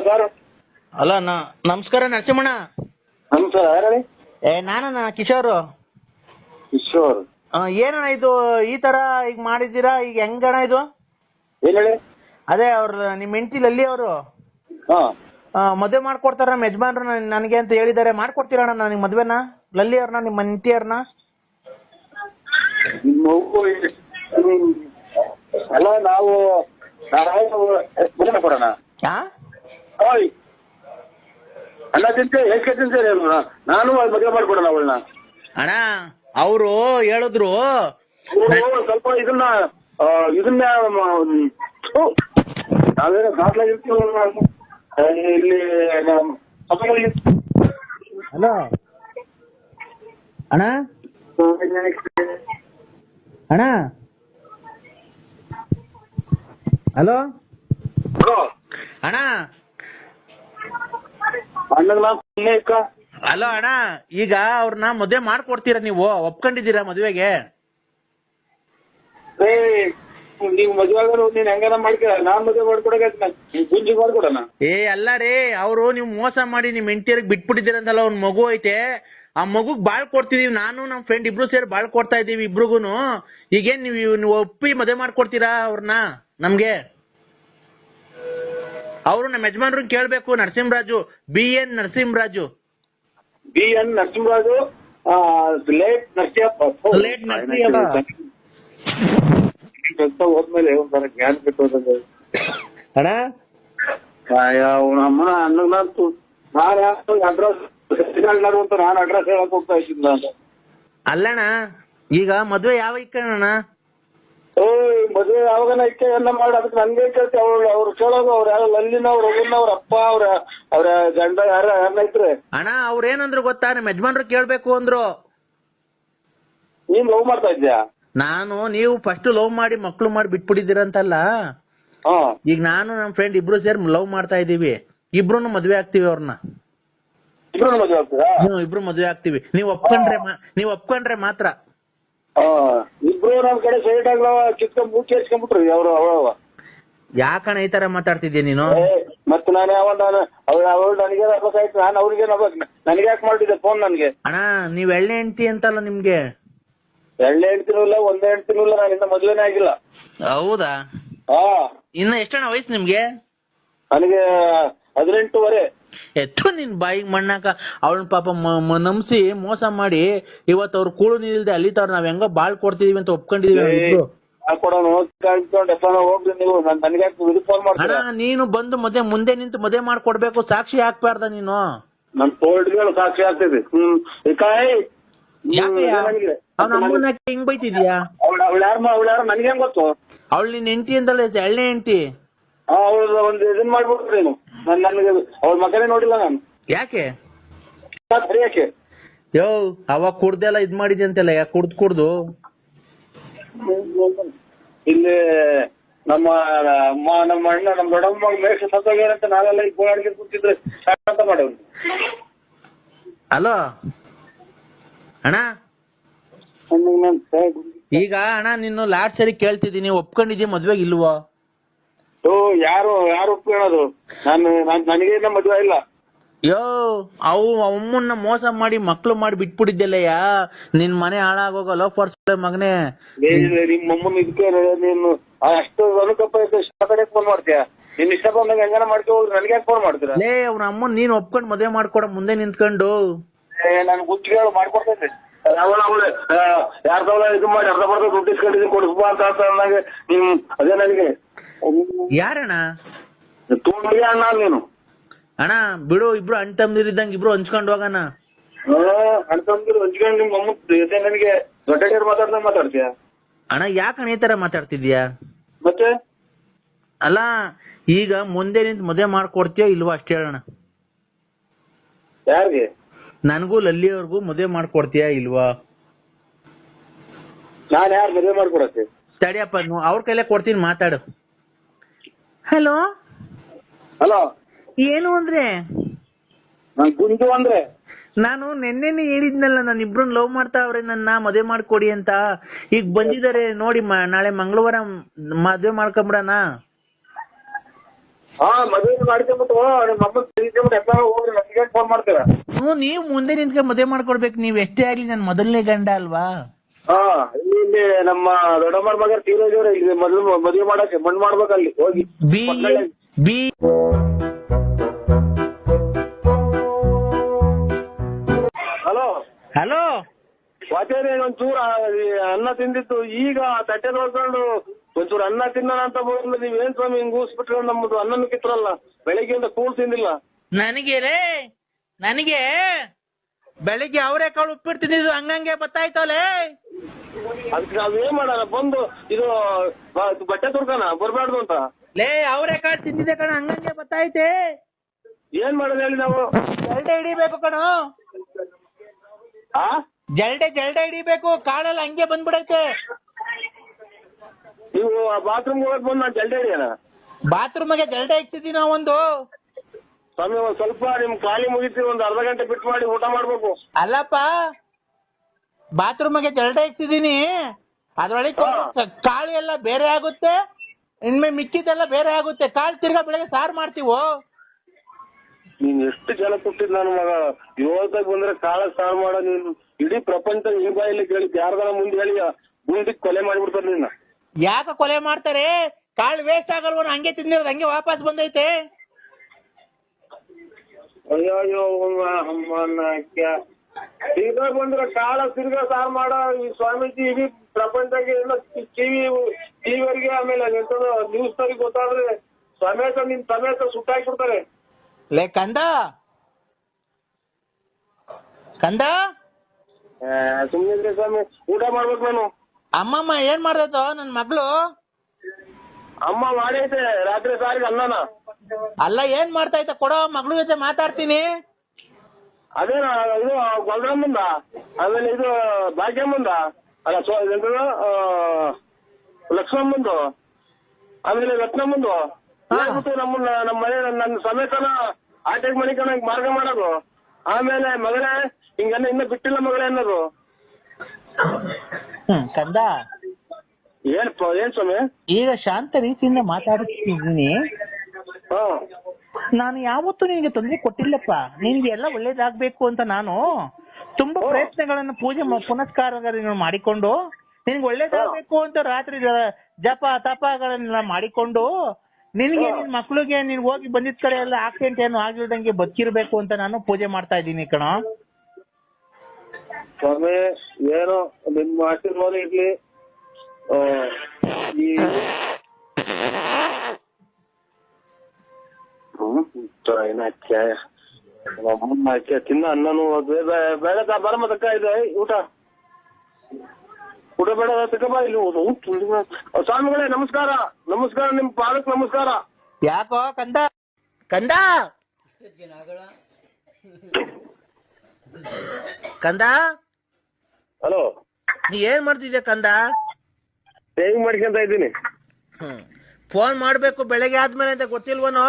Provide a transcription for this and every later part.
Sir. ಅಲ್ಲ ನಮಸ್ಕಾರ ನರಸಿಂಹಣ್ಣ. ನಮಸ್ಕಾರ, ಯಾರು? ನಾನಣ್ಣ ಕಿಶೋರ್. ಕಿಶೋರ್. ಏನಣ್ಣ ಇದು ಈ ತರ ಈಗ ಮಾಡಿದ್ದೀರಾ? ಈಗ ಹೆಂಗಣ್ಣ ಇದು? ಏನ್ ಹೇಳಿ? ಅದೇ ಅವ್ರ ನಿಮ್ಮ ಹೆಂಡತಿ ಲಲ್ಲಿ ಅವರು ಮದುವೆ ಮಾಡ್ಕೊಡ್ತಾರ ನಮ್ಮ ಯಜಮಾನ್ರು ನನಗೆ ಅಂತ ಹೇಳಿದ್ದಾರೆ. ಮಾಡ್ಕೊಡ್ತೀರಣ್ಣ ನನಗೆ ಮದುವೆನ? ಲಲ್ಲಿ ಅವ್ರನ್ನ, ನಿಮ್ಮ ಹೆಂಡತಿ ಅವ್ರನ್ನ? ಅಲ್ಲ, ನಾವು ಮದುವೆ ಕೊಡೋಣ. ಅಲ್ಲ ತಿಂತೆ ಹೇಗೆ ತಿಂತಾರೆ ನಾನು ಮದುವೆ ಮಾಡ್ಕೊಡೋಣ ಅವಳನ್ನ. ಅಣ್ಣ ಅವರು ಹೇಳಿದ್ರು ಸ್ವಲ್ಪ ಇದನ್ನ ನಾವೇನೋ ದಾಖಲಾಗಿರ್ತೀವಿ ಇಲ್ಲಿ. ಹಲೋ ಅಣ್ಣ, ಅಣ್ಣ ಹಲೋ ಅಣ್ಣ. ಹಲೋ ಅಣ್ಣ, ಈಗ ಅವ್ರನ್ನ ಮದುವೆ ಮಾಡ್ಕೊಡ್ತೀರಾ? ನೀವು ಒಪ್ಕೊಂಡಿದ್ದೀರಾ ಮದುವೆಗೆ? ನೀವು ಮದುವೆ ನೀನ್ ಹೆಂಗಾರ ಮಾಡ್ತೀರ, ನಾನ್ ಮದುವೆ ಮಾಡ್ಕೊಡಕ್ಕೆ ಮಾಡ್ಕೊಡೋಣ. ಅಲ್ಲ ರೀ, ಅವರು ನೀವು ಮೋಸ ಮಾಡಿ ನಿಮ್ ಹೆಂಡತಿಯರಿಗೆ ಬಿಟ್ಬಿಟ್ಟಿದ್ದೀರಂತಲ್ಲ. ಒಂದ್ ಮಗು ಐತೆ, ಆ ಮಗುಗ್ ಬಾಳ್ ಕೊಡ್ತಿದೀವಿ. ನಾನು ನಮ್ ಫ್ರೆಂಡ್ ಇಬ್ರು ಸೇರಿ ಬಾಳ್ ಕೊಡ್ತಾ ಇದೀವಿ ಇಬ್ರಿಗೂನು. ಈಗೇನ್ ನೀವು ಒಪ್ಪಿ ಮದುವೆ ಮಾಡ್ಕೊಡ್ತೀರಾ ಅವ್ರನ್ನ ನಮ್ಗೆ? ಅವರು ನಮ್ಮ ಯಜಮಾನ್ರನ್ನ ಕೇಳ್ಬೇಕು. Narasimharaju, BN Narasimharaju. BN Narasimharaju, late Narasimhappa. Late Narasimhappa ಕೆಲಸ ಹೋದ್ಮೇಲೆ ಒಂಥರ ಜ್ಞಾನ ಬಿಟ್ಟು ಅಣ್ಣ. ಅಮ್ಮನ ಅನ್ನಂತೂ ನಾನು ಅಡ್ರೆಸ್ ಅಂತ ನಾನು ಅಡ್ರೆಸ್ ಹೇಳಕ್ ಹೋಗ್ತಾ ಇದ್ದಿಲ್ಲ ಅಂತ. ಅಲ್ಲಣ್ಣ, ಈಗ ಮದುವೆ ಯಾವ ಇಕ್ಕಣ್ಣ? ಮದುವೆ ಯಾವಾಗನ ಇಕ್ಕೆ ಎಲ್ಲ ಮಾಡಿ ಅದಕ್ಕೆ ನನ್ಗೆ ಕೇಳ್ತಿ. ಅವ್ರು ಕೇಳೋದು ಅವ್ರು ಯಾರು ಲಲ್ಲಿನ ಅವ್ರ ಅವ್ರ ಅಪ್ಪ ಅವ್ರ ಗಂಡ ಯಾರನ್ನ ಇದ್ರೆ. ಅಣ್ಣ ಅವ್ರೇನಂದ್ರು ಗೊತ್ತಾ? ನಮ್ಮ ಯಜಮಾನ್ರು ಕೇಳ್ಬೇಕು ಅಂದ್ರು. ನೀನ್ ಲವ್ ಮಾಡ್ತಾ ಇದ್ಯಾ? ನೀವು ಫಸ್ಟ್ ಲವ್ ಮಾಡಿ ಮಕ್ಳು ಮಾಡಿ ಬಿಟ್ಬಿಟ್ಟಿದ್ದೀರಂತಲ್ಲ. ಈಗ ನಾನು ನಮ್ಮ ಫ್ರೆಂಡ್ ಇಬ್ರು ಸೇರಿ ಲವ್ ಮಾಡ್ತಾ ಇದೀವಿ. ಇಬ್ರು ಮದ್ವೆ ಆಗ್ತೀವಿ ಅವ್ರನ್ನ. ಇಬ್ರು ಮದುವೆ ಆಗ್ತೀರಾ? ಇಬ್ರು ಮದ್ವೆ ಆಗ್ತೀವಿ. ನೀವು ಒಪ್ಕೊಂಡ್ರೆ ಮಾತ್ರ. ಇಬ್ರು ನಮ್ ಕಡೆ ಸೈಡ್ ಆಗ ಕಿತ್ಕೊಂಡ್ ಮೂಚಿ ಹಚ್ಕೊಂಡ್ಬಿಟ್ರಿ ಅವ್ರು. ಯಾಕಣ್ಣ ಈ ತರ ಮಾತಾಡ್ತಿದ್ಯಾ ನೀನು? ಮತ್ತೆ ನಾನು ಅವಳು ನನಗೆ ಆಗ್ಬೇಕಾಯ್ತು, ನಾನು ಅವ್ರಿಗೆ ನನಗೆ ಯಾಕೆ ಮಾಡಿದ್ದೆ ಫೋನ್ ನನ್ಗೆ? ಅಣ್ಣ ನೀವ್ ಎಳ್ಳೆ ಹೆಂಡ್ತಿ ಅಂತಲ್ಲ ನಿಮ್ಗೆ? ಎಳ್ಳೆ ಹೆಂಡ್ತಿನೂ ಇಲ್ಲ, ಒಂದೇ ಹೆಂಡ್ತಿನೂ ಇಲ್ಲ. ನಾನು ಇನ್ನ ಮದ್ವೆನೇ ಆಗಿಲ್ಲ. ಹೌದಾ? ಇನ್ನ ಎಷ್ಟಣ್ಣ ವಯಸ್ಸು ನಿಮ್ಗೆ? ನನಗೆ 18 ಎತ್ತು ನಿನ್ ಬಾಯಿಗೆ ಮಣ್ಣಾಕ. ಅವಳನ್ನ ಪಾಪ ನಂಬಿಸಿ ಮೋಸ ಮಾಡಿ ಇವತ್ತು ಅವ್ರು ಕೂಳು ನೀರಿಲ್ದೆ ಅಲ್ಲಿತವ್ರು. ನಾವ್ ಹೆಂಗೋ ಬಾಳ್ ಕೊಡ್ತಿದೀವಿ ಅಂತ ಒಪ್ಕೊಂಡಿದೀವಿ. ಅಣ್ಣ ನೀನು ಬಂದು ಮುಂದೆ ನಿಂತು ಮದುವೆ ಮಾಡ್ಕೊಡ್ಬೇಕು. ಸಾಕ್ಷಿ ಹಾಕ್ಬಾರ್ದ ನೀನು? ನನ್ ತೋಳ್ಗಳು ಸಾಕ್ಷಿ ಆಗ್ತಿದೆ. ಅವ್ನ ಅಮ್ಮನ ಹಿಂಗ್ ಬೈತಿದ್ಯಾ? ಅವಳು ಯಾರು ನನ್ಗೆ ಹೆಂಗ್ ಗೊತ್ತು? ಅವಳು ನಿನ್ ಹೆಂಡತಿ ಅಂತಲ್ಲ, ಎಳ್ಳೆ ಹೆಂಡತಿ. ಅವಳು ಒಂದು ಇದನ್ ಮಾಡ್ಬಿಟ್ರಿ ನೀನು. ನನಗೆ ಅವಳ ಮಗನೇ ನೋಡಿಲ್ಲ ನಾನು. ಯಾಕೆ? ಯಾಕೆ ಅವಾಗ ಕುಡ್ದೆಲ್ಲ ಇದ್ ಮಾಡಿದ್ಯ ಅಂತೆಲ್ಲ. ಯಾಕೆ ಕುಡ್ದು ಇಲ್ಲಿ ನಮ್ಮ ಅಣ್ಣ ನಮ್ಮ ದೊಡ್ಡಮ್ಮ ಮೇಷ ಸತ್ತೋಗ್ಯಾರಂತ ನಾವೆಲ್ಲ ಈಗ ಗೋಳಾಡಿಗೆ ಕೂತಿದ್ರೆ ಅಂತ ಮಾಡವ್ರು. ಹಲೋ ಅಣ್ಣ, ಈಗ ಅಣ್ಣ ನಿನ್ನ ಲಾಸ್ಟ್ ಸರಿ ಕೇಳ್ತಿದ್ದೀನಿ, ಒಪ್ಕೊಂಡಿದ್ದೀವಿ ಮದ್ವೆಗೆ ಇಲ್ವೋ? ಯಾರು ಒಪ್ಕೊಳ್ಳೋದು? ನನಗೇನ ಮದ್ವೆ ಇಲ್ಲ. ಅಮ್ಮನ್ನ ಮೋಸ ಮಾಡಿ ಮಕ್ಳು ಮಾಡಿ ಬಿಟ್ಬಿಟ್ಟಿದ್ದೆಲ್ಲಯ್ಯ. ನಿನ್ ಮನೆ ಹಾಳಾಗೋಗ ಲೋಫರ್ಸ್ ಮಗನೇ. ನಿಮ್ಮ ಅಮ್ಮನ ಇದಕ್ಕೆ ನೀನು ಅಷ್ಟು ಅನುಕಂಪ ಫೋನ್ ಮಾಡ್ತೀಯ? ನಿನ್ ಇಷ್ಟ ಬಂದಾಗ ಹೆಂಗಾನ ಮಾಡ್ಕೋಬೋದು, ನನಗೆ ಫೋನ್ ಮಾಡ್ತೀರ? ಅವ್ನ ಅಮ್ಮನ್ ನೀನ್ ಒಪ್ಕೊಂಡು ಮದುವೆ ಮಾಡ್ಕೊಡ ಮುಂದೆ ನಿಂತ್ಕೊಂಡು. ನಾನು ಗುತ್ತಿಗೆ ಮಾಡ್ಕೊಡ್ತೈತೆ. ಅವಳು ಯಾರ್ದವಳ ಇದು ಮಾಡಿ ಅರ್ಧ ಬರ್ದ ದುಡ್ಡು ಇಸ್ಕೊಂಡಿದ್ದೀನಿ ಕೊಡಿಸ್ಬಾ ಅಂತ ಅಂದಾಗ ನೀನು ಅದೇ ನನಗೆ ಯಾರಣ್ಣ? ತೋಂಡಿಗೆ ಅಣ್ಣ ನೀನು. ಅಣ್ಣ ಬಿಡು, ಇಬ್ರು ಅಣ್ಣ ತಮ್ಮದಿರಿದ್ದಂಗೆ ಇಬ್ರು ಹಂಚ್ಕೊಂಡು ಹೋಗೋಣ. ಅಣ್ಣ ತಮ್ಮದಿರು ಹಂಚ್ಕೊಂಡು ನಿಮ್ಮ ಅಮ್ಮ ಜೊತೆ ನನಗೆ ದೊಡ್ಡ ಮಾತಾಡ್ತೀಯ? ಅಣ್ಣ ಯಾಕಣ್ಣ ಈ ತರ ಮಾತಾಡ್ತಿದ್ಯಾ? ಮತ್ತೆ ಅಲ್ಲ ಈಗ ಮುಂದೆ ನಿಂತು ಮದುವೆ ಮಾಡ್ಕೊಡ್ತೀಯೋ ಇಲ್ವಾ ಅಷ್ಟೇ ಹೇಳೋಣ. ಯಾರಿಗೆ? ನನಗೂ ಲಲ್ಲಿ ಅವ್ರಿಗೂ ಮದುವೆ ಮಾಡ್ಕೊಡ್ತೀಯಾ ಇಲ್ವಾ? ನಾನು ಯಾರು ಮದುವೆ ಮಾಡ್ಕೊಡತ್ತೆ? ತಡಿಯಪ್ಪ, ಅವ್ರ ಕೈಲೇ ಕೊಡ್ತೀನಿ, ಮಾತಾಡು. ಹಲೋ ಹಲೋ, ಏನು ಅಂದ್ರೆ? ಗುಂಡು ಅಂದ್ರೆ ನಾನು ನೆನ್ನೆನೆ ಹೇಳಿದ್ನಲ್ಲ, ನಾನು ಇಬ್ರನ್ನ ಲವ್ ಮಾಡ್ತಾವ್ರೆ, ನನ್ನ ಮದುವೆ ಮಾಡ್ಕೊಡಿ ಅಂತ. ಈಗ ಬಂದಿದ್ದಾರೆ ನೋಡಿ, ನಾಳೆ ಮಂಗಳವಾರ ಮದುವೆ ಮಾಡ್ಕೊಂಬಿಡಣ. ಹಾ ಮದುವೆ ಮಾಡ್ಕೊಂಬಿಟ್ಟು ನಿಮ್ಮ ಅಮ್ಮ ತಿಳ್ಕೊಂಬಿಟ್ಟು ಎಲ್ಲ ಹೋಗ್ರಿ ನನಗೆ ಫೋನ್ ಮಾಡ್ತೇವೆ. ನೀವು ಮುಂದೆ ನಿಂತ್ಕೊಂಡು ಮದುವೆ ಮಾಡ್ಕೊಡ್ಬೇಕು. ನೀವ್ ಎಷ್ಟೇ ಆಗ್ಲಿ ನನ್ನ ಮೊದಲನೇ ಗಂಡ ಅಲ್ವಾ. ಹಾ ಇಲ್ಲಿ ನಮ್ಮ ದೊಡ್ಡಮ್ಮರ ಮಗ ತೀರೋಜವ್ರೆ, ಇಲ್ಲಿ ಮದುವೆ ಮಾಡಕ್ಕೆ ಮಣ್ಣು ಮಾಡ್ಬೇಕಲ್ಲಿ ಹೋಗಿ. ಹಲೋ ಹಲೋ ವಾಚೇರಿ, ಒಂಚೂರು ಅನ್ನ ತಿಂದಿತ್ತು, ಈಗ ತಟ್ಟೆ ನೋಡ್ಕೊಂಡು ಒಂಚೂರು ಅನ್ನ ತಿನ್ನೋಣ ಅಂತ ಬಂದ್ರೆ ನೀವೇನ್ ಸ್ವಾಮಿ ಹಿಂಗ್ ಊಸ್ಬಿಟ್ರೆ ನಮ್ಮದು ಅನ್ನನೂ ಕಿತ್ರಲ್ಲ. ಬೆಳಿಗ್ಗೆಯಿಂದ ಕೂಳ್ ತಿಂದಿಲ್ಲ. ನನಗೆ ಬೆಳಿಗ್ಗೆ ಅವರೆಕಾಳು ಉಪ್ಪಿಟ್ಟು ತಿಂದಿದ್ದು ಹಂಗಂಗೆ ಬತ್ತಾಯ್ತಲೇ. ಅದಕ್ಕೆ ನಾವ್ ಏನ್ ಮಾಡೋಣ, ಬಂದು ಇದು ಬಟ್ಟೆ ತುರ್ಕನ ಬರ್ಬಾರ್ದು ಅಂತ. ಲೇ ಅವರೆಕಾಳು ತಿಂದಿದೆ ಕಣ, ಹಂಗಂಗೆ ಬತ್ತಾಯ್ತೆ. ಏನ್ ಮಾಡೋದು ಹೇಳಿ ನಾವು? ಜಲ್ಡೆ ಹಿಡಿಬೇಕು ಕಣ, ಜಲ್ಡೆ ಹಿಡಿಬೇಕು. ಕಾಳೆಲ್ಲ ಹಂಗೆ ಬಂದ್ಬಿಡೈತೆ. ನೀವು ಬಾತ್ರೂಮ್ ಹೋಗಕ್ ಬಂದು ನಾನು ಜಲ್ಡೆ ಹಿಡಿಯೋಣ? ಬಾತ್ರೂಮ್ಗೆ ಜಲ್ಡೆ ಇಕ್ತಿದ್ದೀವಿ ನಾವೊಂದು. ಸ್ವಾಮಿ ಒಂದ್ ಸ್ವಲ್ಪ ನಿಮ್ ಖಾಲಿ ಮುಗಿತೀವಿ, ಒಂದ್ ಅರ್ಧ ಗಂಟೆ ಬಿಟ್ಟು ಮಾಡಿ ಊಟ ಮಾಡ್ಬೇಕು. ಅಲ್ಲಪ್ಪ, ಬಾತ್ರೂಮ್ಗೆ ಜಲ್ಡೆ ಇಕ್ತಿದ್ದೀನಿ, ಅದ್ರೊಳಗೆ ಕಾಳು ಎಲ್ಲ ಬೇರೆ ಆಗುತ್ತೆ, ಇನ್ಮೇ ಮಿಕ್ಕಿದೆಲ್ಲ ಬೇರೆ ಆಗುತ್ತೆ. ಕಾಳು ತಿರ್ಗಾ ಬೆಳಗ್ಗೆ ಸಾರು ಮಾಡ್ತೀವೋ. ನೀನ್ ಎಷ್ಟು ಜನ ಕೊಟ್ಟಿದ್ ನನ್ನ ಮಗ, ಇವತ್ತಾಗ ಬಂದ್ರೆ ಕಾಳ ಸಾರು ಮಾಡೋ ನೀನು. ಇಡೀ ಪ್ರಪಂಚ ಈ ಬಾಯಲ್ಲಿ ಕೇಳಿ ಯಾರ್ದಾರ ಮುಂದೆ ಹೇಳಿ ಗುಂಡಿಗೆ ಕೊಲೆ ಮಾಡಿಬಿಡ್ತಾರೆ ನಿನ್ನ. ಯಾಕೆ ಕೊಲೆ ಮಾಡ್ತಾರೆ? ಕಾಳು ವೇಸ್ಟ್ ಆಗಲ್ವನ, ಹಂಗೆ ತಿಂದಿರೋದು ಹಂಗೆ ವಾಪಸ್ ಬಂದೈತೆ. ಅಯ್ಯೋ ತಿರ್ಗಾ ಬಂದ್ರೆ ಕಾಳ ತಿರ್ಗಾ ಸಾರು ಮಾಡೋ ಈ ಸ್ವಾಮೀಜಿ ಇಡೀ ಪ್ರಪಂಚಕ್ಕೆ ಎಲ್ಲ ಟಿವಿವರೆಗೆ, ಆಮೇಲೆ ಎಂತದ ನ್ಯೂಸ್ ತರಿಗೆ ಗೊತ್ತಾದ್ರೆ ನಿನ್ ಸಮೇತ ಸುಟ್ಟಾಕ್ಬಿಡ್ತಾರೆ. ಲೇ ಕಂದ ಸುಮ್ಮನೆ ಸ್ವಾಮಿ, ಊಟ ಮಾಡ್ಬೇಕು ನಾನು. ಅಮ್ಮಮ್ಮ ಏನ್ ಮಾಡ್ದೋ ನನ್ ಮಗಳು? ಅಮ್ಮ ಮಾಡೈತೆ ರಾತ್ರಿ ಸಾರಿಗೆ ಅನ್ನನ. ಅಲ್ಲ ಏನ್ ಮಾಡ್ತಾ ಐತೆ ಕೊಡೋ, ಮಗಳು ಜೊತೆ ಮಾತಾಡ್ತೀನಿ. ಅದೇನ ಇದು ಗೊಲ್ರಮ್ಮಂದ, ಆಮೇಲೆ ಇದು ಭಾಗ್ಯಮ್ಮಂದ, ಅಲ್ಲ ಎಂತದ ಲಕ್ಷ್ಮಮ್ಮಂದು, ಆಮೇಲೆ ರತ್ನಮ್ಮಂದು ಹೇಳ್ಬಿಟ್ಟು ನಮ್ಮ ಮನೆ ನನ್ನ ಸಮೇತನ ಆಟೆಗೆ ಮನಿಕನ ಮಾರ್ಗ ಮಾಡೋದು. ಆಮೇಲೆ ಮಗಳೇ ಹಿಂಗನ್ನ ಇನ್ನ ಬಿಟ್ಟಿಲ್ಲ ಮಗಳೇ ಅನ್ನೋದು. ಕಂದ ಏನ್ ಸ್ವಾಮಿ? ಈಗ ಶಾಂತ ರೀತಿಯಿಂದ ಮಾತಾಡ್ತಿದ್ದೀನಿ. ನಾನು ಯಾವತ್ತೂ ನಿನಗೆ ತೊಂದರೆ ಕೊಟ್ಟಿಲ್ಲಪ್ಪ. ನಿನ್ಗೆ ಎಲ್ಲ ಒಳ್ಳೇದಾಗ್ಬೇಕು ಅಂತ ನಾನು ತುಂಬಾ ಪ್ರಯತ್ನಗಳನ್ನು ಪೂಜೆ ಪುನಸ್ಕಾರಗಳನ್ನು ಮಾಡಿಕೊಂಡು ನಿನ್ಗೆ ಒಳ್ಳೇದಾಗ್ಬೇಕು ಅಂತ ರಾತ್ರಿ ಜಪ ತಪಗಳನ್ನೆಲ್ಲ ಮಾಡಿಕೊಂಡು ನಿನ್ಗೆ ನಿನ್ ಮಕ್ಳಿಗೆ ನೀನ್ ಹೋಗಿ ಬಂದಿದ್ ಕಡೆ ಎಲ್ಲ ಆಕ್ಸಿಡೆಂಟ್ ಏನು ಆಗಿಲ್ದಂಗೆ ಬದುಕಿರ್ಬೇಕು ಅಂತ ನಾನು ಪೂಜೆ ಮಾಡ್ತಾ ಇದ್ದೀನಿ ಕಣ. ಸ್ವಾಮಿ ಏನೋ ನಿಮ್ಮ ಆಶೀರ್ವಾದ ಇರ್ಲಿ. ತಿನ್ನ ಅನ್ನನು ಬೇಡ ಬರಮದಕ್ಕ ಇದೆ ಊಟ ಬೇಡ ತಗಬಾ ಇಲ್ಲಿ. ಸ್ವಾಮಿಗಳೇ ನಮಸ್ಕಾರ, ನಿಮ್ ಪಾದಕ್ ನಮಸ್ಕಾರ. ಯಾಕೋ ಕಂದ ಹಲೋ, ನೀ ಏನ್ ಮಾಡ್ತಿದ್ಯಾ ಕಂದ? ಸೇವಿಂಗ್ ಮಾಡ್ಕೊಂತ ಇದ್ದೀನಿ. ಫೋನ್ ಮಾಡ್ಬೇಕು ಬೆಳಗ್ಗೆ ಆದ್ಮೇಲೆ ಅಂತ ಗೊತ್ತಿಲ್ವನೋ?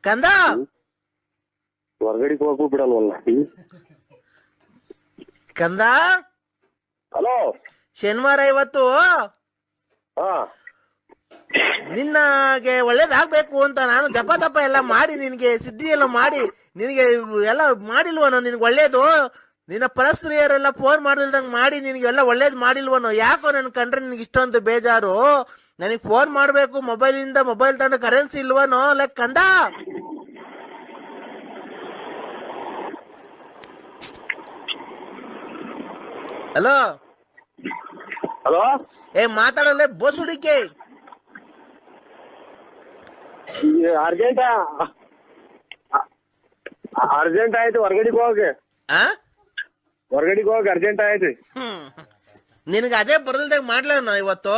ಕಂದ ಹೊರಗಡೆಗೆ ಹೋಗು ಬಿಡಲ್ವಲ್ಲ ಕಂದ. ಹಲೋ, ಶನಿವಾರ ಇವತ್ತು ನಿನ್ನಗೆ ಒಳ್ಳೇದಾಗ್ಬೇಕು ಅಂತ ನಾನು ಜಪ ತಪ ಎಲ್ಲ ಮಾಡಿ ನಿನ್ಗೆ ಸಿದ್ಧಿ ಎಲ್ಲ ಮಾಡಿ ನಿನಗೆ ಎಲ್ಲ ಮಾಡಿಲ್ವನೋ? ನಿನ್ಗೆ ಒಳ್ಳೇದು ನಿನ್ನ ಪರಸ್ತ್ರೀಯರೆಲ್ಲ ಫೋನ್ ಮಾಡಿಲ್ದಂಗೆ ಮಾಡಿ ನಿನಗೆ ಎಲ್ಲ ಒಳ್ಳೇದು ಮಾಡಿಲ್ವನೋ? ಯಾಕೋ ನನ್ ಕಂಡ್ರೆ ನಿನ್ಗೆ ಇಷ್ಟೊಂದು ಬೇಜಾರು? ನನಗೆ ಫೋನ್ ಮಾಡ್ಬೇಕು, ಮೊಬೈಲ್ ತಗೊಂಡು ಕರೆನ್ಸಿ ಇಲ್ವನೋ? ಲೈಕ್ ಕಂದ. ಹಲೋ ಹಲೋ, ಮಾತಾಡಲ್ಲ ಬೋಸುಡಿಕೆ. ಅರ್ಜೆಂಟ್ ಆಯ್ತು, ಹೊರಗಡೆಗೆ ಹೋಗಿ ಅರ್ಜೆಂಟ್ ಆಯ್ತು. ನಿನಗೆ ಅದೇ ಬರ್ಲ್ದಾಗ ಮಾಡ್ಲೇನ ಇವತ್ತು?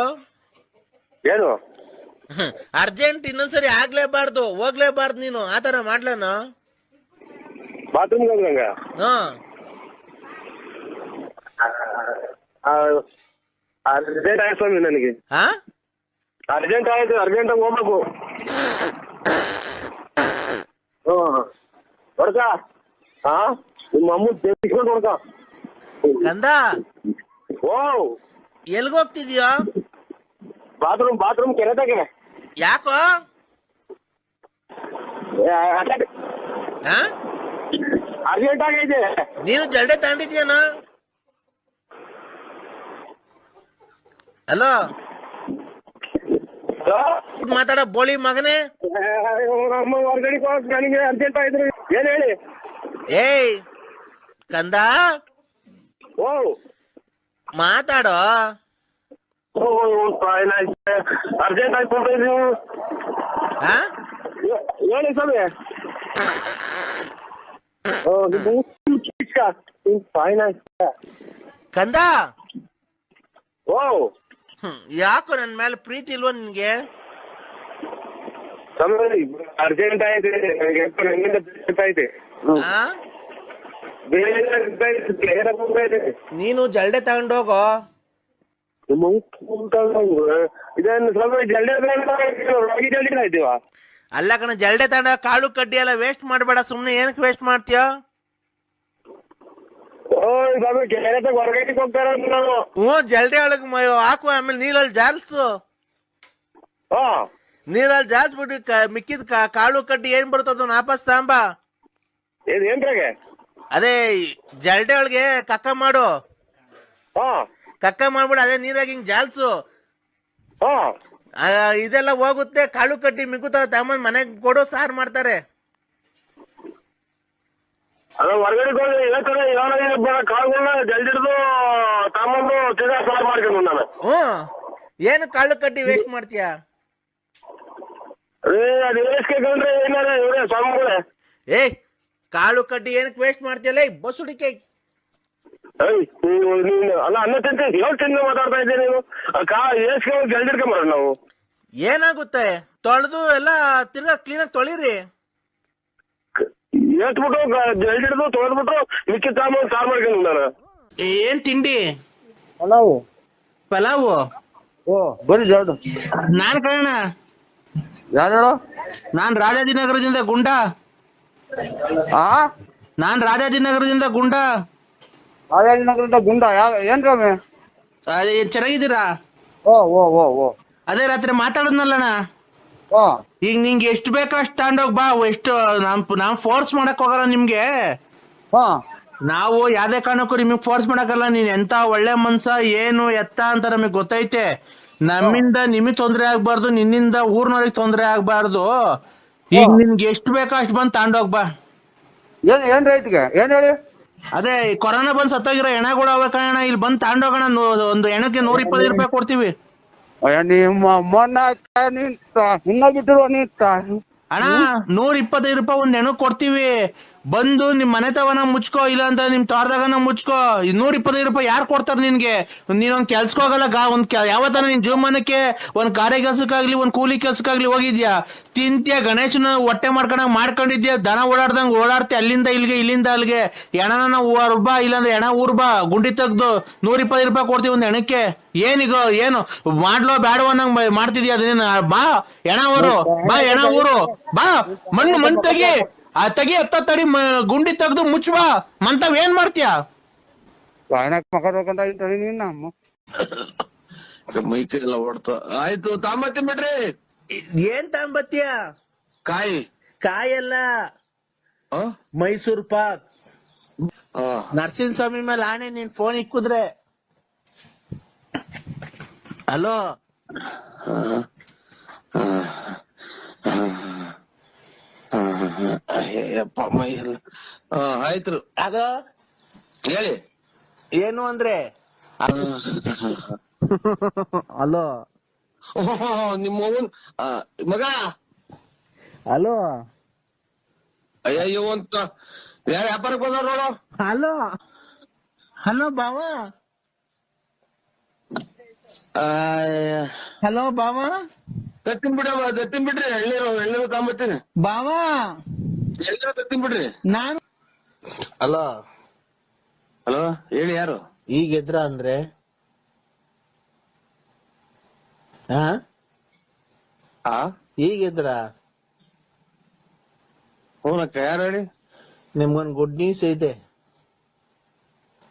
ಏನು ಅರ್ಜೆಂಟ್ ಇನ್ನೊಂದ್ಸರಿ ಆಗ್ಲೇಬಾರ್ದು, ಹೋಗ್ಲೇಬಾರ್ದು ನೀನು, ಆತರ ಮಾಡ್ಲೇನ? ಬಾತ್ರೂಮ್ಗೆ ಹೋಗ್ರಂಗ? ಅರ್ಜೆಂಟ್ ಆಯ್ತು ಸ್ವಾಮಿ, ನನಗೆ ಅರ್ಜೆಂಟ್ ಆಯ್ತು, ಅರ್ಜೆಂಟಾಗಿ ಹೋಗ್ಬೇಕು. ಹೊಡ್ಕ ನಿಮ್ಮ ಅಮ್ಮ ತೆಗಿಸ್ಕೊಂಡು ಹೊಡ್ಕ ಕಂದ. ಓ ಎಲ್ಗ ಹೋಗ್ತಿದ್ಯೋ? ಬಾತ್ರೂಮ್ ಕೆರೆದಾಗೆ. ಯಾಕೋ? ಅರ್ಜೆಂಟ್ ಆಗೈತೆ. ನೀನು ಜಲ್ಡೆ ತಗೊಂಡಿದ್ಯಾನ? ಹಲೋ ಮಾತಾಡ ಬೋಳಿ ಮಗನೇ. ನಮ್ಮ ಹೊರಗಡೆ ನನಗೆ ಅರ್ಜೆಂಟ್ ಆಯ್ತು. ಏನ್ ಹೇಳಿ? ಏಯ್ ಕಂದ ಓ ಮಾತಾಡೋ. ಅರ್ಜೆಂಟ್ ಆಯ್ತು ನೀವು ಹೇಳಿ ಸ್ವಾಮಿ. ಕಂದ ಓ ಯಾಕೋ ನನ್ ಮೇಲೆ ಪ್ರೀತಿ ಇಲ್ವಾ ನಿನ್ಗೆ? ಅರ್ಜೆಂಟ್ ಐತೆ ಐತೆ. ನೀನು ಜಲ್ಡೆ ತಗೊಂಡೋಗೋ. ಇದನ್ನು ಸ್ವಲ್ಪ ಜಲ್ದಿ ಆಯ್ತೀವ. ಅಲ್ಲ ಕಣ, ಜಲ್ಡೆ ತಗೊಂಡ ಕಾಳು ಕಡ್ಡಿ ಎಲ್ಲ ವೇಸ್ಟ್ ಮಾಡ್ಬೇಡ. ಸುಮ್ನೆ ಏನಕ್ಕೆ ವೇಸ್ಟ್ ಮಾಡ್ತೀಯ? ಹೊರಗಡೆ ಹೋಗ್ತಾರ ನಾವು. ಜಲ್ಡೆ ಒಳಗ್ ಹಾಕು, ಆಮೇಲೆ ನೀರಲ್ಲಿ ಜಾಲ್ಸು. ನೀರಲ್ಲಿ ಜಾಲ್ಸ್ಬಿಟ್ಟು ಮಿಕ್ಕಿದ ಕಾಳು ಕಡ್ಡಿ ಏನ್ ಬರುತ್ತದ ವಾಪಸ್ ತಾಂಬ. ಏನ್ರಾಗೆ? ಅದೇ ಜಲ್ಡೆ ಒಳಗೆ ಕಕ್ಕ ಮಾಡು. ಕಕ್ಕ ಮಾಡ್ಬಿಡು, ಅದೇ ನೀರಾಗಿ ಹಿಂಗ್ ಜಾಲ್ಸು. ಇದೆಲ್ಲ ಹೋಗುತ್ತೆ. ಕಾಳು ಕಡ್ಡಿ ಮಿಗುತ್ತಾರ, ತಗೊಂಡ್ ಮನೆಗ್ ಕೊಡು, ಸಾರು ಮಾಡ್ತಾರೆ. ಅದ ಹೊರಗಡೆ ಕಾಳುಗಳನ್ನ ಜಲ್ದಿಡ್ದು ತಗೊಂಡು ಸಾರು ಮಾಡ್ಕೊಂಡು ನಾನು. ಏನು ಕಾಳು ಕಡ್ಡಿ ವೇಸ್ಟ್ ಮಾಡ್ತೀಯ? ಅದು ವೇಸ್ಕೊಂಡ್ರೆ ಏನಾರ ಇವರೇ ಸ್ವಾಮಿಗಳೇ. ಏಯ್ ಕಾಳು ಕಡ್ಡಿ ಏನಕ್ಕೆ ವೇಸ್ಟ್ ಮಾಡ್ತೀಯಲ್ಲ ಬಸುಡಿಕೆ? ಅಲ್ಲ ಅನ್ನ ತಿಂತ ಹೇಳ್ತೀನಿ ಮಾತಾಡ್ತಾ ಇದ್ದೆ ನೀನು. ಏಸ್ಕೊಂಡು ಜಲ್ದಿಡ್ಕೊಂಬರ ನಾವು. ಏನಾಗುತ್ತೆ? ತೊಳೆದು ಎಲ್ಲ ತಿರ್ಗಾ ಕ್ಲೀನಾಗಿ ತೊಳಿರಿ. ಏತ್ಬಿಟ್ಟು ಜಲ್ದಿಡ್ದು ತೊಳೆದ್ಬಿಟ್ಟು ಮಿಕ್ಕಿ ತಗೊಂಡು ಸಾರು ಮಾಡ್ಕೊಂಡು ನಾನು. ಏನ್ ತಿಂಡಿ? ಪಲಾವು. ಓ ಬರೀ ಜಾಡು. ನಾನ್ ಕಣ. ಯಾರು ಹೇಳು? ನಾನ್ ರಾಜಾಜಿನಗರದಿಂದ ಗುಂಡ. ನಾನ್ ರಾಜಾಜಿನಗರದಿಂದ ಗುಂಡ. ರಾಜಾಜಿನಗರದಿಂದ ಗುಂಡ. ಏನ್ ಕಮ್ಮಿ? ಚೆನ್ನಾಗಿದ್ದೀರಾ? ಓ ಓ ಓ ಓ ಅದೇ ರಾತ್ರಿ ಮಾತಾಡದ್ನಲ್ಲಣ್ಣ. ಈಗ ನಿಂಗೆ ಎಷ್ಟು ಬೇಕೋ ಅಷ್ಟು ತಗೊಂಡೋಗ್ ಬಾ. ಎಷ್ಟು ನಾವ್ ಫೋರ್ಸ್ ಮಾಡಕ್ ಹೋಗಲ್ಲ ನಿಮ್ಗೆ. ನಾವು ಯಾವ್ದೇ ಕಾರಣಕ್ಕೂ ನಿಮಗ್ ಫೋರ್ಸ್ ಮಾಡಕ್ಕಲ್ಲ. ನೀನ್ ಎಂತ ಒಳ್ಳೆ ಮನ್ಸ ಏನು ಎತ್ತ ಅಂತ ನಮಗ್ ಗೊತ್ತೈತೆ. ನಮ್ಮಿಂದ ನಿಮಗ್ ತೊಂದ್ರೆ ಆಗ್ಬಾರ್ದು, ನಿನ್ನಿಂದ ಊರ್ನವ್ರಿಗೆ ತೊಂದ್ರೆ ಆಗ್ಬಾರ್ದು. ಈಗ ನಿನ್ಗೆ ಎಷ್ಟು ಬೇಕೋ ಅಷ್ಟು ಬಂದ್ ತಗೊಂಡೋಗ್ ಬಾ. ಏನ್ ರೇಟ್ಗೆ? ಏನ್ ಹೇಳಿ? ಅದೇ ಕೊರೋನಾ ಬಂದ್ ಸತ್ತೋಗಿರೋ ಹೆಣಗಳು ಅವ ಕಣ, ಇಲ್ಲಿ ಬಂದ್ ತಗೊಂಡೋಗೋಣ. ಒಂದು ಹೆಣಕ್ಕೆ 120 ರೂಪಾಯಿ ಕೊಡ್ತೀವಿ. ಇನ್ನ ಬಿಟ್ಟಿರುವ ಅಣ್ಣ 125 ರೂಪಾಯಿ ಒಂದ್ ಹೆಣಕ್ ಕೊಡ್ತೀವಿ. ಬಂದು ನಿಮ್ ಮನೆ ತವನ ಮುಚ್ಕೋ, ಇಲ್ಲ ಅಂತ ನಿಮ್ ತೋಟದಾಗನ ಮುಚ್ಕೋ. 125 ರೂಪಾಯಿ ಯಾರು ಕೊಡ್ತಾರ ನಿನ್ಗೆ? ನೀನೊಂದ್ ಕೆಲ್ಸಕ್ಕೆ ಹೋಗಲ್ಲ. ಯಾವತ್ತಾನ ನಿನ್ ಜೀವಮಾನಕ್ಕೆ ಒಂದ್ ಕಾರ್ಯ ಕೆಲ್ಸಕ್ಕಾಗ್ಲಿ ಒಂದ್ ಕೂಲಿ ಕೆಲ್ಸಕ್ಕಾಗ್ಲಿ ಹೋಗಿದ್ಯಾ? ತಿಂತ್ಯ ಗಣೇಶನ ಹೊಟ್ಟೆ ಮಾಡ್ಕೊಂಡಿದ್ಯಾ? ದನ ಓಡಾಡ್ದಂಗ್ ಓಡಾಡ್ತಿ ಅಲ್ಲಿಂದ ಇಲ್ಲಿಗೆ ಇಲ್ಲಿಂದ ಅಲ್ಲಿಗೆ. ಹೆಣನ ಬಾ, ಇಲ್ಲಾಂದ್ರೆ ಹೆಣ ಬಾ, ಗುಂಡಿ ತೆಗ್ದು 120 ರೂಪಾಯಿ ಕೊಡ್ತೀವಿ ಒಂದ್ ಹೆಣಕ್ಕೆ. ಏನೀಗ ಏನು ಮಾಡ್ಲೋ ಬೇಡವ ಅನ್ನಂಗ್ ಮಾಡ್ತಿದ್ಯಾ? ಅದನ್ನ ಬಾ ಹೆಣ ಊರು, ಬಾ ಹೆಣ ಊರು, ಬಾ ಮಣ್ಣು ತೆಗಿ. ತೆಗಿ ತಡಿ, ಗುಂಡಿ ತೆಗ್ದು ಮುಚ್ಚುವ. ಮಂತಾವ್ ಏನ್ ಮಾಡ್ತೀಯ? ಮೈಕೆಲ್ಲ ಓಡ್ತ. ಆಯ್ತು ತಾಂಬತ್ತಿ ಬಿಡ್ರಿ. ಏನ್ ತಾಂಬತ್ತೀಯ? ಕಾಯಲ್ಲ, ಮೈಸೂರ್ ಪಾಕ್. ನರಸಿಂಹ ಸ್ವಾಮಿ ಮೇಲೆ ಆಣೆ, ನೀನ್ ಫೋನ್ ಇಕ್ಕುದ್ರೆ. ಹಲೋ ಆಯ್ತು ಅದ ಹೇಳಿ. ಏನು ಅಂದ್ರೆ ಹಲೋ ನಿಮ್ಮ ಮಗ. ಹಲೋ ಅಯ್ಯೋ ಅಂತ ಯಾರ ವ್ಯಾಪಾರಕ್ಕೆ ಬಂದ ನೋಡು. ಹಲೋ ಹಲೋ ಬಾವ. ಹಲೋ ಬಾವ. ತತ್ತಿನ ಬಿಡ್ರಿ. ಎಳ್ನೀರು ತಗೊಂಬತ್ತೀನಿ ಬಾವ. ಎಳ್ನೀರು ತತ್ತಿನ ಬಿಡ್ರಿ. ನಾನು ಹಲೋ ಹಲೋ ಹೇಳಿ. ಯಾರು ಈಗ ಎದ್ರ ಅಂದ್ರೆ? ಈಗ ಎದ್ರ? ಹೂನಕ್ಕ. ಯಾರು ಹೇಳಿ? ನಿಮ್ಗೊಂದ್ ಗುಡ್ ನ್ಯೂಸ್ ಐತೆ.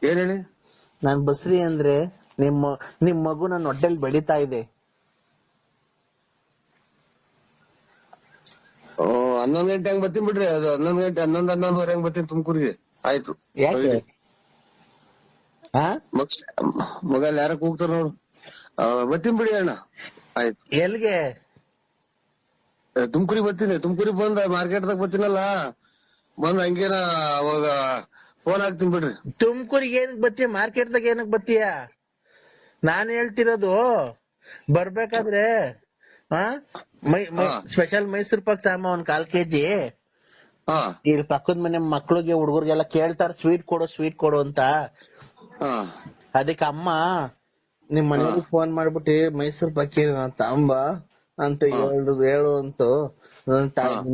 ಏನ್ ಹೇಳಿ? ನಾನ್ ಬಸ್ರಿ ಅಂದ್ರೆ ನಿಮ್ ಮಗು ನನ್ನ ಹೊಟ್ಟೆಲ್ ಬೆಳೀತಾ ಇದೆ. 11 ಗಂಟೆ ಹಂಗ್ ಬರ್ತೀನಿ ಬಿಡ್ರಿ. ಅದು 11 ಗಂಟೆ 11:30 ಹಂಗ್ ಬರ್ತೀನಿ ತುಮಕೂರಿಗೆ. ಆಯ್ತು. ಯಾಕೆ ಮಗ ಯಾರ ಕೂಗ್ತಾರ ನೋಡು. ಬರ್ತೀನಿ ಬಿಡಿ ಅಣ್ಣ. ಆಯ್ತು. ಎಲ್ಗೆ? ತುಮಕೂರಿಗೆ ಬರ್ತೀನಿ. ತುಮಕೂರಿಗೆ ಬಂದ ಮಾರ್ಕೆಟ್ದಾಗ ಬರ್ತೀನಲ್ಲ, ಬಂದ್ ಹಂಗೇನ ಅವಾಗ ಫೋನ್ ಹಾಕ್ತೀನಿ ಬಿಡ್ರಿ. ತುಮಕೂರಿಗೆ ಏನಕ್ ಬತ್ತೀಯ? ಮಾರ್ಕೆಟ್ದಾಗ ಏನಕ್ ಬತ್ತೀಯ? ನಾನ್ ಹೇಳ್ತಿರೋದು ಬರ್ಬೇಕಾದ್ರೆ ಸ್ಪೆಷಲ್ ಮೈಸೂರ್ ಪಾಕ್ ತಗೊಂಬ 1 ಕಾಲ್ ಕೆಜಿ. ಇಲ್ಲಿ ಪಕ್ಕದ ಮನೆ ಮಕ್ಳಿಗೆ ಹುಡುಗರಿಗೆಲ್ಲ ಕೇಳ್ತಾರ ಸ್ವೀಟ್ ಕೊಡು ಅಂತ. ಅದಕ್ಕೆ ಅಮ್ಮ ನಿಮ್ ಮನೆಗೆ ಫೋನ್ ಮಾಡ್ಬಿಟ್ಟು ಮೈಸೂರ್ ಪಾಕ್ ತಗೊಂಬ ಅಂತ ಹೇಳು ಅಂತು.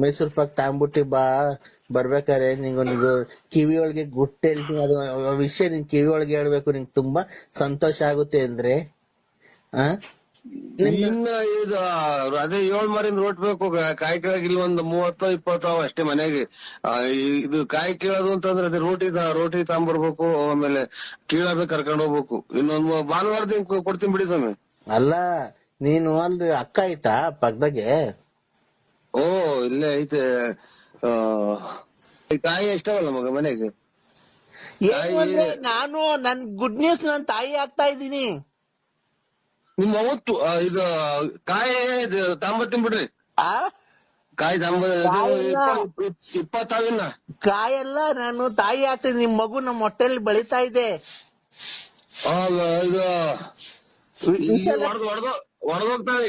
ಮೈಸೂರ್ ಪಾಕ್ ತಗೊಂಬಿಟ್ಟಿ ಬರ್ಬೇಕಾರೆ ನಿಂಗೊಂದು ಕಿವಿ ಒಳಗೆ ಗುಟ್ಟು ಹೇಳ್ತೀನಿ, ಅದು ವಿಷಯ ನಿನ್ ಕಿವಿ ಒಳಗೆ ಹೇಳ್ಬೇಕು, ನಿಂಗೆ ತುಂಬಾ ಸಂತೋಷ ಆಗುತ್ತೆ ಅಂದ್ರೆ. ಇನ್ನ ಇದು ಅದೇ 7 ಮಾರಿಂದ ರೋಟ್ ಬೇಕು. ಕಾಯಿ ಕೇಳಕ್ ಇಲ್ಲಿ ಒಂದು 30-20 ಅವ ಅಷ್ಟೇ ಮನೆಗೆ. ಇದು ಕಾಯಿ ಕೀಳೋದು ಅಂತಂದ್ರೆ ಅದೇ ರೋಟಿ ತಗೊಂಬರ್ಬೇಕು, ಆಮೇಲೆ ಕೀಳಬೇಕು, ಕರ್ಕೊಂಡ್ ಹೋಗ್ಬೇಕು. ಇನ್ನೊಂದು ಭಾನುವಾರದಿಂದ ಕೊಡ್ತೀನಿ ಬಿಡಿ ಸ್ವಾಮಿ. ಅಲ್ಲ ನೀನು ಅಲ್ಲಿ ಅಕ್ಕ ಆಯ್ತಾ ಪಕ್ಕದಾಗೆ? ಓ ಇಲ್ಲೇ ಐತೆ. ಕಾಯಿ ಎಷ್ಟವಲ್ಲ ಮಗ ಮನೆಗೆ. ನಾನು ನನ್ ಗುಡ್ ನ್ಯೂಸ್ ನನ್ ತಾಯಿ ಆಗ್ತಾ ಇದ್ದೀನಿ. ನಿಮ್ಮ ಅವತ್ತು ಇದು ಕಾಯಿ ತಗೊಂಬತ್ತೀನಿ ಬಿಡ್ರಿ. ಕಾಯಿ 20 ಕಾಯೆಲ್ಲ ನಾನು ತಾಯಿ ಆಗ್ತೀನಿ. ನಿಮ್ ಮಗು ನಮ್ಮ ಹೊಟ್ಟೆಲಿ ಬೆಳೀತಾ ಇದೆ. ಇದು ಹೊಡೆದೋಗ್ತವೆ.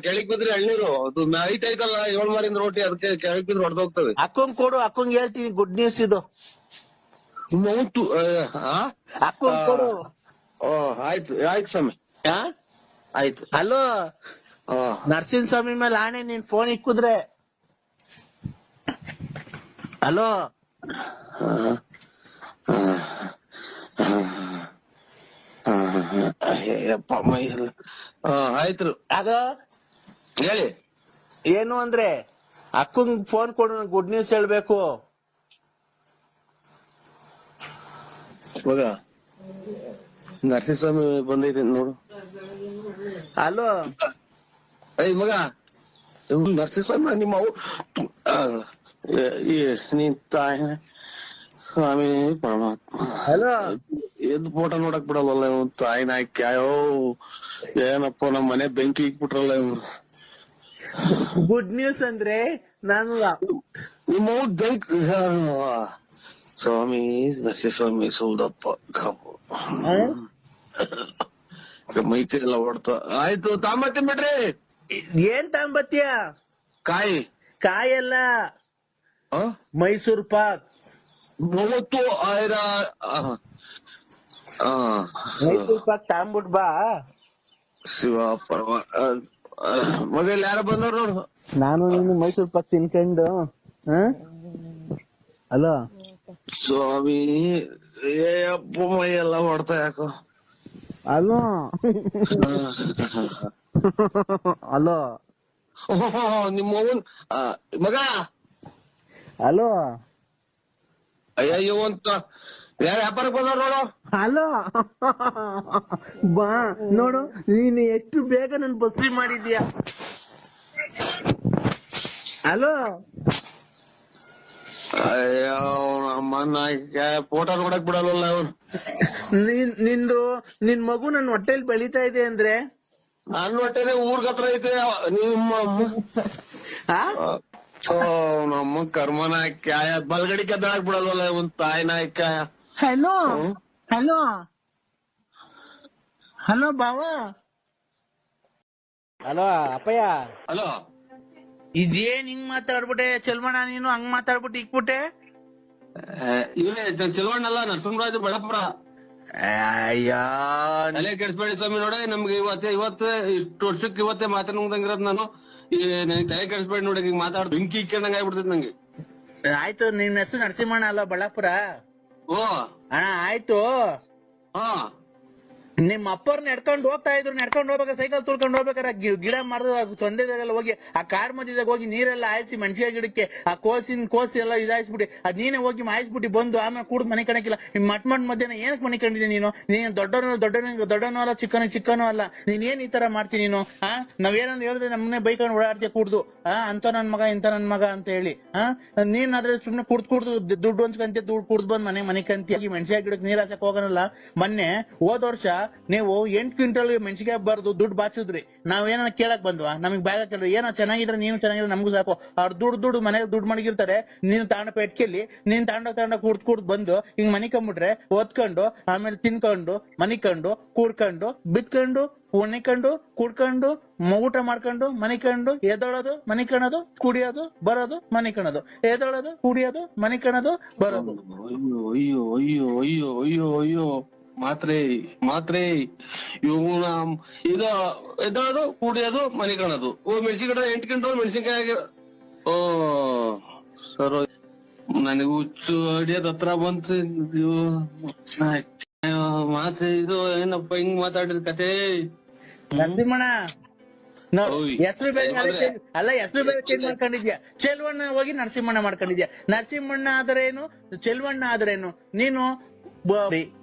ಕೆಳಗ್ ಬಿದ್ರಿ ಎಳ್ನೀರು ಅದು ನೈಟ್ ಐತಲ್ಲ 7 ಮಾರಿಂದ ರೋಟಿ, ಅದಕ್ಕೆ ಕೆಳಗ್ ಬಿದ್ರೆ ಹೊಡೆದೋಗ್ತವೆ. ಅಕ್ಕಂಗ್ ಕೊಡು, ಅಕ್ಕಂಗ್ ಹೇಳ್ತೀನಿ ಗುಡ್ ನ್ಯೂಸ್ ಇದು. ನಿಮ್ಮ ಅವತ್ತು ಅಕ್ಕಂಗ್ ಕೊಡು. ಆಯ್ತು ಸ್ವಾಮಿ, ಆಯ್ತು. ಹಲೋ ನರಸಿಂಹ ಸ್ವಾಮಿ ಮೇಲೆ ಆಣೆ, ನೀನ್ ಫೋನ್ ಇಕ್ಕುದ್ರೆ. ಹಲೋ ಆಯ್ತು. ಅದು ಹೇಳಿ ಏನು ಅಂದ್ರೆ ಅಕ್ಕಂಗ್ ಫೋನ್ ಕೊಡು, ಗುಡ್ ನ್ಯೂಸ್ ಹೇಳ್ಬೇಕು. ಮಗ ನರಸಿಂಹಸ್ವಾಮಿ ಬಂದೈತೆ ನೋಡು. ಹಲೋ ಮಗ ನರಸಿಂಹಸ್ವಾಮಿ ನಿಮ್ಮ ನೀನ್ ತಾಯಿ ಸ್ವಾಮಿ ಪರಮಾತ್ಮ. ಹಲೋ ಎದ್ ಫೋಟೋ ನೋಡಕ್ ಬಿಡಲ್ಲ ಇವ್ ತಾಯಿ ನಾಯ್ಕ್ಯಾಯೋ. ಏನಪ್ಪ ನಮ್ ಮನೆ ಬೆಂಕಿ ಇಕ್ಬಿಟ್ರಲ್ಲ ಇವ್ರು. ಗುಡ್ ನ್ಯೂಸ್ ಅಂದ್ರೆ ನಾನು ನಿಮ್ಮ ಬೆಂಕಿ ಸ್ವಾಮಿ ನರಸಿಂಹಸ್ವಾಮಿ ಸೌದಪ್ಪ ಮೈಕೈ ಎಲ್ಲ ಹೊಡ್ತಾ. ಆಯ್ತು ತಾಂಬತ್ತೀನಿ ಬಿಡ್ರಿ. ಏನ್ ತಾಂಬತ್ತೀಯ? ಕಾಯಲ್ಲ ಮೈಸೂರ್ ಪಾಕ್. 30 ಮೈಸೂರ್ ಪಾಕ್ ತಾಂಬಿಟ್ ಬಾ. ಶಿವ ಪರಮ ಮಗ ಇಲ್ಲಿ ಯಾರ ಬಂದವ್ರು ನೋಡು. ನಾನು ನೀನು ಮೈಸೂರ್ ಪಾಕ್ ತಿನ್ಕೊಂಡು. ಹಲೋ ಸ್ವಾಮಿ ಅಪ್ಪ ಮೈ ಎಲ್ಲ ಹೊಡ್ತಾ ಯಾಕೋ. ಹಲೋ ಹಲೋ ನಿಮ್ಮ ಮಗ. ಹಲೋ ಅಯ್ಯೋ ಅಂತ ಯಾರ ವ್ಯಾಪಾರಕ್ಕೆ ಬಂದವ್ರು ನೋಡು. ಹಲೋ ಬಾ ನೋಡು, ನೀನು ಎಷ್ಟು ಬೇಗ ನನ್ ಬಸ್ರಿ ಮಾಡಿದ್ಯಾ. ಹಲೋ ಅಯ್ಯೋ ನಮ್ಮನ್ನ ಫೋಟೋ ನೋಡಕ್ ಬಿಡಲ್ವಲ್ಲ ಅವ್ರು. ನಿನ್ ಮಗು ನನ್ ಹೊಟ್ಟೆಲ್ ಬೆಳೀತಾ ಇದೆ ಅಂದ್ರೆ ನನ್ನ ಹೊಟ್ಟೆನೆ ಊರ್ಗ್ ಹತ್ರ ಐತೆ. ನಿಮ್ಮ ನಮ್ಮ ಕರ್ಮನ ಕ್ಯಾಯ ಬಲ್ಗಡಿ ಕದ್ದಾಕ್ ಬಿಡಲ್ವಲ್ಲ ಒಂದ್ ತಾಯಿ ನಾಯ್ಕಾಯ. ಹಲೋ ಹಲೋ ಹಲೋ ಬಾವ. ಹಲೋ ಅಪ್ಪಯ್ಯ. ಹಲೋ ಇದೇನ್ ಹಿಂಗ್ ಮಾತಾಡ್ಬಿಟ್ಟೆ ಚಲ್ಮಣ್ಣ, ನೀನು ಹಂಗ್ ಮಾತಾಡ್ಬಿಟ್ಟು ಇಕ್ಬಿಟ್ಟೆ. ಇವನೇ ಚಲವಣ್ಣಲ್ಲ, ನರಸಿಂಹರಾಜು ಬೆಳಪುರ. ಅಯ್ಯೋ ತಲೆ ಕೆಡಿಸ್ಬೇಡಿ ಸ್ವಾಮಿ. ನೋಡಿ ನಮ್ಗೆ ಇವತ್ತು ಇಷ್ಟು ವರ್ಷಕ್ಕೆ ಇವತ್ತೇ ಮಾತಾಡಂಗಿರೋದ್ ನಾನು. ನನಗೆ ತಲೆ ಕೆಡಿಸ್ಬೇಡಿ ನೋಡಿ, ಈಗ ಮಾತಾಡ್ ಬೆಂಕಿ ಇಕ್ಕೊಂಡಂಗ ಆಗ್ಬಿಡ್ತೈತಿ ನಂಗೆ. ಆಯ್ತು, ನಿನ್ ಹೆಸರು ನರಸಿಂಹಣ್ಣ ಅಲ್ಲ ಬಳ್ಳಾಪುರ? ಓ ಅಣ್ಣ ಆಯ್ತು. ನಿಮ್ಮ ಅಪ್ಪರ್ನ ನಡ್ಕೊಂಡು ಹೋಗ್ತಾ ಇದ್ರು, ನಡ್ಕೊಂಡು ಹೋಗ್ಬೇಕಾದ್ರೆ ಸೈಕಲ್ ತುಳ್ಕೊಂಡು ಹೋಗ್ಬೇಕಾರೆ ಗಿಡ ಮರದ ತೊಂದರೆದಾಗೆಲ್ಲ ಹೋಗಿ ಆ ಕಾಡ್ ಮಧ್ಯದಾಗ ಹೋಗಿ ನೀರೆಲ್ಲ ಹಾಯಿಸಿ ಮೆಣಸಿನ ಗಿಡಕ್ಕೆ ಆ ಕೋಸಿ ಎಲ್ಲ ಇದಾಯಿಸ್ಬಿಟ್ಟು ಅದ್ ನೀನೇ ಹೋಗಿ ಮಾಯಿಸ್ಬಿಟ್ಟು ಬಂದು ಆಮೇಲೆ ಕೂಡ್ ಮನೆ ಕಣಕ್ಕಿಲ್ಲ. ಮಟ್ ಮಧ್ಯಾಹ್ನ ಏನಕ್ಕೆ ಮನೆ ಕಂಡಿದ್ದೆ ನೀನು? ನೀನ್ ದೊಡ್ಡನೂ ಅಲ್ಲ ಚಿಕ್ಕನೂ ಅಲ್ಲ, ನೀನ್ ಏನ್ ಈ ತರ ಮಾಡ್ತೀನಿ ನೀನು? ನಾವೇನಂದ್ ಹೇಳಿದ್ರೆ ನಮ್ಮನೆ ಬೈಕೊಂಡು ಓಡಾಡ್ತೀಯ ಕುಡ್ದು ಅಂತ ನನ್ ಮಗ ಇಂತ ನನ್ ಮಗ ಅಂತ ಹೇಳಿ. ನೀನ್ ಆದ್ರೆ ಸುಮ್ನೆ ಕುಡ್ದು ದುಡ್ಡು ಹೊಂಚ್ಕಂತ ದುಡ್ಡು ಕುಡ್ದು ಬಂದ್ ಮನೆ ಕಂತಿ ಮೆಣಸಿನ ಗಿಡಕ್ಕೆ ನೀರ್ ಹಾಸಕ್ ಹೋಗೋನಲ್ಲ. ಮೊನ್ನೆ ಹೋದ ವರ್ಷ ನೀವು 8 ಕ್ವಿಂಟಲ್ ಮೆಣಸಿಗೆ ಬರ್ದು ದುಡ್ಡು ಬಾಚಿದ್ರಿ. ನಾವೇನ ಕೇಳಕ್ ಬಂದ್ವಾ? ನಮಗ್ ಬ್ಯಾಗ ಕೇಳಿದ್ರು ಏನೋ ಚೆನ್ನಾಗಿದ್ರೆ ನೀನು ಚೆನ್ನಾಗಿದ್ರೆ ನಮಗೂ ಸಾಕು. ಅವ್ರು ದುಡ್ಡು ಮನೆಗೆ ದುಡ್ಡು ಮಡಗಿರ್ತಾರೆ, ನೀನು ತಾಂಡ ಪೆಟ್ಕೆಲ್ಲಿ ನೀನ್ ತಾಂಡ ಕುಡ್ದು ಬಂದು ಹಿಂಗ್ ಮನಿಕೊಂಡ್ಬಿಟ್ರೆ ಒತ್ಕೊಂಡು ಆಮೇಲೆ ತಿನ್ಕೊಂಡು ಮನಿಕೊಂಡು ಕೂಡ್ಕೊಂಡು ಬಿತ್ಕೊಂಡು ಉಣಿಕೊಂಡು ಕುಡ್ಕೊಂಡು ಊಟ ಮಾಡ್ಕೊಂಡು ಮನಿಕೊಂಡು ಎದೊಳೋದು ಮನಿಕಣೋದು ಕುಡಿಯೋದು ಬರೋದು ಮನಿಕಣೋದು ಎದೊಳೋದು ಕುಡಿಯೋದು ಮನಿಕಣೋದು ಬರೋದು. ಅಯ್ಯೋ ಅಯ್ಯೋ ಅಯ್ಯೋ ಅಯ್ಯೋ ಅಯ್ಯೋ ಮಾತ್ರೆ ಇವನ ಇದು ಎದ್ದೋದು ಕುಡಿಯೋದು ಮನೆ ಕಾಣೋದು. ಮೆಣಸಿನ ಗಿಡ 8 ಕ್ವಿಂಟಲ್ ಮೆಣಸಿನ್ಕಾಯಿ. ಓ ಸರ್ ನನಗೆ ಹುಚ್ಚು ಅಡಿಯೋದ್ ಹತ್ರ ಬಂತು. ಮಾತ್ರೆ ಇದು ಏನಪ್ಪ ಹಿಂಗ್ ಮಾತಾಡಿದ ಕತೆ. ನರಸಿಂಹಣ್ಣ ಹೆಸರು ಬೇರೆ ಹೆಸರು ಬೇರೆ ಚೇಂಜ್ ಮಾಡ್ಕೊಂಡಿದ್ಯಾ. ಚೆಲ್ವಣ್ಣ ಹೋಗಿ ನರಸಿಂಹಣ್ಣ ಮಾಡ್ಕೊಂಡಿದ್ಯಾ. ನರಸಿಂಹಣ್ಣ ಆದ್ರೇನು ಚೆಲ್ವಣ್ಣ ಆದ್ರೇನು? ನೀನು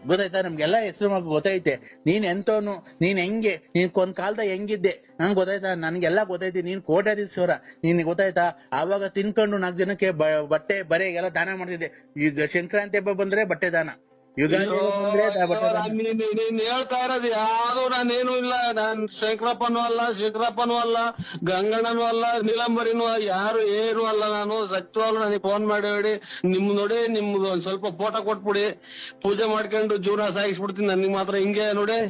ಗೊತ್ತಾಯ್ತಾ? ನಮ್ಗೆಲ್ಲಾ ಹೆಸರು ಗೊತ್ತೈತೆ. ನೀನ್ ಎಂತವನು, ನೀನ್ ಹೆಂಗೆ, ನೀನ್ ಒಂದ್ ಕಾಲದ ಹೆಂಗಿದ್ದೆ ನಂಗೆ ಗೊತ್ತಾಯ್ತಾ? ನನ್ಗೆಲ್ಲಾ ಗೊತ್ತೈತಿ. ನೀನ್ ಕೋಟ್ಯಾಧೀಶ್ವರ, ನೀನ್ ಗೊತ್ತಾಯ್ತಾ? ಆವಾಗ ತಿನ್ಕೊಂಡು 4 ಜನಕ್ಕೆ ಬಟ್ಟೆ ಬರೆಗೆಲ್ಲ ದಾನ ಮಾಡ್ತಿದ್ದೆ. ಈಗ ಸಂಕ್ರಾಂತಿ ಹಬ್ಬ ಬಂದ್ರೆ ಬಟ್ಟೆ ದಾನ, ಯುಗಾದಿ ಬಂದ್ರೆ ನೀನ್ ಹೇಳ್ತಾ ಇರೋದು ಯಾವ್ದು ನಾನೇನು ಇಲ್ಲ. ನಾನ್ ಶಂಕರಪ್ಪನೂ ಅಲ್ಲ ಗಂಗಣ್ಣನೂ ಅಲ್ಲ ನೀಲಂಬರಿನೂ ಯಾರು ಏನು ಅಲ್ಲ. ನಾನು ಸತ್ಯವಾಗ್ಲು ನನಗೆ ಫೋನ್ ಮಾಡಿ ನಿಮ್ ನೋಡಿ ನಿಮ್ದು ಒಂದ್ ಸ್ವಲ್ಪ ಫೋಟೋ ಕೊಟ್ಬಿಡಿ, ಪೂಜೆ ಮಾಡ್ಕೊಂಡು ಜೀವನ ಸಾಗಿಸ್ಬಿಡ್ತೀನಿ. ನನಗೆ ಮಾತ್ರ ಹಿಂಗೆ ನೋಡಿ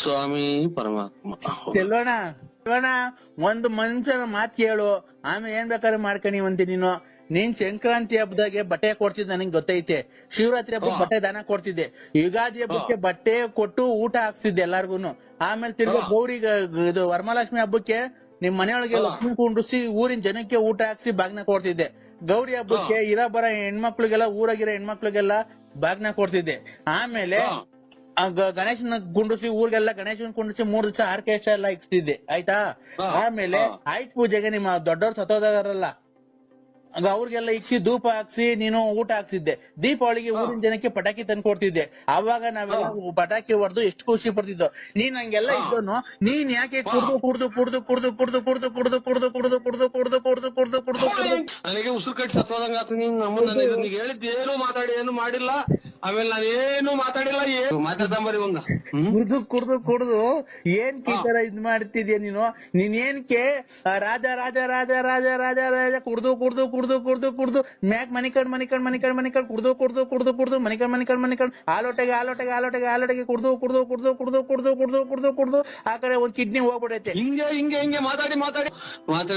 ಸ್ವಾಮಿ ಪರಮಾತ್ಮ. ಚೆಲ್ವಣ್ಣ ಒಂದು ಮನುಷ್ಯನ ಮಾತು ಕೇಳು, ಆಮೇಲೆ ಏನ್ ಬೇಕಾದ್ರೆ ಮಾಡ್ಕೊಂಡಿವಂತೆ ನೀನು. ನೀನ್ ಸಂಕ್ರಾಂತಿ ಹಬ್ಬದಾಗೆ ಬಟ್ಟೆ ಕೊಡ್ತಿದ್ದೆ ನನಗೆ ಗೊತ್ತೈತೆ. ಶಿವರಾತ್ರಿ ಹಬ್ಬಕ್ಕೆ ಬಟ್ಟೆ ದಾನ ಕೊಡ್ತಿದ್ದೆ. ಯುಗಾದಿ ಹಬ್ಬಕ್ಕೆ ಬಟ್ಟೆ ಕೊಟ್ಟು ಊಟ ಹಾಕ್ತಿದ್ದೆ ಎಲ್ಲಾರ್ಗುನು. ಆಮೇಲೆ ತಿರ್ಗಾ ಗೌರಿಗೆ ಇದು ವರಮಹಾಲಕ್ಷ್ಮಿ ಹಬ್ಬಕ್ಕೆ ನಿಮ್ ಮನೆಯೊಳಗೆ ಲಕ್ಷ್ಮಿ ಕುಂಡ್ರಿಸಿ ಊರಿನ ಜನಕ್ಕೆ ಊಟ ಹಾಕ್ಸಿ ಬಾಗ್ನ ಕೊಡ್ತಿದ್ದೆ. ಗೌರಿ ಹಬ್ಬಕ್ಕೆ ಬರ ಹೆಣ್ಮಕ್ಳಿಗೆಲ್ಲ ಊರಾಗಿರೋ ಹೆಣ್ಮಕ್ಳಿಗೆಲ್ಲ ಬಾಗ್ನ ಕೊಡ್ತಿದ್ದೆ. ಆಮೇಲೆ ಗಣೇಶನ ಕುಂಡ್ರಿಸಿ ಊರಿಗೆಲ್ಲ ಗಣೇಶನ್ ಕುಂಡ್ರಿಸಿ 3 ದಿವಸ ಆರ್ಕೆಸ್ಟ್ರಾ ಎಲ್ಲ ಇಕ್ಸ್ತಿದ್ದೆ. ಆಯ್ತಾ? ಆಮೇಲೆ ಆಯ್ತು ಪೂಜೆಗೆ ನಿಮ್ಮ ದೊಡ್ಡವ್ರು ಸತ್ತೋದಾರಲ್ಲ ಅವ್ರಿಗೆಲ್ಲ ಇಕ್ಕಿ ಧೂಪ ಹಾಕ್ಸಿ ನೀನು ಊಟ ಹಾಕ್ಸಿದ್ದೆ. ದೀಪಾವಳಿಗೆ ಊರಿನ ಜನಕ್ಕೆ ಪಟಾಕಿ ತಂದು ಕೊಡ್ತಿದ್ದೆ. ಅವಾಗ ನಾವೆಲ್ಲ ಪಟಾಕಿ ಹೊಡೆದು ಎಷ್ಟು ಖುಷಿ ಪಡ್ತಿದ್ದೋ. ನೀನ್ ಹಂಗೆಲ್ಲ ಇದ್ದೋನು ನೀನ್ ಯಾಕೆ ನನಗೆ ಉಸಿರು ಕಟ್ಟಿ ಸತ್ತೋದಂಗ ಆತು. ನೀನ್ ನಮ್ಮನ್ನ ಹೇಳಿದ್ದೇನು ಮಾತಾಡಿ ಏನು ಮಾಡಿಲ್ಲ. ಆಮೇಲೆ ನಾನೇನು ಮಾತಾಡಿಲ್ಲ, ಏನು ಮಾತಾಡ್ತಾಂಬರಿ ಒಂದ ಕುಡ್ದು ಏನ್ ಈ ತರ ಇದ್ ಮಾಡ್ತಿದ್ಯಾ ನೀನು? ನೀನ್ ಏನ್ಕೆ ರಾಜ ರಾಜ ರಾಜ ರಾಜ ರಾಜ ರಾಜ ಕುಡ್ದು ಮ್ಯಾಕ್ ಮನಿಕಂಡ್ ಕುಡ್ದು ಮನಿಕಂಡ್ ಆಲೋಟೆಗೆ ಕುಡ್ದು ಆ ಕಡೆ ಒಂದ್ ಕಿಡ್ನಿ ಹೋಗ್ಬಿಡೈತೆ. ಹಿಂಗೆ ಮಾತಾಡಿ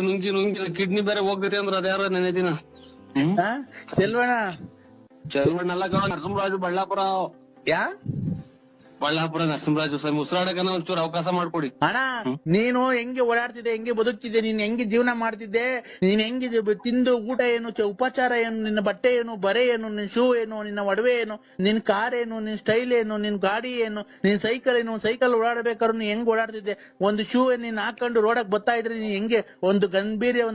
ನುಂಗಿ ಕಿಡ್ನಿ ಬೇರೆ ಹೋಗ್ತೈತೆ ಅಂದ್ರೆ ಅದ್ಯಾರ ನೆನೆ ದಿನ. ಚೆಲ್ವಣ್ಣ ಅಲ್ಲ ನರಸಿಂಹರಾಜು ಬಳ್ಳಾಪುರ ನರಸಿಂಹರಾಜು ಸ್ವಾಮಿ ಉಸಿರಾಡಕನ ಒಂಚೂರು ಅವಕಾಶ ಮಾಡ್ಕೊಡಿ. ಅಣ್ಣ ನೀನು ಹೆಂಗೆ ಓಡಾಡ್ತಿದ್ದೆ, ಹೆಂಗೆ ಬದುಕ್ತಿದ್ದೆ, ನೀನ್ ಹೆಂಗೆ ಜೀವನ ಮಾಡ್ತಿದ್ದೆ, ನೀನ್ ಹೆಂಗೆ ತಿಂದು ಊಟ ಏನು, ಉಪಚಾರ ಏನು, ನಿನ್ನ ಬಟ್ಟೆ ಏನು, ಬರೆ ಏನು, ನಿನ್ ಶೂ ಏನು, ನಿನ್ನ ಒಡವೆ ಏನು, ನಿನ್ ಕಾರ್ ಏನು, ನಿನ್ ಸ್ಟೈಲ್ ಏನು, ನಿನ್ ಗಾಡಿ ಏನು, ನಿನ್ ಸೈಕಲ್ ಏನು, ಸೈಕಲ್ ಓಡಾಡ್ಬೇಕಾದ್ರು ನೀನ್ ಹೆಂಗ್ ಓಡಾಡ್ತಿದ್ದೆ, ಒಂದು ಶೂ ನೀನ್ ಹಾಕೊಂಡು ರೋಡಕ್ ಬರ್ತಾ ಇದ್ರೆ ನೀನ್ ಹೆಂಗೆ ಒಂದು ಗಾಂಭೀರ್ಯ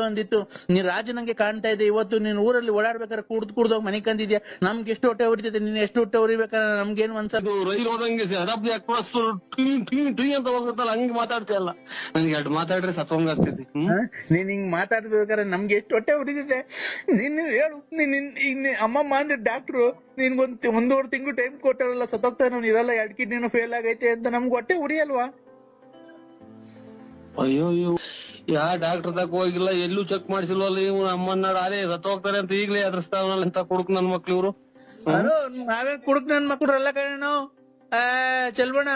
ಒಂದಿತ್ತು. ನೀನ್ ರಾಜನಂಗೆ ಕಾಣ್ತಾ ಇದೆ. ಇವತ್ತು ನೀನ್ ಊರಲ್ಲಿ ಓಡಾಡ್ಬೇಕಾದ್ರೆ ಕುಡ್ದೋಗ್ ಮನೆ ಕಂದಿದ್ಯಾ. ನಮ್ಗೆ ಎಷ್ಟು ಹೊಟ್ಟೆ ಉರಿತೈತೆ, ನೀನ್ ಎಷ್ಟು ಹೊಟ್ಟೆ ಉರಿಬೇಕಾದ್ರೆ ನಮ್ಗೇನು ಅನ್ಸದು. ರೈಲು ಹೋದಂಗೆ ಅರಬ್ಲಿ ಎಕ್ಸ್ಪ್ರೆಸ್ ಟೀ ಅಂತ ಹೋಗುತ್ತಲ್ಲ ಹಂಗೆ ಮಾತಾಡ್ತಿಯಲ್ಲ. ನನ್ಗೆ 2 ಮಾತಾಡ್ರೆ ಸತ್ವಂಗ ಆಗ್ತೈತಿ. ನೀನ್ ಹಿಂಗ್ ಮಾತಾಡ್ಬೇಕಾದ್ರೆ ನಮ್ಗೆ ಎಷ್ಟು ಹೊಟ್ಟೆ ಉರಿತೈತೆ. ನೀನ್ ಹೇಳು, ನೀನ್ ಅಮ್ಮಮ್ಮ ಅಂದ್ರೆ ಡಾಕ್ಟ್ರು ನಿನ್ಗೊಂದ್ 1.5 ತಿಂಗಳು ಟೈಮ್ ಕೊಟ್ಟಾರಲ್ಲ, ಸತ್ತೋಗ್ತಾ ಇರಲ್ಲ, 2 ಕಿಡ್ನಿನೂ ಫೇಲ್ ಆಗೈತೆ ಅಂತ ನಮ್ಗೆ ಹೊಟ್ಟೆ ಉರಿಯಲ್ವಾ? ಅಯ್ಯೋ ಯಾ ಡಾಕ್ಟರ್ ತಕ ಹೋಗಿಲ್ಲ, ಎಲ್ಲೂ ಚೆಕ್ ಮಾಡಿಸಿಲ್ವಲ್ಲ. ಇವ್ ಅಮ್ಮನ್ನ ಅದೇ ಸತ್ತೋಗ್ತಾರೆ ಅಂತ ಈಗ್ಲೇ ಅದ್ರಸ್ತಾವಲ್ಲ ಅಂತ ಕುಡುಕ್ ನನ್ ಮಕ್ಳು ಇವ್ರು. ನಾವೇ ಕುಡುಕ್ ನನ್ ಮಕ್ಳು ಎಲ್ಲ ಕಣ. ಚೆಲ್ವಣ್ಣ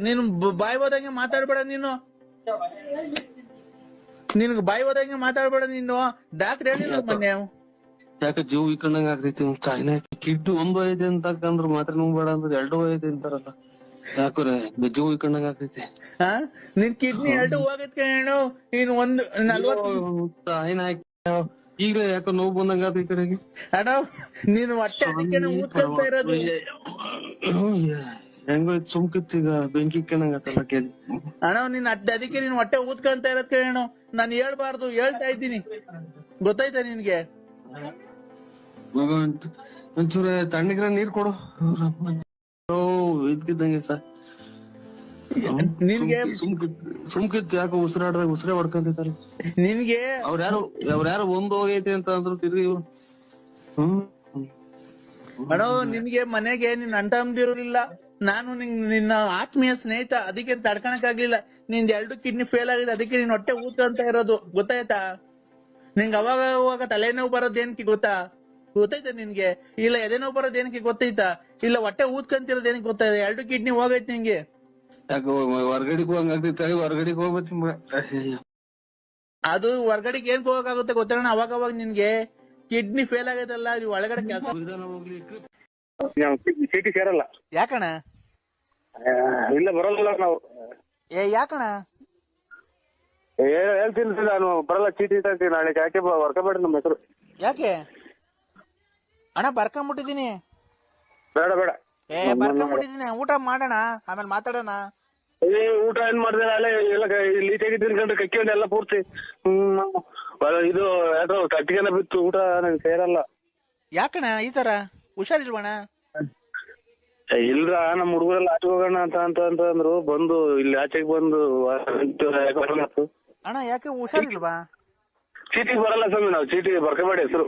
ನೀನು ಬಾಯಿ ಹೋದಂಗೆ ಮಾತಾಡ್ಬೇಡ. ನಿನ್ಗೆ ಬಾಯಿ ಹೋದಂಗೆ ಮಾತಾಡ್ಬೇಡ. ನೀನು ಡಾಕ್ಟರ್ ಹೇಳಿಲ್ಲ ಮೊನ್ನೆ. ಯಾಕೆ ಜೀವ ಇಕ್ಕಂಡಂಗ ಆಗ್ತೈತಿ. ಕಿಡ್ನಿ 1 ಐತೆ ಅಂತಂದ್ರ ಮಾತ್ರ ನುಂಗ್ಬೇಡ ಅಂದ್ರೆ 2 ಐತೆ ಅಂತಾರಲ್ಲ. ಯಾಕ್ರೆ ಜೀವ ಇಕ್ಕಂಡಂಗ ಆಗ್ತೈತಿ. ನಿನ್ ಕಿಡ್ನಿ 2 ಹೋಗೈತ್ ಕಣ. ನೀನು 40 ಈಗಲೇ ಯಾಕೋ ನೋವು ಬಂದಂಗ ಈ ಕಡೆಗೆ. ಅಣ್ಣ ನೀನು ಹೊಟ್ಟೆ ಅದಕ್ಕೆ ಊದ್ಕೊಂತ ಇರೋದು. ಹೆಂಗೋಯ್ತು ಸುಮ್ಕಿತ್ತು ಈಗ ಬೆಂಕಿ ಕೇಳಂಗತ್ತಲ್ಲ ಕೇಳಿ ಅಣ್ಣ ನೀನ್ ಅದಕ್ಕೆ ನೀನ್ ಹೊಟ್ಟೆ ಊದ್ಕೊಂತ ಇರೋದ್ ಕೇಳೋಣ ನಾನು ಹೇಳ್ಬಾರ್ದು ಹೇಳ್ತಾ ಇದ್ದೀನಿ ಗೊತ್ತಾಯ್ತಾ ನಿನ್ಗೆ ಮಗ ಒಂಚೂರ ತಣ್ಣಗಿರ ನೀರ್ ಕೊಡು ಇದ್ಕಿದ್ದಂಗೆ ಸರ್ ನಿನ್ಗೆ ಸುಮ್ಕಿತ್ತು ಯಾಕೋ ಉಸಿರಾಡ್ದಾಗ ಉಸಿರೇ ಹೊಡ್ಕೊಂತಿದ್ದಾರೆ ನಿನ್ಗೆ ಅವ್ರ್ಯಾರು ಒಂದ್ ಹೋಗೈತೆ ಅಂತ ಅಂದ್ರು ತಿರ್ಗಿ ಇವ್ರು ಅಣ್ಣ ನಿನ್ಗೆ ಮನೆಗೆ ನಿನ್ ಅಣ್ಣ ತಮ್ಮದಿರೋರಿಲ್ಲ ನಾನು ನಿನ್ನ ಆತ್ಮೀಯ ಸ್ನೇಹಿತ ಅದಕ್ಕೆ ತಡ್ಕೊಳಕ್ ಆಗ್ಲಿಲ್ಲ ನಿನ್ 2 ಕಿಡ್ನಿ ಫೇಲ್ ಆಗಿದೆ ಅದಕ್ಕೆ ನೀನ್ ಹೊಟ್ಟೆ ಊದ್ಕೊಂತ ಇರೋದು ಗೊತ್ತಾಯ್ತಾ ನಿನ್ಗೆ ಅವಾಗ ತಲೆನೋವು ಬರೋದೇನಕ್ಕೆ ಗೊತ್ತಾಯ್ತಾ ನಿನ್ಗೆ ಇಲ್ಲ ಎದೆನೋವು ಬರೋದೇನಕ್ಕೆ ಗೊತ್ತೈತಾ ಇಲ್ಲ ಹೊಟ್ಟೆ ಊದ್ಕೊಂತಿರೋದ್ ಏನಕ್ಕೆ ಗೊತ್ತಾಯ್ತಾ 2 ಕಿಡ್ನಿ ಹೋಗೈತ್ ನಿಂಗೆ ಯಾಕೋ ಹೊರ್ಗಡೆಗ್ ಹೋಗಂಗಾಗ್ತೈತೆ ಹೊರ್ಗಡೆಗ್ ಹೋಗ್ಬೇಕು ಅದು ಹೊರ್ಗಡೆಗೆ ಏನ್ ಹೋಗಕ್ಕಾಗುತ್ತೆ ಗೊತ್ತಣ್ಣ ಅವಾಗ ನಿನ್ಗೆ ಕಿಡ್ನಿ ಫೇಲ್ ಆಗೈತಲ್ಲ ನೀವು ಒಳಗಡೆ ಕೆಲಸ ಚೀಟಿ ಸೇರಲ್ಲ ಯಾಕಣ್ಣ ಇಲ್ಲ ಬರಲ್ಲ ನಾವು ಯಾಕಣ್ಣ ಹೇಳ್ತೀನಿ ನಾನು ಬರಲ್ಲ ಚೀಟಿ ತರ್ತೀನಿ ನಾಳೆ ಯಾಕೆ ವರ್ಕಬೇಡ ನಮ್ಮ ಹೆಸರು ಯಾಕೆ ಅಣ್ಣ ಬರ್ಕೊಂಬಿಟ್ಟಿದೀನಿ ಬೇಡ ಬರ್ಕೊಂಬಿಟ್ಟಿದೀನಿ ಊಟ ಮಾಡೋಣ ಆಮೇಲೆ ಮಾತಾಡೋಣ ಊಟ ಏನ್ ಮಾಡಿದ್ರೆ ಅಲ್ಲೇ ಎಲ್ಲ ಲೀಟಾಗಿ ತಿನ್ಕೊಂಡು ಕಕ್ಕಿಕೊಂಡು ಎಲ್ಲ ಪೂರ್ತಿ ಇದು ಯಾವ್ದೋ ಕಟ್ಟಿಗೆನ ಬಿತ್ತು ಊಟ ನಂಗೆ ಸೇರಲ್ಲ ಯಾಕಣ್ಣ ಈ ತರ ಹುಷಾರಿಲ್ವಣ್ಣ ಇಲ್ರ ನಮ್ಮ ಹುಡುಗರೆಲ್ಲ ಆಚೆ ಹೋಗೋಣ ಅಂತ ಅಂದ್ರು ಬಂದು ಇಲ್ಲಿ ಆಚೆಗೆ ಬಂದು ಅಣ್ಣ ಯಾಕೆ ಹುಷಾರಿಲ್ವಾ ಚೀಟಿಗೆ ಬರಲ್ಲ ಸ್ವಾಮಿ ನಾವು ಚೀಟಿಗೆ ಬರ್ಕೋಬೇಡಿ ಹೆಸರು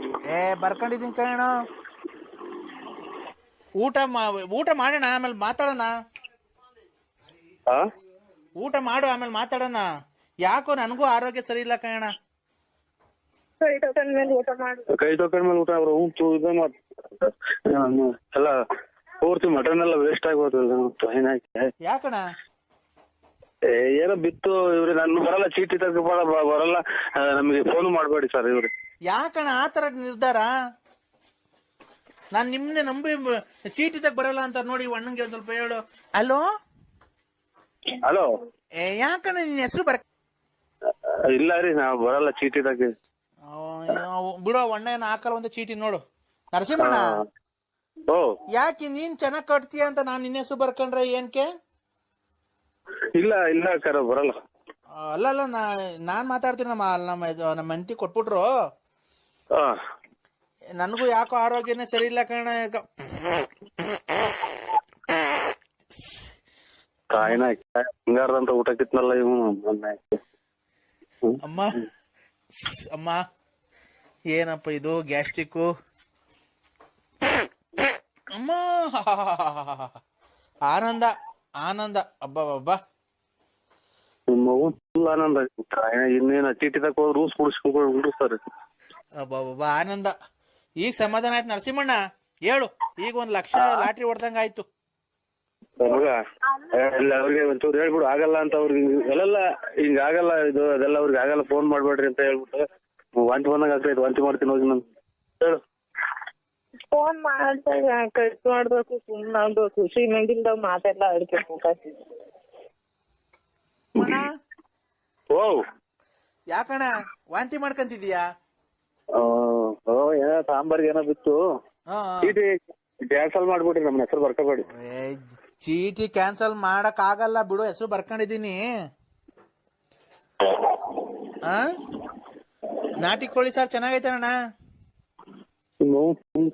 ಬರ್ಕೊಂಡಿದೀನಿ ಕಣ ಊಟ ಮಾಡೋಣ ಆಮೇಲೆ ಮಾತಾಡೋಣ ಊಟ ಮಾಡು ಆಮೇಲೆ ಮಾತಾಡೋಣ ಯಾಕೋ ನನಗೂ ಆರೋಗ್ಯ ಸರಿ ಇಲ್ಲ ಕಣ ಕೈ ತೊಕೊಂಡ್ಮೇಲೆ ಊಟ ಅವ್ರು ಎಲ್ಲ ಪೂರ್ತಿ ಮಟನ್ ಎಲ್ಲ ವೇಸ್ಟ್ ಆಗ್ಬೋದು ಯಾಕಣ್ಣ ಏನೋ ಬಿತ್ತು ಇವ್ರಿ ನನ್ ಬರಲ್ಲ ಚೀಟಿ ತಗ ಬರಲ್ಲ ನಮಗೆ ಫೋನ್ ಮಾಡ್ಬೇಡಿ ಸರ್ ಇವ್ರಿ ಯಾಕಣ್ಣ ಆತರ ನಿರ್ಧಾರ ನಾನ್ ನಿಮ್ನೆ ನಂಬಿ ಚೀಟಿ ತಗ ಬರಲ್ಲ ಅಂತ ನೋಡಿ ಅಣ್ಣಂಗೆ ಒಂದ್ ಸ್ವಲ್ಪ ಹೇಳು ಹಲೋ ಯಾಕಣ್ಣ ನಿನ್ ಹೆಸರು ಇಲ್ಲ ರೀ ನಾವ್ ಬರಲ್ಲ ಚೀಟಿ ತಗ ಬಿಡೋ ಅಣ್ಣ ಏನ ಹಾಕಲ್ಲ ಒಂದು ಚೀಟಿ ನೋಡು ನರಸಿಂಹಣ್ಣ ಯಾಕೆ ನೀನ್ ಚೆನ್ನಾಗ್ ಕಟ್ತೀಯ ಅಂತ ನಾನ್ ನಿನ್ನ ಹೆಸರು ಬರ್ಕೊಂಡ್ರೆ ಏನ್ಕೆ ಇಲ್ಲ ಕರ ಬರಲ್ಲ ಅಲ್ಲ ನಾನ್ ಮಾತಾಡ್ತೀನಿ ನಮ್ಮ ಹೆಂಡತಿ ಕೊಟ್ಬಿಟ್ರು ನನಗೂ ಯಾಕೋ ಆರೋಗ್ಯನೇ ಸರಿ ಇಲ್ಲ ಕಣ ಬಂಗಾರದಂತ ಊಟ ಕಿತ್ನಲ್ಲ ಅಮ್ಮ ಏನಪ್ಪ ಇದು ಗ್ಯಾಸ್ಟ್ರಿಕ್ ಅಮ್ಮ ಆನಂದ ಅಬ್ಬ ಆನಂದ ಇನ್ನೇನ ಚೀಟಿ ತಕ ರೂಲ್ಸ್ ಉಡಿಸ್ತಾರೆ ಅಬ್ಬ ಆನಂದ ಈಗ ಸಮಾಧಾನ ಆಯ್ತು ನರಸಿಂಹಣ್ಣ ಹೇಳು ಈಗ 1 ಲಕ್ಷ ಲಾಟ್ರಿ ಹೊಡ್ದಂಗ ಆಯ್ತು ಮಗ ಎಲ್ಲ ಅವ್ರಿಗೆ ಒಂಚೂರು ಹೇಳ್ಬಿಡು ಆಗಲ್ಲ ಅಂತ ಅವ್ರಿಗೆ ಎಲ್ಲ ಹಿಂಗ ಆಗಲ್ಲ ಇದು ಅದೆಲ್ಲ ಅವ್ರಿಗೆ ಆಗಲ್ಲ ಫೋನ್ ಮಾಡ್ಬೇಡ್ರಿ ಅಂತ ಹೇಳ್ಬಿಟ್ಟು ವಾಂತಿ ಬಂದಂಗ ಆಗ್ತೈತೆ ವಾಂತಿ ಮಾಡ್ತೀನಿ ಹೋಗಿ ನಾನು ಹೇಳು ಫೋನ್ ಮಾಡ್ದಾಗ ಕಟ್ ಮಾಡ್ಬೇಕು ಸುಮ್ಮನೆ ಆಗ್ಬೇಕು ಖುಷಿ ಮಂದಿಲ್ದಾಗ ಮಾತೆಲ್ಲ ಆಡ್ಬೇಕು ಓ ಯಾಕಣ್ಣ ವಾಂತಿ ಮಾಡ್ಕಂತಿದೀಯಾ ಏನೋ ಸಾಂಬಾರ್ಗೆ ಏನೋ ಬಿತ್ತು ಚೀಟಿ ಕ್ಯಾನ್ಸಲ್ ಮಾಡ್ಬಿಡ್ರಿ ನಮ್ಮ ಹೆಸರು ಬರ್ಕೋಬೇಡಿ ಚೀಟಿ ಕ್ಯಾನ್ಸಲ್ ಮಾಡಕ್ ಆಗಲ್ಲ ಬಿಡು ಹೆಸರು ಬರ್ಕೊಂಡಿದೀನಿ ನಾಟಿ ಕೋಳಿ ಸಾರ್ ಚೆನ್ನಾಗೈತೆ ಅಣ್ಣ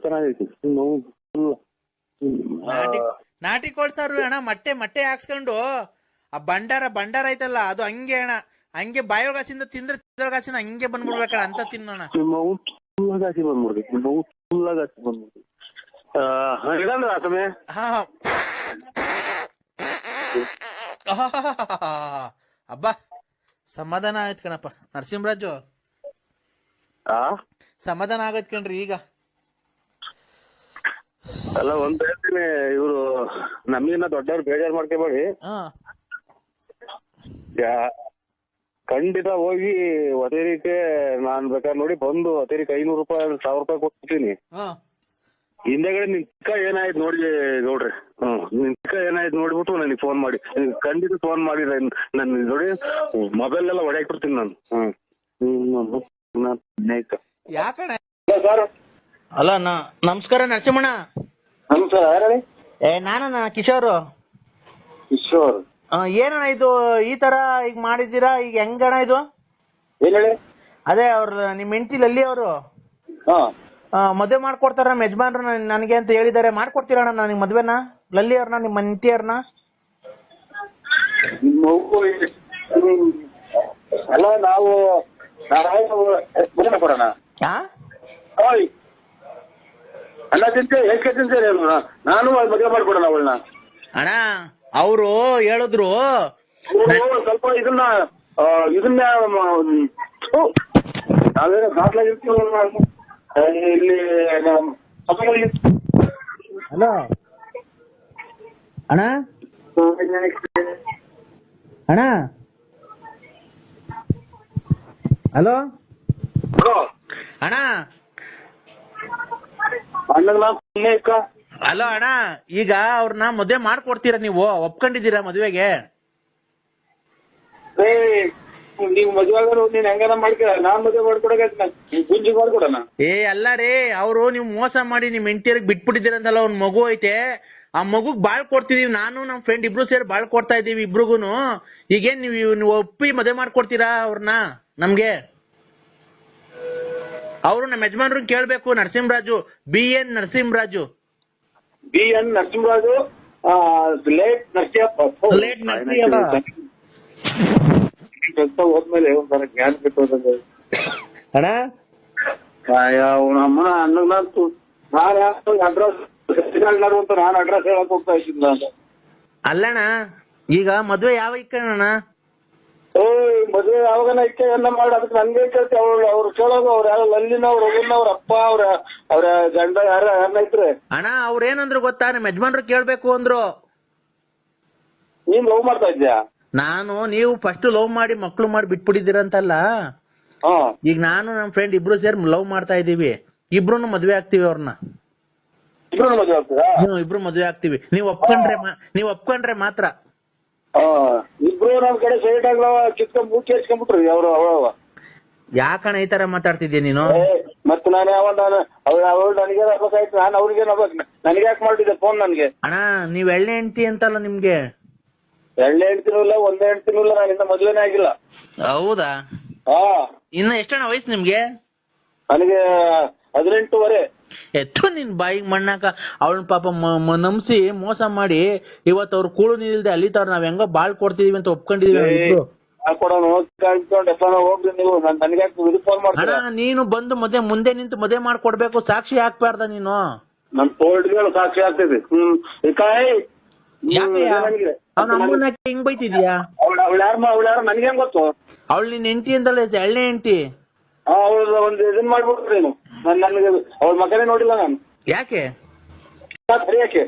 ಚೆನ್ನಾಗೈತಿ ನಾಟಿ ಕೋಳಿ ಸಾರು ಅಣ್ಣ ಮೊಟ್ಟೆ ಹಾಕ್ಸ್ಕೊಂಡು ಆ ಭಂಡಾರ ಐತಲ್ಲ ಅದು ಹಂಗೆ ಅಣ್ಣ ಹಂಗೆ ಬಾಯೋಗಾಸಿಂದ ತಿಂದ್ರೆ ಚಿತ್ರಗಾಸಿಂದ ಹಂಗೆ ಬಂದ್ಬಿಡ್ಬೇಕಣ್ಣ ಅಂತ ತಿನ್ನೋಣ ಅಬ್ಬ ಸಮಾಧಾನ ಆಯ್ತು ಕಣಪ್ಪ ನರಸಿಂಹರಾಜು ಸಮಾಧಾನ ಆಗೈತ್ ಕಣ್ರಿ ಈಗ ಅಲ್ಲ ಒಂದ್ ಹೇಳ್ತೀನಿ ಇವ್ರು ನಮ್ಗಿನ್ನ ದೊಡ್ಡವ್ರು ಬೇಜಾರ್ ಮಾಡ್ಕೋಬೇಡಿ ಖಂಡಿತ ಹೋಗಿ ಒತೇರಿಕೆ ನಾನ್ ಬೇಕಾದ್ರೆ ನೋಡಿ ಬಂದು ಒತೇರಿಕೆ 500 ರೂಪಾಯಿ 1000 ರೂಪಾಯಿ ಕೊಡ್ತೀನಿ ಹಿಂದೆಗಡೆ ನಿನ್ ಚಿಕ್ಕ ಏನಾಯ್ತು ನೋಡಿ ಗೌಡ್ರಿ ನಿನ್ ಚಿಕ್ಕ ಏನಾಯ್ತು ನೋಡ್ಬಿಟ್ಟು ನನಗೆ ಫೋನ್ ಮಾಡಿ ಖಂಡಿತ ಫೋನ್ ಮಾಡಿ ನನ್ ನೋಡಿ ಮೊಬೈಲ್ ಎಲ್ಲ ಹೊಡ್ಯಾಕ್ಬಿಡ್ತೀನಿ ನಾನು ಯಾಕಣ್ಣ ಅಲ್ಲ ನಮಸ್ಕಾರ ನರಸಿಂಹಣ್ಣ ನಮಸ್ಕಾರ ನಾನು ಕಿಶೋರ್ ಕಿಶೋರ್. ಏನಣ್ಣ ಇದು ಈ ತರ ಈಗ ಮಾಡಿದ್ದೀರಾ? ಈಗ ಹೆಂಗಣ್ಣ ಇದು? ಏನ್ ಹೇಳಿ? ಅದೇ ಅವ್ರ ನಿಮ್ ಹೆಂಡತಿ ಲಲ್ಲಿ ಅವರು ಮದುವೆ ಮಾಡ್ಕೊಡ್ತಾರ ನಮ್ಮ ಯಜಮಾನ್ರು ನನಗೆ ಅಂತ ಹೇಳಿದಾರೆ. ಮಾಡ್ಕೊಡ್ತೀರಣ್ಣ ನನಗೆ ಮದ್ವೆನ? ಲಲ್ಲಿ ಅವ್ರನ್ನ ನಿಮ್ಮ ಹೆಂಡತಿ ಅವ್ರನ್ನ? ಅಲ್ಲ ನಾವು ಮದುವೆ ಕೊಡೋಣ. ಅಲ್ಲ ತಿಂತೇನೆ ನಾನು ಮದುವೆ ಮಾಡ್ಕೊಡೋಣ ಅವಳನ್ನ. ಅಣ್ಣ ಅವರು ಹೇಳಿದ್ರು ಸ್ವಲ್ಪ ಇದನ್ನ ನಾವೇನೋ ದಾಖಲಾಗಿರ್ತೀವಿ ಇಲ್ಲಿ. ಹಲೋ ಅಣ್ಣ, ಅಣ್ಣ ಹಲೋ ಅಣ್ಣ. ಹಲೋ ಅಣ್ಣ, ಈಗ ಅವ್ರನ್ನ ಮದುವೆ ಮಾಡ್ಕೊಡ್ತೀರಾ ನೀವು? ಒಪ್ಕೊಂಡಿದ್ದೀರಾ ಮದುವೆಗೆ? ನೀವು ಮದುವೆ ಆಗೋರು ನೀನ್ ಹೆಂಗಾರ ಮಾಡ್ತೀರ, ನಾನ್ ಮದುವೆ ಮಾಡ್ಕೊಡಕ ಗುಂಜಿ ಮಾಡ್ಕೊಡೋಣ. ಅಲ್ಲ ರೀ, ಅವರು ನೀವು ಮೋಸ ಮಾಡಿ ನಿಮ್ ಹೆಂಡತಿಯರಿಗೆ ಬಿಟ್ಬಿಟ್ಟಿದ್ದೀರಂತಲ್ಲ, ಒಂದ್ ಮಗು ಐತೆ, ಆ ಮಗುಗ್ ಬಾಳ್ ಕೊಡ್ತಿದೀವಿ. ನಾನು ನಮ್ ಫ್ರೆಂಡ್ ಇಬ್ರು ಸೇರಿ ಬಾಳ್ ಕೊಡ್ತಾ ಇದೀವಿ ಇಬ್ರಿಗೂನು. ಈಗೇನ್ ನೀವು ಒಪ್ಪಿ ಮದುವೆ ಮಾಡ್ಕೊಡ್ತೀರಾ ಅವ್ರನ್ನ ನಮ್ಗೆ? ಅವರು ನಮ್ಮ ಯಜಮಾನ್ರನ್ನ ಕೇಳ್ಬೇಕು. Narasimharaju, BN Narasimharaju. BN Narasimharaju, late Narasimhappa. Late Narasimhappa ಕೆಲಸ ಹೋದ್ಮೇಲೆ ಒಂಥರ ಜ್ಞಾನ ಬಿಟ್ಟು ಅಣ್ಣ. ಅಮ್ಮನ ಅನ್ನಂತೂ ನಾನು ಅಡ್ರೆಸ್ ಅಂತ ನಾನು ಅಡ್ರೆಸ್ ಹೇಳಕ್ ಹೋಗ್ತಾ ಇದ್ದಿಲ್ಲ. ಅಲ್ಲಣ್ಣ, ಈಗ ಮದ್ವೆ ಯಾವ ಇಕ್ಕಣ್ಣ? ಮದುವೆ ಯಾವಾಗನ ಇಕ್ಕೆ ಎಲ್ಲ ಮಾಡಿ ಅದಕ್ಕೆ ನನ್ಗೆ ಕೇಳ್ತಿ. ಅವ್ರು ಕೇಳೋದು ಅವ್ರು ಯಾರು ಲಲ್ಲಿನವ್ರು, ರಘುನವ್ರ ಅಪ್ಪ, ಅವ್ರ ಗಂಡ ಯಾರನ್ನ ಇದ್ರೆ. ಅಣ್ಣ ಅವ್ರೇನಂದ್ರು ಗೊತ್ತಾ? ನಮ್ಮ ಯಜಮಾನ್ರು ಕೇಳ್ಬೇಕು ಅಂದ್ರು. ನೀನ್ ಲವ್ ಮಾಡ್ತಾ ಇದ್ಯಾ? ನಾನು ನೀವು ಫಸ್ಟ್ ಲವ್ ಮಾಡಿ ಮಕ್ಳು ಮಾಡಿ ಬಿಟ್ಬಿಟ್ಟಿದ್ದೀರಂತಲ್ಲ, ಈಗ ನಾನು ನಮ್ಮ ಫ್ರೆಂಡ್ ಇಬ್ರು ಸೇರಿ ಲವ್ ಮಾಡ್ತಾ ಇದೀವಿ. ಇಬ್ರು ಮದ್ವೆ ಆಗ್ತೀವಿ ಅವ್ರನ್ನ. ಇಬ್ರು ಮದುವೆ ಆಗ್ತೀರಾ? ಇಬ್ರು ಮದ್ವೆ ಆಗ್ತೀವಿ. ನೀವು ಒಪ್ಕೊಂಡ್ರೆ ಮಾತ್ರ. ಇಬ್ರು ನಮ್ ಕಡೆ ಸೈಡ್ ಆಗ್ಲವ ಕಿತ್ಕೊಂಡ್ ಮೂಕಿ ಹಚ್ಕೊಂಡ್ಬಿಟ್ರಿ ಅವ್ರು. ಯಾಕಣ್ಣ ಈ ತರ ಮಾತಾಡ್ತಿದ್ಯಾ ನೀನು? ಮತ್ತೆ ನಾನು ಅವಳು ನನಗೆ ಆಗ್ಬೇಕಾಯ್ತು, ನಾನು ಅವ್ರಿಗೆ ನನಗೆ ಯಾಕೆ ಮಾಡಿದ್ದೆ ಫೋನ್ ನನ್ಗೆ? ಅಣ್ಣ ನೀವ್ ಎಳ್ಳೆ ಹೆಂಡ್ತಿ ಅಂತಲ್ಲ ನಿಮ್ಗೆ? ಎಳ್ಳೆ ಹೆಣ್ತಿನೂ ಇಲ್ಲ, ಒಂದೇ ಹೆಣ್ತಿನೂ ಇಲ್ಲ, ನಾನು ಇನ್ನ ಮದ್ವೆನೇ ಆಗಿಲ್ಲ. ಹೌದಾ? ಇನ್ನ ಎಷ್ಟಣ್ಣ ವಯಸ್ಸು ನಿಮ್ಗೆ? ನನಗೆ 18 ಎತ್ತು ನಿನ್ ಬಾಯಿಗೆ ಮಣ್ಣಾಕ. ಅವಳನ್ನ ಪಾಪ ನಂಬಿಸಿ ಮೋಸ ಮಾಡಿ ಇವತ್ತು ಅವ್ರು ಕೂಳು ನಿಲ್ದೆ ಅಲ್ಲಿತಾವ್ರ. ನಾವ್ ಹೆಂಗೋ ಬಾಳ್ ಕೊಡ್ತಿದೀವಿ ಅಂತ ಒಪ್ಕೊಂಡಿದೀವಿ. ನೀನು ಬಂದು ಮುಂದೆ ನಿಂತು ಮದುವೆ ಮಾಡ್ಕೊಡ್ಬೇಕು. ಸಾಕ್ಷಿ ಹಾಕ್ಬಾರ್ದ ನೀನು? ನನ್ ತೋಳ್ಗಳು ಸಾಕ್ಷಿ ಆಗ್ತದೆ. ಅವ್ನ ಅಮ್ಮನ ಹಿಂಗ್ ಬೈತಿದ್ಯಾ? ಅವಳು ಯಾರು ನನ್ಗೆ ಹೆಂಗ್ ಗೊತ್ತು? ಅವಳು ನಿನ್ ಹೆಂಡತಿ ಅಂತಲ್ಲ, ಎಳ್ಳೆ ಹೆಂಡತಿ. ಅವ್ರ ಒಂದು ಇದನ್ ಮಾಡ್ಬಿಟ್ರಿ ನೀನು. ನನ್ಗೆ ಅವ್ರ ಮಗನೇ ನೋಡಿಲ್ಲ ನಾನು. ಯಾಕೆ? ಯಾಕೆ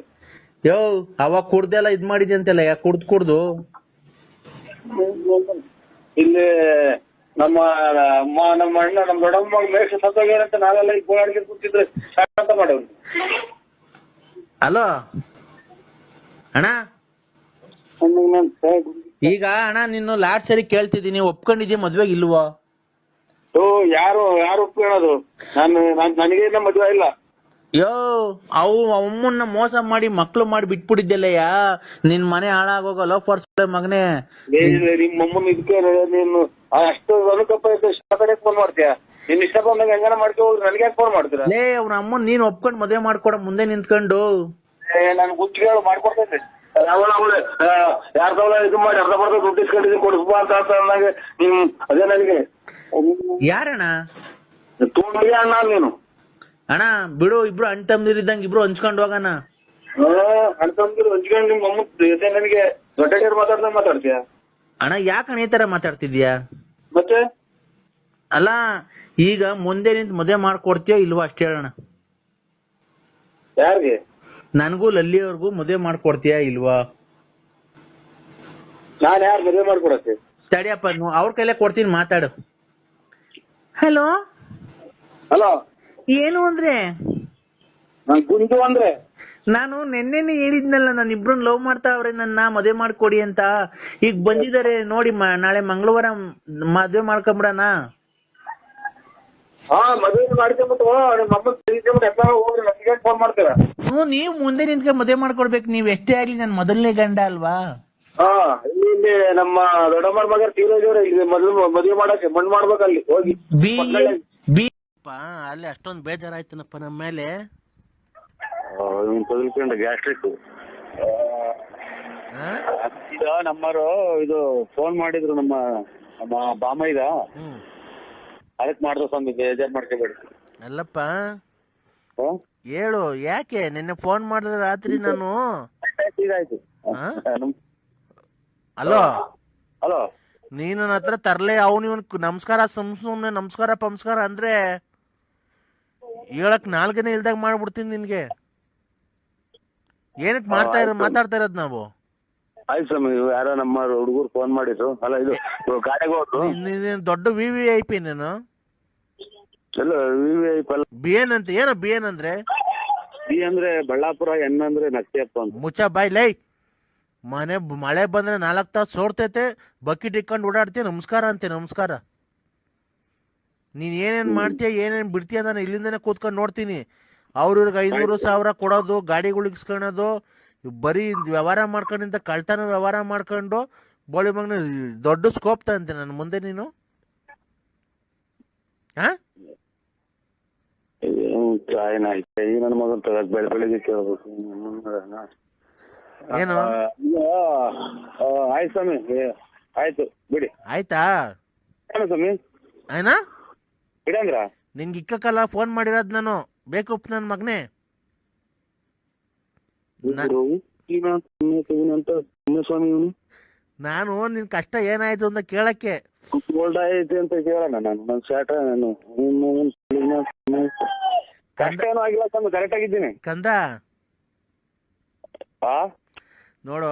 ಯೋ ಅವಾಗ ಕುಡ್ದೆಲ್ಲ ಇದ್ ಮಾಡಿದ್ಯ ಅಂತೆಲ್ಲ, ಯಾಕೆ ಕುಡ್ದು ಇಲ್ಲಿ ನಮ್ಮ ಅಣ್ಣ ನಮ್ಮ ದೊಡ್ಡಮ್ಮ ಮೇಷ ಸತ್ತೋಗ್ಯಾರಂತ ನಾವೆಲ್ಲ ಈಗ ಗೋಳಾಡಿಗೆ ಕೂತಿದ್ರೆ ಅಂತ ಮಾಡೋದು. ಹಲೋ ಅಣ್ಣ, ಈಗ ಅಣ್ಣ ನಿನ್ನ ಲಾಸ್ಟ್ ಸರಿ ಕೇಳ್ತಿದ್ದೀನಿ, ಒಪ್ಕೊಂಡಿದ್ಯಾ ಮದ್ವೆಗೆ ಇಲ್ವೋ? ಯಾರು ಒಪ್ಕೊಳ್ಳೋದು? ನನಗೇನ ಮದ್ವೆ ಇಲ್ಲ. ಯೋ ಅಮ್ಮನ್ನ ಮೋಸ ಮಾಡಿ ಮಕ್ಳು ಮಾಡಿ ಬಿಟ್ಬಿಟ್ಟಿದ್ದೆಲ್ಲಯ್ಯ. ನಿನ್ ಮನೆ ಹಾಳಾಗೋಗ ಲೋಫರ್ಸ್ ಮಗನೇ. ನಿಮ್ಮಮ್ಮನ ಇದಕ್ಕೆ ನೀನು ಅಷ್ಟು ಅನುಕಂಪ ಕಡೆ ಫೋನ್ ಮಾಡ್ತೀಯ? ನಿನ್ ಇಷ್ಟ ಬಂದಾಗ ಹೆಂಗಾನ ಮಾಡ್ಕೊ ಹೋಗ್ರಿ, ನನಗೆ ಯಾಕೆ ಫೋನ್ ಮಾಡ್ತೀರಾ? ಅವ್ನ ಅಮ್ಮನ್ ನೀನ್ ಒಪ್ಕೊಂಡ್ ಮದ್ವೆ ಮಾಡ್ಕೊಡ ಮುಂದೆ ನಿಂತ್ಕೊಂಡು. ನನ್ ಗುಚ್ಚಿಗೆ ಮಾಡ್ಕೊಡ್ತೈತೆ. ಅವಳು ಯಾರ್ದವಳ ಇದು ಮಾಡಿ ಅರ್ಧ ಬರ್ದ ದುಡ್ಡು ಇಸ್ಕೊಂಡಿದ್ದೀನಿ ಕೊಡಿಸ್ಬಾ ಅಂತ ಅಂದಾಗ ನಿಮ್ ಅದೇ ನನಗೆ ಯಾರಣ್ಣ? ತೋಳಿಗೆ ಅಣ್ಣ ನೀನು. ಅಣ್ಣ ಬಿಡು, ಇಬ್ರು ಅಣ್ಣ ತಮ್ಮದಿರ್ ಇದ್ದಂಗೆ ಇಬ್ರು ಹಂಚ್ಕೊಂಡು ಹೋಗೋಣ. ಅಣ್ಣ ತಮ್ಮದಿರು ಹಂಚ್ಕೊಂಡು ನಿಮ್ಮ ಅಮ್ಮ ನನಗೆ ದೊಡ್ಡ ಮಾತಾಡ್ತೀಯ? ಅಣ್ಣ ಯಾಕಣ್ಣ ಈ ತರ ಮಾತಾಡ್ತಿದ್ಯಾ? ಮತ್ತೆ ಅಲ್ಲ ಈಗ ಮುಂದೆ ನಿಂತು ಮದುವೆ ಮಾಡ್ಕೊಡ್ತೀಯೋ ಇಲ್ವಾ ಅಷ್ಟೇ ಹೇಳೋಣ. ಯಾರಿಗೆ? ನನಗೂ ಲಲ್ಲಿ ಅವ್ರಿಗೂ ಮದುವೆ ಮಾಡ್ಕೊಡ್ತೀಯಾ ಇಲ್ವಾ? ನಾನು ಯಾರು ಮದುವೆ ಮಾಡ್ಕೊಡಕ್ಕೆ? ತಡಿಯಪ್ಪ, ಅವ್ರ ಕೈಲೇ ಕೊಡ್ತೀನಿ, ಮಾತಾಡು. ಹಲೋ ಏನು ಅಂದ್ರೆ? ಗುಂಡು ಅಂದ್ರೆ ನಾನು ನೆನ್ನೆನೆ ಹೇಳಿದ್ನಲ್ಲ, ನಾನು ಇಬ್ರನ್ನ ಲವ್ ಮಾಡ್ತಾ ಅವ್ರೆ, ನನ್ನ ಮದುವೆ ಮಾಡ್ಕೊಡಿ ಅಂತ. ಈಗ ಬಂದಿದ್ದಾರೆ ನೋಡಿ, ನಾಳೆ ಮಂಗಳವಾರ ಮದುವೆ ಮಾಡ್ಕೊಂಬಿಡಣ. ಮದುವೆ ಮಾಡ್ಕೊಂಬಿಟ್ಟು ಹೋಗ್ರಿ, ಫೋನ್ ಮಾಡ್ತೀರಾ? ನೀವು ಮುಂದೆ ನಿಂತ್ಕೊಂಡು ಮದುವೆ ಮಾಡ್ಕೊಡ್ಬೇಕು. ನೀವ್ ಎಷ್ಟೇ ಆಗ್ಲಿ ನನ್ನ ಮೊದಲನೇ ಗಂಡ ಅಲ್ವಾ? ಹಾ ಇಲ್ಲಿ ನಮ್ಮ ದೊಡ್ಡಮ್ಮರ ಮಗ ತೀರೋಜವ್ರೆ ಇಲ್ಲಿ ಮದುವೆ ಮಾಡಕ್ಕೆ ಮಣ್ಣು ಮಾಡ್ಬೇಕಲ್ಲಿ ಹೋಗಿ ಅಲ್ಲಿ ಅಷ್ಟೊಂದು ಬೇಜಾರಾಯ್ತನಪ್ಪ ನಮ್ಮ ಮೇಲೆ. ತಗಲ್ಕೊಂಡ ಗ್ಯಾಸ್ಟ್ರಿಕ್. ಈಗ ನಮ್ಮರು ಇದು ಫೋನ್ ಮಾಡಿದ್ರು ನಮ್ಮ ಬಾಮೈದ, ಅದಕ್ಕೆ ಮಾಡ್ದು ಸ್ವಾಮಿ, ಬೇಜಾರ್ ಮಾಡ್ಕೋಬೇಡಿ. ಅಲ್ಲಪ್ಪ ಹೇಳು, ಯಾಕೆ ನಿನ್ನೆ ಫೋನ್ ಮಾಡಿದ್ರೆ ರಾತ್ರಿ ನಾನು ಇದಾಯ್ತು. ಹಲೋ ಹಲೋ, ನೀನು ನನ್ನ ಹತ್ರ ತರ್ಲೆ ಅವನು ಇವನು ನಮಸ್ಕಾರ ಸುಮ್ನೆ ನಮಸ್ಕಾರ ಪಮಸ್ಕಾರ ಅಂದ್ರೆ ಹೇಳಕ್ ನಾಲ್ಕನೇ ಇಲ್ದಾಗ ಮಾಡ್ಬಿಡ್ತೀನಿ ನಿನ್ಗೆ. ಏನಕ್ಕೆ ಮಾತಾಡ್ತಾ ಇರೋದು ನಾವು? ಆಯ್ತು ಸ್ವಾಮಿ, ಯಾರೋ ನಮ್ಮ ಹುಡುಗರು ಫೋನ್ ಮಾಡಿದ್ರು. ಅಲ್ಲ ಇದು ಗಾಡಿಗೆ ಹೋದ್ರು. ದೊಡ್ಡ VVIP ನೀನು. ಎಲ್ಲ VVIP ಅಲ್ಲ. BN ಅಂತ ಏನೋ BN ಅಂದ್ರೆ? ಬಿ ಅಂದ್ರೆ ಬಳ್ಳಾಪುರ, ಎನ್ ಅಂದ್ರೆ ನಕ್ತಿಯಪ್ಪ ಅಂತ. ಮುಚ್ಚ ಬಾಯ್ ಲೈ. ಮಳೆ ಬಂದ್ರೆ 4 ತಾಸು ಸೋರ್ತೈತೆ, ಬಕೆಟ್ ಇಟ್ಕೊಂಡು ಓಡಾಡ್ತೀಯ, ನಮಸ್ಕಾರ ಅಂತೆ ನಮಸ್ಕಾರ. ನೀನ್ ಏನೇನ್ ಮಾಡ್ತೀಯ ಏನೇನ್ ಬಿಡ್ತೀಯ ನಾನು ಇಲ್ಲಿಂದನೇ ಕೂತ್ಕೊಂಡು ನೋಡ್ತೀನಿ. ಅವ್ರಿಗೆ 500,000 ಕೊಡೋದು, ಗಾಡಿಗಳು ಇಸ್ಕೊಳೋದು, ಬರೀ ವ್ಯವಹಾರ ಮಾಡ್ಕೊಂಡಿಂದ ಕಳ್ತನ ವ್ಯವಹಾರ ಮಾಡ್ಕೊಂಡು ಬೋಳಿ ಮಗನ ದೊಡ್ಡ ಸ್ಕೋಪ್ ತಂತೆ ನನ್ನ ಮುಂದೆ ನೀನು. ನನ್ನ ಮಗನ್ ಬೆಳಗ್ಗೆ ಕೇಳ್ಬೇಕು ಏನು? ಆಯ್ತು ಸ್ವಾಮಿ, ಆಯ್ತು ಬಿಡಿ. ಆಯ್ತಾ ಸ್ವಾಮಿ? ಆಯ್ನಾ ಇಡಂದ್ರ ನಿನ್ಗೆ ಇಕ್ಕಕ್ಕಲ್ಲ ಫೋನ್ ಮಾಡಿರೋದು ನಾನು, ಬೇಕು ನನ್ನ ಮಗನೇ. ನಾನು ನಿನ್ ಕಷ್ಟ ಏನಾಯ್ತು ಅಂತ ಕೇಳಕ್ಕೆ ಗೋಲ್ಡ್ ಆಯ್ತು ಅಂತ ಕೇಳೋಣ. ನಾನು ಶಾಟ ನಾನು ಕಷ್ಟ ಏನೂ ಆಗಿಲ್ಲ ಸ್ವಾಮಿ, ಕರೆಕ್ಟ್ ಆಗಿದ್ದೀನಿ ಕಂದ. ನೋಡು,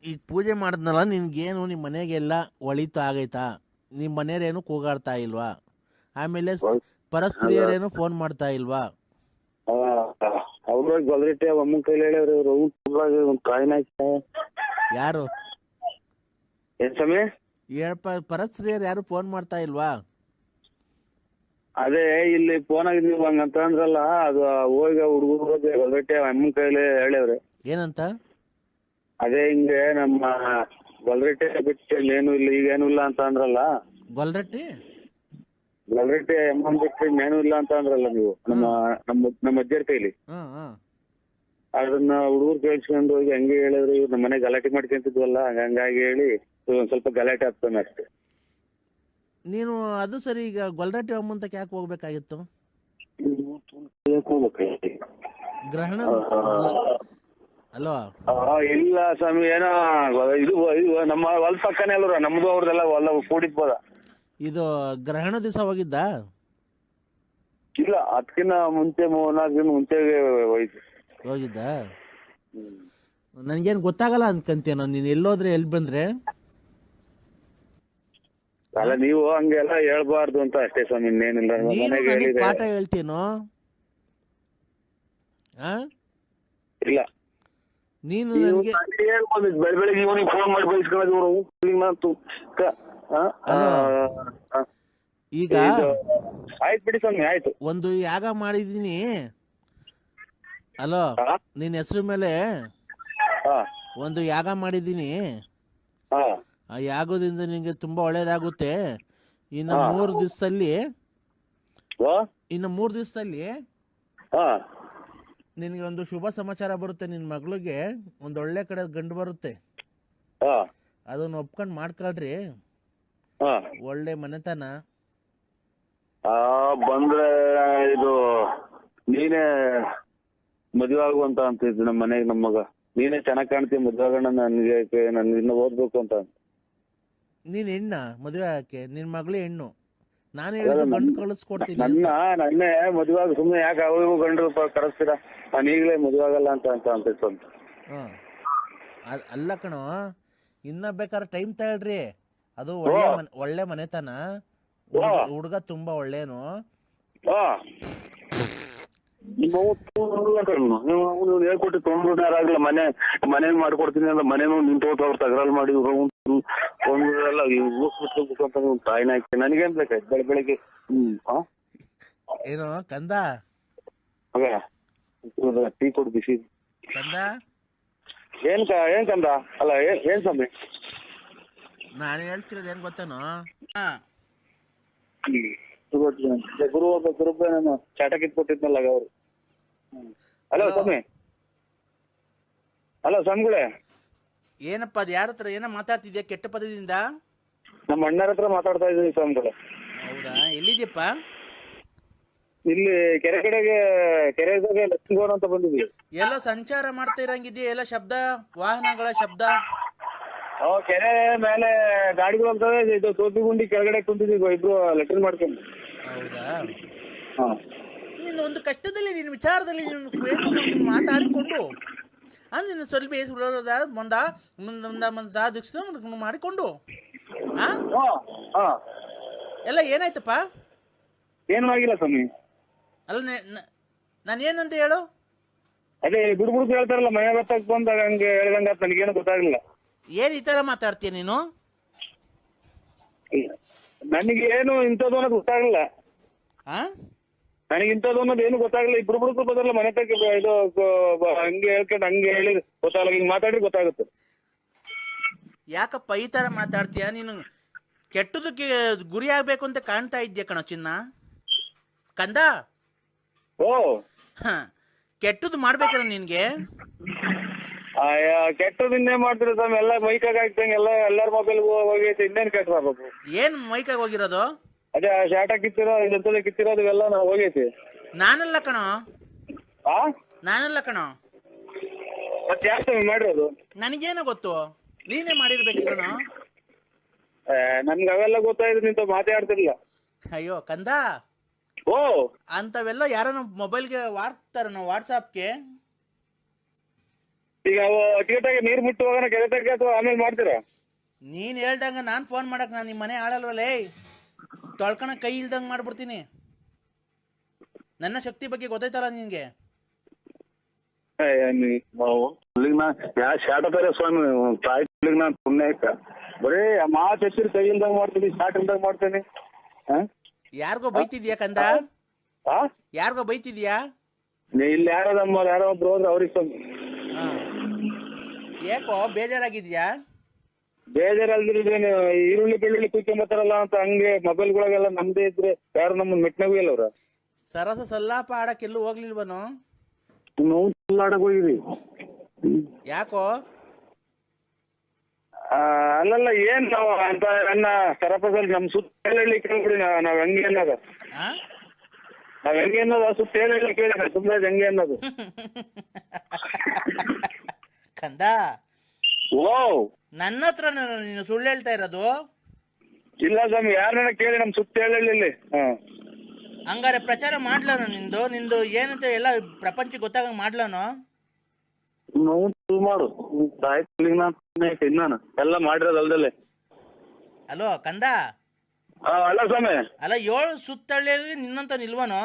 ಈಗ ಪೂಜೆ ಮಾಡಿದ್ನಲ್ಲ, ನಿನ್ಗೇನು ನಿಮ್ಮ ಮನೆಗೆಲ್ಲ ಒಳಿತು ಆಗೈತಾ? ನಿಮ್ಮ ಮನೆಯವ್ರೇನು ಕೂಗಾಡ್ತಾ ಇಲ್ವಾ? ಆಮೇಲೆ ಪರಸ್ತ್ರೀಯರೇನು ಫೋನ್ ಮಾಡ್ತಾ ಇಲ್ವಾ? ಅವ್ರ ಗೊಲ್ರಿಟ್ಟೆ ಅಮ್ಮನ ಕೈಲಿ ಹೇಳವ್ರಿ. ಯಾರು ಏನ್ ಸ್ವಾಮಿ? ಪರಸ್ತ್ರೀಯರು ಯಾರು ಫೋನ್ ಮಾಡ್ತಾ ಇಲ್ವಾ? ಅದೇ ಇಲ್ಲಿ ಫೋನ್ ಆಗಿದ್ ನೀವು ಹಂಗಂತ ಅಂದ್ರಲ್ಲ, ಅದು ಹೋಗಿ ಹುಡುಗರು ಗೊಲ್ರಿಟ್ಟೆ ಅಮ್ಮನ ಕೈಲಿ ಹೇಳವ್ರಿ. ಏನಂತ? ಅದೇ ಹಿಂಗೆ ನಮ್ಮ ಗೊಲ್ರಿಟ್ಟೆ ಬಿಟ್ಟು ಏನು ಇಲ್ಲ, ಈಗೇನು ಇಲ್ಲ ಅಂತ ಅಂದ್ರಲ್ಲ. ಗೊಲ್ರಟ್ಟಿ ಅಮ್ಮನ್ ಬಿಟ್ಟು ಏನು ಇಲ್ಲ ಅಂತ ಅಂದ್ರಲ್ಲ ನೀವು ನಮ್ಮ ಅಜ್ಜರ ಕೈಲಿ. ಅದನ್ನ ಹುಡುಗರು ಕೇಳಿಸ್ಕೊಂಡು ಹೋಗಿ ಹಂಗೆ ಹೇಳಿದ್ರು. ಇವ್ರು ನಮ್ಮ ಮನೆ ಗಲಾಟೆ ಮಾಡ್ಕೊಂತಿದ್ವಲ್ಲ, ಹಂಗಾಗಿ ಹೇಳಿ ಒಂದ್ ಸ್ವಲ್ಪ ಗಲಾಟೆ ಆಗ್ತಾನೆ ಅಷ್ಟೇ. ನೀನು ಅದು ಸರಿ, ಈಗ ಗೊಲ್ರಟ್ಟಿ ಅಮ್ಮಂತಕ್ಕೆ ಯಾಕೆ ಹೋಗ್ಬೇಕಾಗಿತ್ತು? ಗ್ರಹಣ ಅಲ್ವಾ? ಇಲ್ಲ ಸ್ವಾಮಿ, ಏನೋ ಇದು ನಮ್ಮ ಹೊಲ ಪಕ್ಕನೇ ಅಲ್ರ, ನಮ್ದು ಅವ್ರದೆಲ್ಲ ಹೊಲ ಕೂಡಿದ್ಬೋದ. ಇದು ಗ್ರಹಣ ದಿವಸ ಹೋಗಿದ್ದ? ಇಲ್ಲ, ಅದಕ್ಕಿಂತ ಮುಂಚೆ 3-4 ದಿನ ಮುಂಚೆ ಹೋಗಿದ್ದ. ನನ್ಗೇನು ಗೊತ್ತಾಗಲ್ಲ ಅನ್ಕಂತೀಯ ನಾನು, ನೀನು ಎಲ್ಲೋದ್ರೆ ಎಲ್ಲಿ ಬಂದ್ರೆ. ಅಲ್ಲ, ನೀವು ಹಂಗೆಲ್ಲ ಹೇಳ್ಬಾರ್ದು ಅಂತ ಅಷ್ಟೇ ಸ್ವಾಮಿ, ಇನ್ನೇನಿಲ್ಲ. ಪಾಠ ಹೇಳ್ತೀನೋ? ಇಲ್ಲ, ನೀನು ಬೆಳಗ್ಗೆ ಇವನಿಗೆ ಫೋನ್ ಮಾಡಿ ಬಯಸ್ಕೊಳ್ಳೋದು. ಈಗ ಆಯ್ತು ಬಿಡಿ ಸ್ವಾಮಿ, ಆಯ್ತು. ಒಂದು ಯಾಗ ಮಾಡಿದೀನಿ. ಅಲೋ, ನಿನ್ನ ಹೆಸರು ಮೇಲೆ ಒಂದು ಯಾಗ ಮಾಡಿದೀನಿ. ಆ ಯಾಗದಿಂದ ನಿಂಗೆ ತುಂಬಾ ಒಳ್ಳೇದಾಗುತ್ತೆ. ಇನ್ನು 3 ದಿವಸದಲ್ಲಿ ನಿನ್ಗೆ ಒಂದು ಶುಭ ಸಮಾಚಾರ ಬರುತ್ತೆ. ನಿನ್ ಮಗಳಿಗೆ ಒಂದ್ ಒಳ್ಳೆ ಕಡೆ ಗಂಡು ಬರುತ್ತೆ. ಅದನ್ನ ಒಪ್ಕೊಂಡ್ ಮಾಡ್ಕೊಳ್ರಿ. ಒಳ್ಳೆ ಮನೆತನ ಬಂದ್ರೆ ಇದು ನೀನೇ ಮದುವೆ ಆಗುವಂತ ಅಂತಿದ್ದು ನಮ್ಮ ಮನೆಗೆ. ನಮ್ಮ ಮಗ ನೀನೇ ಚೆನ್ನಾಗ್ ಕಾಣ್ತೀವಿ, ಮದುವೆ ಆಗೋಣ, ನನ್ಗೆ ನಾನು ಇನ್ನು ಓದ್ಬೇಕು ಅಂತ. ನೀನ್ ಹೆಣ್ಣ ಮದುವೆ ಆಗಕ್ಕೆ? ನಿನ್ ಮಗಳು ಹೆಣ್ಣು. ನಾನು ಹೇಳಿದ ಗಂಡು ಕಳಿಸ್ಕೊಡ್ತೀನಿ. ನನ್ನೇ ಮದುವೆ ಆಗ, ಸುಮ್ನೆ ಯಾಕೆ ಅವು ಗಂಡು ಕರೆಸ್ತೀರಾ? ನಾನು ಈಗಲೇ ಮದುವೆ ಆಗಲ್ಲ ಅಂತ ಅಂತಿತ್ತು ಅಂತ. ಅಲ್ಲ ಕಣೋ, ಇನ್ನ ಬೇಕಾದ್ರೆ ಟೈಮ್ ತಗೊಳ್ರಿ. ಅದು ಒಳ್ಳೆ ಮನೆತನ, ಹುಡುಗ ತುಂಬಾ ಒಳ್ಳೇನು. ಹೇಳ್ಕೊಟ್ಟು ತೊಂದ್ರಾಗ್ಲ ಮನೆ ಮಾಡ್ಕೊಡ್ತೀನಿ ಅಂತ ಮನೇನು ನಿಂತು ಅವ್ರು ತಗರಾಲ್ ಮಾಡಿ ಎಲ್ಲ ತಾಯಿನ ಹಾಕಿ ನನಗೇನ್ ಬೇಕಾಯ್ತು ಬೆಳಗ್ಗೆ. ಏನೋ ಕಂದ, ಟೀ ಕೊಡು ಬಿಸಿ. ಕಂದ ಏನ್ ಕಂದ ಅಲ್ಲ ಏನ್ ಸ್ವಾಮಿ? ನಾನು ಹೇಳ್ತಿರೋದು ಏನ್ ಗೊತ್ತೇನೋ? ಗುರು ನಾನು ಚಾಟಕ್ ಇಟ್ಕೊಟ್ಟಿದ್ನಲ್ಲ ಅವ್ರು. ಹಲೋ ಸ್ವಾಮಿ. ಹಲೋ ಸ್ವಾಮಿಗಳೇ. ಏನಪ್ಪ ಅದು ಯಾರ ಹತ್ರ ಏನೋ ಮಾತಾಡ್ತಿದ್ಯಾ ಕೆಟ್ಟ ಪದದಿಂದ? ನಮ್ಮ ಅಣ್ಣರ ಹತ್ರ ಮಾತಾಡ್ತಾ ಇದ್ದೀನಿ ಸ್ವಾಮಿಗಳೇ. ಹೌದಾ, ಎಲ್ಲಿದ್ಯಪ್ಪ? ಇಲ್ಲಿ ಕೆರೆಗೆ ಲಕ್ಷ್ಮೀಗೋಣ ಅಂತ ಬಂದಿದ್ವಿ. ಎಲ್ಲೋ ಸಂಚಾರ ಮಾಡ್ತಾ ಇರಂಗಿದ್ಯಾ? ಎಲ್ಲ ಶಬ್ದ, ವಾಹನಗಳ ಶಬ್ದ. ಕೆರೆ ಮೇಲೆ ಗಾಡಿಗಳು ಅಂತವೆ. ಇದು ತೋಪಿ ಗುಂಡಿ ಕೆಳಗಡೆ ಕುಂತಿದ್ವಿ ಇಬ್ರು ಲೆಟ್ರಿನ್ ಮಾಡ್ಕೊಂಡು. ಹೌದಾ? ಹಾ. ನಿನ್ನ ಒಂದು ಕಷ್ಟದಲ್ಲಿ ನಿನ್ನ ವಿಚಾರದಲ್ಲಿ ನೀನು ಮಾತಾಡಿಕೊಂಡು ಅಂದ್ರೆ ಸ್ವಲ್ಪ ಮಾಡಿಕೊಂಡು ಎಲ್ಲ ಏನಾಯ್ತಪ್ಪ? ಏನು ಆಗಿಲ್ಲ ಸ್ವಾಮಿ. ಅಲ್ಲ ನಾನು ಏನಂತ ಹೇಳು? ಅದೇ ಬಿಡ್ಬಿಡ್ತು ಹೇಳ್ತಾರಲ್ಲ, ಮನೆ ಗೊತ್ತಾಗ್ ಬಂದಾಗ ಹಂಗೆ ಹೇಳ್ದಂಗ ನನಗೇನು ಗೊತ್ತಾಗ್ಲಿಲ್ಲ. ಏನ್ ಈ ತರ ಮಾತಾಡ್ತೀಯ ನೀನು? ನನಗೇನು ಇಂಥದ್ದು ಅನ್ನೋದು ಗೊತ್ತಾಗ್ಲಿಲ್ಲ. ನನಗೆ ಇಂಥದ್ದು ಅನ್ನೋದು ಏನು ಗೊತ್ತಾಗ್ಲಿಲ್ಲ. ಇಬ್ರು ಬಿಡ್ಕು ಬದಲ್ಲ ಮನೆ ತಕ್ಕ ಇದು ಹಂಗೆ ಹೇಳ್ಕೊಂಡು ಹಂಗೆ ಹೇಳಿ ಗೊತ್ತಾಗಲ್ಲ. ಹಿಂಗ್ ಮಾತಾಡಿ ಗೊತ್ತಾಗುತ್ತೆ. ಯಾಕಪ್ಪ ಈ ತರ ಮಾತಾಡ್ತೀಯ? ನೀನು ಕೆಟ್ಟದಕ್ಕೆ ಗುರಿ ಆಗ್ಬೇಕು ಅಂತ ಕಾಣ್ತಾ ಇದ್ಯಾ ಕಣ ಚಿನ್ನ ಕಂದ. ಓ ಕೆಟ್ಟದ್ದು ಮಾಡ್ಬೇಕಲ್ಲ ನಿನ್ಗೆ? ಕೆಟ್ಟದ್ದು ಇನ್ನೇ ಮಾಡ್ತೀರ ಸ್ವಾಮಿ. ಎಲ್ಲ ಮೈಕಾಗ ಹಾಕ್ತಂಗೆ ಎಲ್ಲಾರ ಮೊಬೈಲ್ ಹೋಗೈತೆ. ಇನ್ನೇನ್ ಕೆಟ್ಟ ಮಾಡ್ಬೇಕು? ಏನ್ ಮೈಕಾಗ ಹೋಗಿರೋದು? ಅದೇ ಶಾಟ ಕಿತ್ತಿರೋ ಎಂತದ ಕಿತ್ತಿರೋದು ಇವೆಲ್ಲ ನಾವು ಹೋಗೈತಿ. ನಾನಲ್ಲ ಕಣೋ, ನಾನಲ್ಲ ಕಣೋ. ಮತ್ತೆ ಯಾಕೆ ಮಾಡಿರೋದು? ನನಗೇನೋ ಗೊತ್ತು, ನೀನೇ ಮಾಡಿರ್ಬೇಕು ಕಣೋ. ನನ್ಗೆ ಅವೆಲ್ಲ ಗೊತ್ತಾಯ್ತು, ನಿಂತ ಮಾತಾಡ್ತಿರ್ಲಿಲ್ಲ. ಅಯ್ಯೋ ಕಂದ, ಓ ಅಂತವೆಲ್ಲ ಯಾರನ್ನ ಮೊಬೈಲ್ಗೆ ವಾಡ್ತಾರ ವಾಟ್ಸಾಪ್ಗೆ. ಈಗ ಅಟಿಗೆಟಾಗಿ ನೀರ್ ಮುಟ್ಟುವಾಗ ಕೆರೆ ತಕ್ಕ ಅಥವಾ ಆಮೇಲೆ ಮಾಡ್ತೀರಾ? ನೀನ್ ಹೇಳ್ದಂಗ ನಾನ್ ಫೋನ್ ಮಾಡಕ್ ನಾನು ನಿಮ್ಮ ಮನೆ ಆಳಲ್ವಲ್ಲೇ, ತೊಳ್ಕಣ ಕೈ ಇಲ್ದಂಗ್ ಮಾಡ್ಬಿಡ್ತೀನಿ. ನನ್ನ ಶಕ್ತಿ ಬಗ್ಗೆ ಗೊತ್ತಾಯ್ತಲ್ಲ ನಿನ್ಗೆ. ಸ್ವಾಮಿ ನಾನು ಪುಣ್ಯಕ ಬರೀ ಮಾತು ಹೆಚ್ಚಿರ್ ಕೈ ಇಲ್ದಂಗ್ ಮಾಡ್ತೀನಿ, ಶಾಟ್ ಇಲ್ದಂಗ್ ಮಾಡ್ತೇನೆ. ಯಾರಿಗೋ ಬೈತಿದ್ಯಾ ಕಂದ? ಯಾರಿಗೋ ಬೈತಿದ್ಯಾ? ಇಲ್ಲಿ ಯಾರೋ ಒಬ್ರು ಹೋದ್ರೆ ಅವ್ರಿಗೆ ಯಾಕೋ ಬೇಜಾರಾಗಿದ್ಯಾ? ಬೇಜಾರಲ್ದಿರೇನು? ಈರುಳ್ಳಿ ಬೆಳ್ಳುಳ್ಳಿ ಕುಯ್ಕೊಂಬತ್ತಾರಲ್ಲ ಅಂತ ಹಂಗೆ ಮೊಬೈಲ್ಗಳಾಗೆಲ್ಲ ನಮ್ದೇ ಇದ್ರೆ ಯಾರು ನಮ್ಮನ್ನ ಮೆಟ್ನಾಗೂ ಇಲ್ಲ ಅವ್ರ. ಸರಸ ಸಲ್ಲಾಪ ಆಡಕ್ಕೆಲ್ಲೂ ಹೋಗ್ಲಿಲ್ವನು? ಆಡಕ್ ಹೋಗಿದ್ವಿ. ಯಾಕೋ? ಅಲ್ಲಲ್ಲ ಏನ್ ನಾವು ಅಂತ ನನ್ನ ಸರಪದಲ್ಲಿ ನಮ್ ಸುತ್ತ ಹೇಳಿ ಕೇಳ್ಬಿಡಿ. ನಾವ್ ಹೆಂಗೆ ಅನ್ನೋದು ನಾವ್ ಹೆಂಗೆ ಅನ್ನೋದು ಸುತ್ತ ಹೇಳಿ ಕೇಳಿ ಸುಮ್ಮನೆ ಹೆಂಗೆ ಅನ್ನೋದು. ಕಂದ, ಓ ನನ್ನ ಹತ್ರ ನೀನು ಸುಳ್ಳು ಹೇಳ್ತಾ ಇರೋದು? ಇಲ್ಲ ಸ್ವಾಮಿ, ಯಾರನ್ನ ಕೇಳಿ ನಮ್ ಸುತ್ತ ಹೇಳಿ. ಹಂಗಾರೆ ಪ್ರಚಾರ ಮಾಡ್ಲಾನು ನಿಂದು ಏನಂತ ಎಲ್ಲ ಪ್ರಪಂಚಕ್ಕೆ ಗೊತ್ತಾಗಂಗ್ ಮಾಡ್ಲಾನು? ಮಾಡು ನಾನು ಎಲ್ಲ ಮಾಡಿರೋದು ಅಲ್ದಲ್ಲೇ. ಅಲೋ ಕಂದ. ಅಲ್ಲ ಸ್ವಾಮಿ. ಅಲ್ಲ 7 ಸುತ್ತಳ್ಳಿಯಲ್ಲಿ ನಿನ್ನಂತ ನಿಲ್ವನು?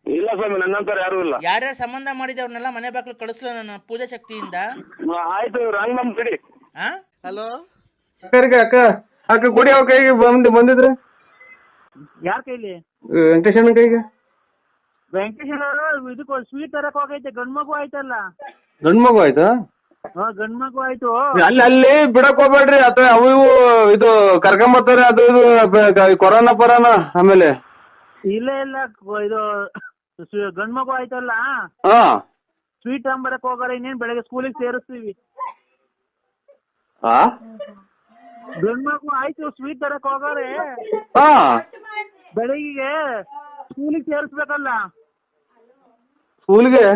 ಇಲ್ಲ ಸ್ವಾಮಿ, ನನ್ನಂತರ ಯಾರು ಇಲ್ಲ. ಯಾರ್ಯಾರು ಸಂಬಂಧ ಮಾಡಿದವ್ರನ್ನೆಲ್ಲ ಮನೆ ಬಾಕ್ಲು ಕಳಿಸ್ಲ ನನ್ನ ಪೂಜಾ ಶಕ್ತಿಯಿಂದ. ಆಯ್ತು, ರಂಗ್ ನಮ್ ಕಡಿ. ಹಲೋ ಅಕ್ಕ ಅಕ್ಕ ಕೊಡಿ, ಅವ್ರ ಕೈಗೆ ಬಂದಿದ್ರೆ. ಯಾರ ಕೈಲಿ? ವೆಂಕಟೇಶನ ಕೈಗೆ. ವೆಂಕಟೇಶ್ ಇದಕ್ಕೆ ಸ್ವೀಟ್ ತರಕ್ ಹೋಗೈತೆ. ಗಂಡ್ ಮಗು ಆಯ್ತಲ್ಲ. ಗಂಡ್ ಮಗು ಆಯ್ತಾ? ಗಂಡ್ ಮಗು ಆಯ್ತು. ಅಲ್ಲಿ ಬಿಡಕ್ ಹೋಗ್ಬೇಡ್ರಿ, ಅಥವಾ ಅವು ಇವು ಇದು ಕರ್ಕೊಂಬರ್ತಾರೆ. ಅದು ಇದು ಕೊರೋನಾ ಆಮೇಲೆ. ಇಲ್ಲ ಇದು ಗಂಡ್ ಮಗು ಆಯ್ತಲ್ಲ, ಸ್ವೀಟ್ ತಗೊಂಬರಕ್ ಹೋಗಾರ. ಇನ್ನೇನ್ ಬೆಳಗ್ಗೆ ಸ್ಕೂಲಿಗೆ ಸೇರಿಸ್ತೀವಿ. ಗಂಡ್ ಮಗು ಆಯ್ತು, ಸ್ವೀಟ್ ತರಕ್ ಹೋಗಾರೆ. ಬೆಳಗ್ಗೆ ಸ್ಕೂಲಿಗೆ ಸೇರಿಸ್ಬೇಕಲ್ಲ. ಸ್ಕೂಲ್ಗೆ